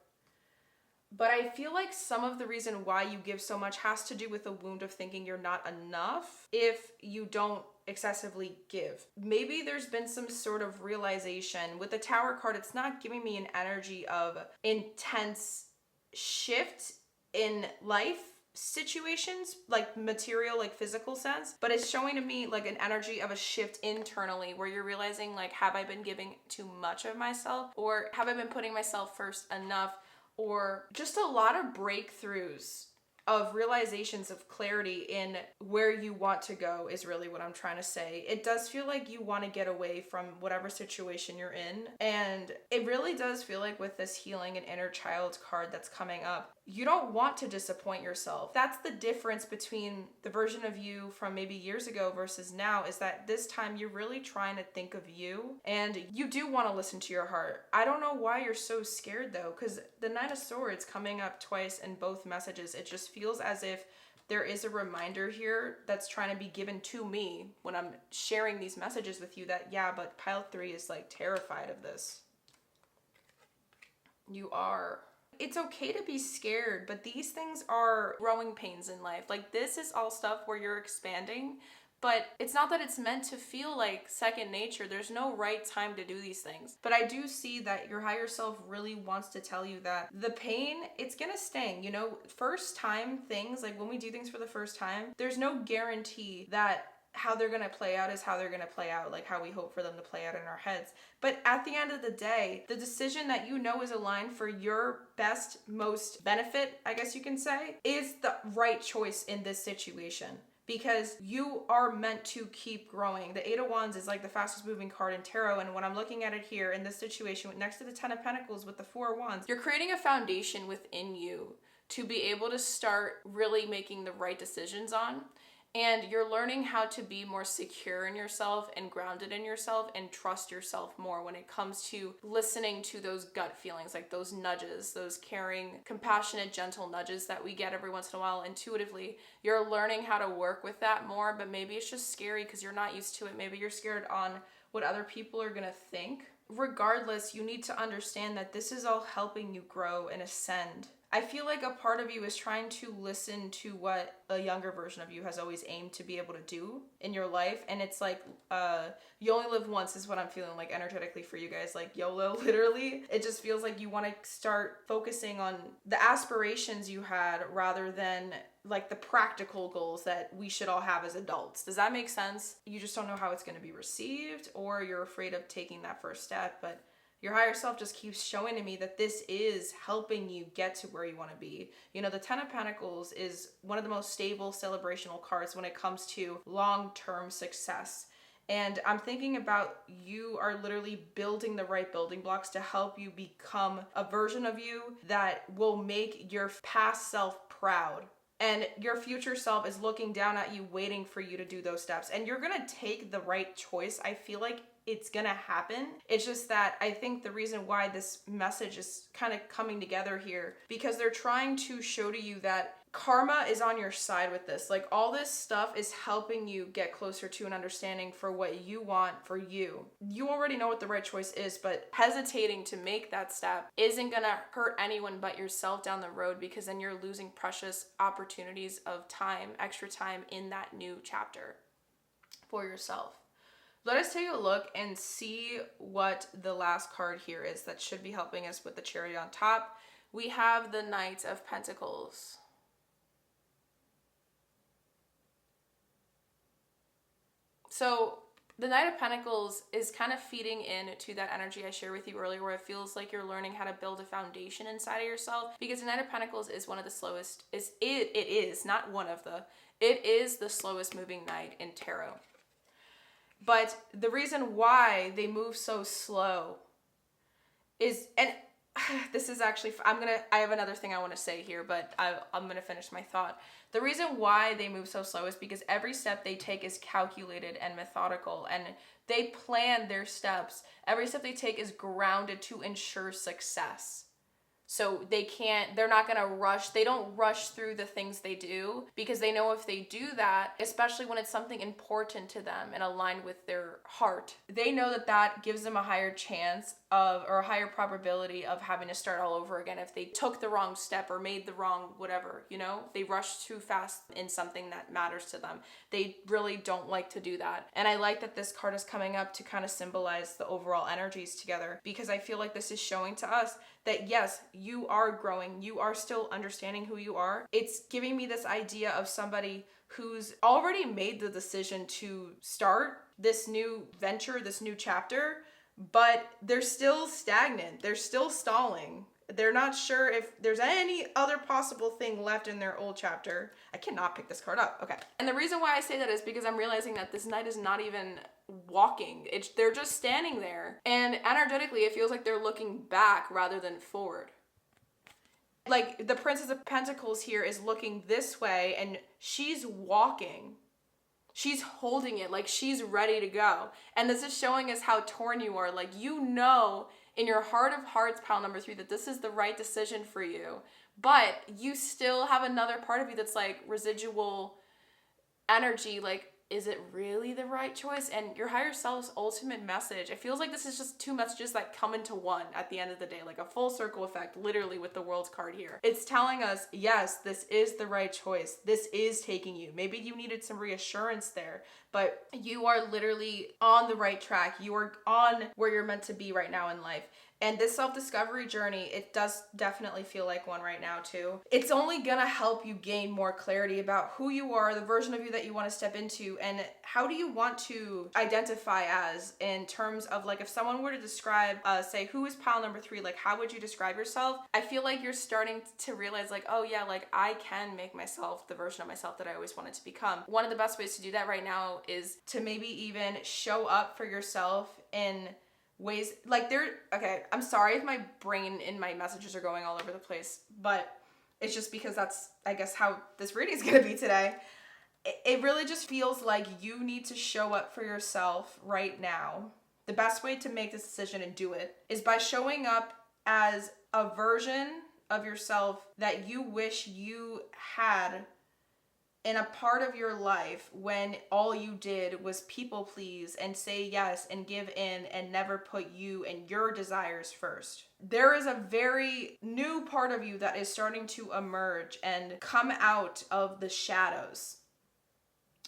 But I feel like some of the reason why you give so much has to do with the wound of thinking you're not enough if you don't excessively give. Maybe there's been some sort of realization. With the Tower card, it's not giving me an energy of intense shift in life situations, like material, like physical sense, but it's showing to me like an energy of a shift internally where you're realizing like, have I been giving too much of myself, or have I been putting myself first enough? Or just a lot of breakthroughs of realizations of clarity in where you want to go is really what I'm trying to say. It does feel like you want to get away from whatever situation you're in. And it really does feel like with this healing and inner child card that's coming up, you don't want to disappoint yourself. That's the difference between the version of you from maybe years ago versus now, is that this time you're really trying to think of you and you do want to listen to your heart. I don't know why you're so scared though, because the Nine of Swords coming up twice in both messages, it just feels as if there is a reminder here that's trying to be given to me when I'm sharing these messages with you that, yeah, but pile 3 is like terrified of this. You are. it's okay to be scared, but these things are growing pains in life. Like, this is all stuff where you're expanding, but it's not that it's meant to feel like second nature. There's no right time to do these things. But I do see that your higher self really wants to tell you that the pain, it's gonna sting. You know, first time things, like when we do things for the first time, there's no guarantee that how they're gonna play out is how they're gonna play out, like how we hope for them to play out in our heads. But at the end of the day, the decision that you know is aligned for your best, most benefit, I guess you can say, is the right choice in this situation. Because you are meant to keep growing. The Eight of Wands is like the fastest moving card in tarot. And when I'm looking at it here in this situation, next to the Ten of Pentacles with the Four of Wands, you're creating a foundation within you to be able to start really making the right decisions on. And you're learning how to be more secure in yourself and grounded in yourself and trust yourself more when it comes to listening to those gut feelings, like those nudges, those caring, compassionate, gentle nudges that we get every once in a while intuitively. You're learning how to work with that more, but maybe it's just scary because you're not used to it. Maybe you're scared on what other people are gonna think. Regardless, you need to understand that this is all helping you grow and ascend. I feel like a part of you is trying to listen to what a younger version of you has always aimed to be able to do in your life. And it's like, you only live once is what I'm feeling like energetically for you guys. Like YOLO, literally. It just feels like you want to start focusing on the aspirations you had rather than like the practical goals that we should all have as adults. Does that make sense? You just don't know how it's going to be received, or you're afraid of taking that first step. But your higher self just keeps showing to me that this is helping you get to where you want to be. You know, the Ten of Pentacles is one of the most stable celebrational cards when it comes to long-term success. And I'm thinking about you are literally building the right building blocks to help you become a version of you that will make your past self proud. And your future self is looking down at you, waiting for you to do those steps. And you're gonna take the right choice. I feel like it's gonna happen. It's just that I think the reason why this message is kind of coming together here, because they're trying to show to you that karma is on your side with this. Like, all this stuff is helping you get closer to an understanding for what you want for you. You already know what the right choice is, but hesitating to make that step isn't gonna hurt anyone but yourself down the road, because then you're losing precious opportunities of time, extra time in that new chapter for yourself. Let us take a look and see what the last card here is that should be helping us with the cherry on top. We have the Knight of Pentacles. So the Knight of Pentacles is kind of feeding into that energy I shared with you earlier, where it feels like you're learning how to build a foundation inside of yourself, because the Knight of Pentacles is one of the slowest, it is the slowest moving knight in tarot. But the reason why they move so slow is, and this is actually, I have another thing I want to say here, but I'm going to finish my thought. The reason why they move so slow is because every step they take is calculated and methodical, and they plan their steps. Every step they take is grounded to ensure success. So they're not gonna rush. They don't rush through the things they do, because they know if they do that, especially when it's something important to them and aligned with their heart, they know that that gives them a higher chance of, or a higher probability of having to start all over again if they took the wrong step or made the wrong whatever, you know? They rush too fast in something that matters to them. They really don't like to do that. And I like that this card is coming up to kind of symbolize the overall energies together, because I feel like this is showing to us that yes, you are growing, you are still understanding who you are. It's giving me this idea of somebody who's already made the decision to start this new venture, this new chapter, but they're still stagnant, they're still stalling. They're not sure if there's any other possible thing left in their old chapter. I cannot pick this card up. Okay. And the reason why I say that is because I'm realizing that this knight is not even walking. They're just standing there. And energetically, it feels like they're looking back rather than forward. Like, the Princess of Pentacles here is looking this way, and she's walking. She's holding it like she's ready to go. And this is showing us how torn you are. Like, you know in your heart of hearts, pile number 3, that this is the right decision for you. But you still have another part of you that's like residual energy, like, is it really the right choice? And your higher self's ultimate message, it feels like this is just two messages that come into one at the end of the day, like a full circle effect, literally with the World's card here. It's telling us, yes, this is the right choice. This is taking you. Maybe you needed some reassurance there, but you are literally on the right track. You are on where you're meant to be right now in life. And this self-discovery journey, it does definitely feel like one right now too. It's only gonna help you gain more clarity about who you are, the version of you that you want to step into, and how do you want to identify as, in terms of like, if someone were to describe, say, who is pile number 3, like how would you describe yourself? I feel like you're starting to realize like, oh yeah, like I can make myself the version of myself that I always wanted to become. One of the best ways to do that right now is to maybe even show up for yourself in ways like okay, I'm sorry if my brain and my messages are going all over the place, but it's just because that's, I guess, how this reading is going to be today. It really just feels like you need to show up for yourself right now. The best way to make this decision and do it is by showing up as a version of yourself that you wish you had in a part of your life when all you did was people please and say yes and give in and never put you and your desires first. There is a very new part of you that is starting to emerge and come out of the shadows.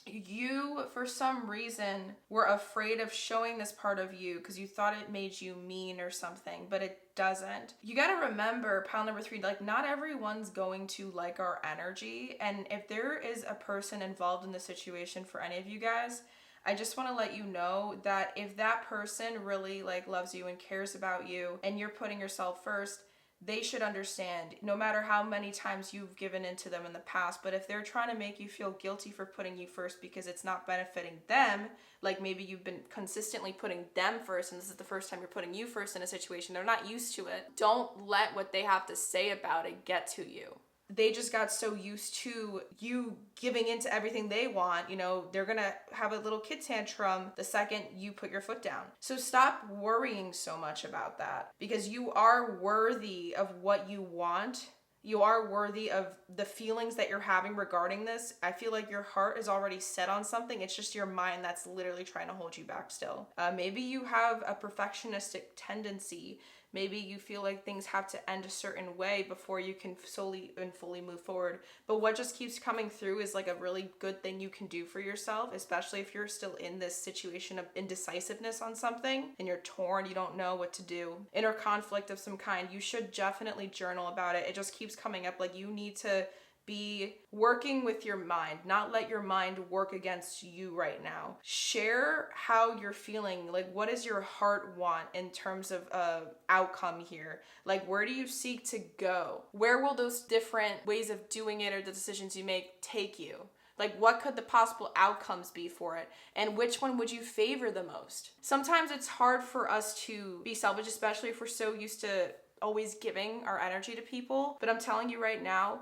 You, for some reason, were afraid of showing this part of you because you thought it made you mean or something, but it doesn't. You gotta remember, pile number 3, like not everyone's going to like our energy. And if there is a person involved in the situation for any of you guys, I just want to let you know that if that person really like loves you and cares about you and you're putting yourself first, they should understand, no matter how many times you've given into them in the past. But if they're trying to make you feel guilty for putting you first because it's not benefiting them, like maybe you've been consistently putting them first and this is the first time you're putting you first in a situation, they're not used to it. Don't let what they have to say about it get to you. They just got so used to you giving into everything they want, you know, they're gonna have a little kid tantrum the second you put your foot down. So stop worrying so much about that, because you are worthy of what you want. You are worthy of the feelings that you're having regarding this. I feel like your heart is already set on something. It's just your mind that's literally trying to hold you back still. Maybe you have a perfectionistic tendency. Maybe you feel like things have to end a certain way before you can solely and fully move forward. But what just keeps coming through is like a really good thing you can do for yourself, especially if you're still in this situation of indecisiveness on something and you're torn, you don't know what to do. Inner conflict of some kind, you should definitely journal about it. It just keeps coming up like you need to be working with your mind, not let your mind work against you right now. Share how you're feeling. Like, what does your heart want in terms of outcome here? Like, where do you seek to go? Where will those different ways of doing it or the decisions you make take you? Like, what could the possible outcomes be for it? And which one would you favor the most? Sometimes it's hard for us to be selfish, especially if we're so used to always giving our energy to people. But I'm telling you right now,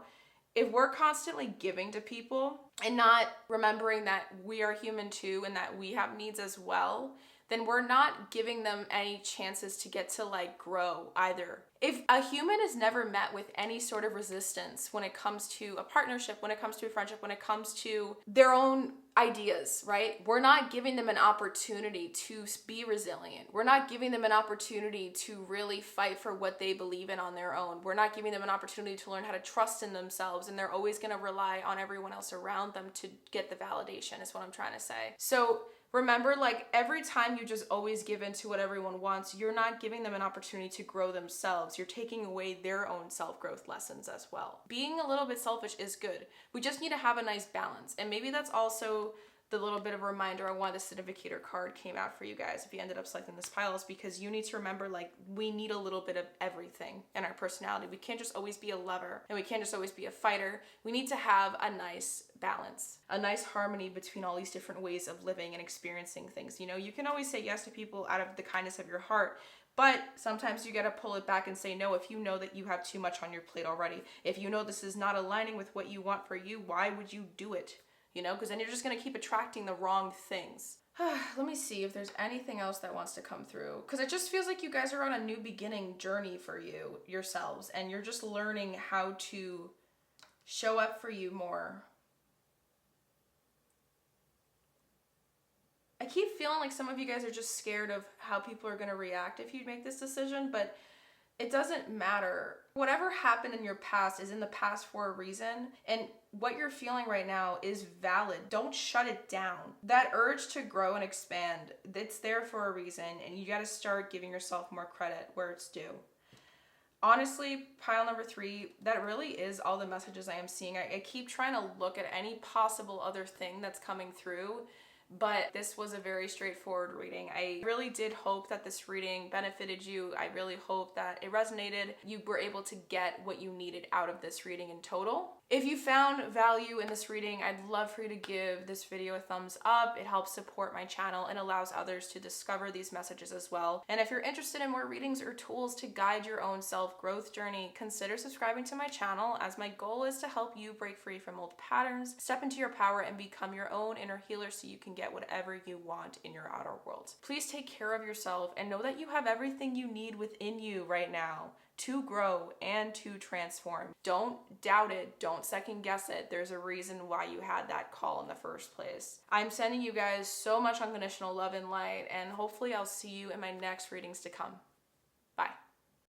if we're constantly giving to people and not remembering that we are human too and that we have needs as well, then we're not giving them any chances to get to like grow either. If a human is never met with any sort of resistance when it comes to a partnership, when it comes to a friendship, when it comes to their own ideas, right? We're not giving them an opportunity to be resilient. We're not giving them an opportunity to really fight for what they believe in on their own. We're not giving them an opportunity to learn how to trust in themselves, and they're always going to rely on everyone else around them to get the validation, is what I'm trying to say. So remember, like, every time you just always give in to what everyone wants, you're not giving them an opportunity to grow themselves. You're taking away their own self-growth lessons as well. Being a little bit selfish is good. We just need to have a nice balance. And maybe that's also the little bit of a reminder on why the significator card came out for you guys if you ended up selecting this pile, is because you need to remember, like, we need a little bit of everything in our personality. We can't just always be a lover, and we can't just always be a fighter. We need to have a nice balance, a nice harmony between all these different ways of living and experiencing things. You know, you can always say yes to people out of the kindness of your heart, but sometimes you gotta pull it back and say no if you know that you have too much on your plate already. If you know this is not aligning with what you want for you, why would you do it? You know, because then you're just going to keep attracting the wrong things. Let me see if there's anything else that wants to come through. Because it just feels like you guys are on a new beginning journey for you, yourselves. And you're just learning how to show up for you more. I keep feeling like some of you guys are just scared of how people are going to react if you make this decision, but it doesn't matter. Whatever happened in your past is in the past for a reason, and what you're feeling right now is valid. Don't shut it down. That urge to grow and expand, it's there for a reason, and you got to start giving yourself more credit where it's due. Honestly, pile number 3, that really is all the messages I am seeing. I keep trying to look at any possible other thing that's coming through, but this was a very straightforward reading. I really did hope that this reading benefited you. I really hope that it resonated. You were able to get what you needed out of this reading in total. If you found value in this reading, I'd love for you to give this video a thumbs up. It helps support my channel and allows others to discover these messages as well. And if you're interested in more readings or tools to guide your own self-growth journey, consider subscribing to my channel, as my goal is to help you break free from old patterns, step into your power, and become your own inner healer so you can get whatever you want in your outer world. Please take care of yourself and know that you have everything you need within you right now to grow and to transform. Don't doubt it. Don't second guess it. There's a reason why you had that call in the first place. I'm sending you guys so much unconditional love and light, and hopefully I'll see you in my next readings to come.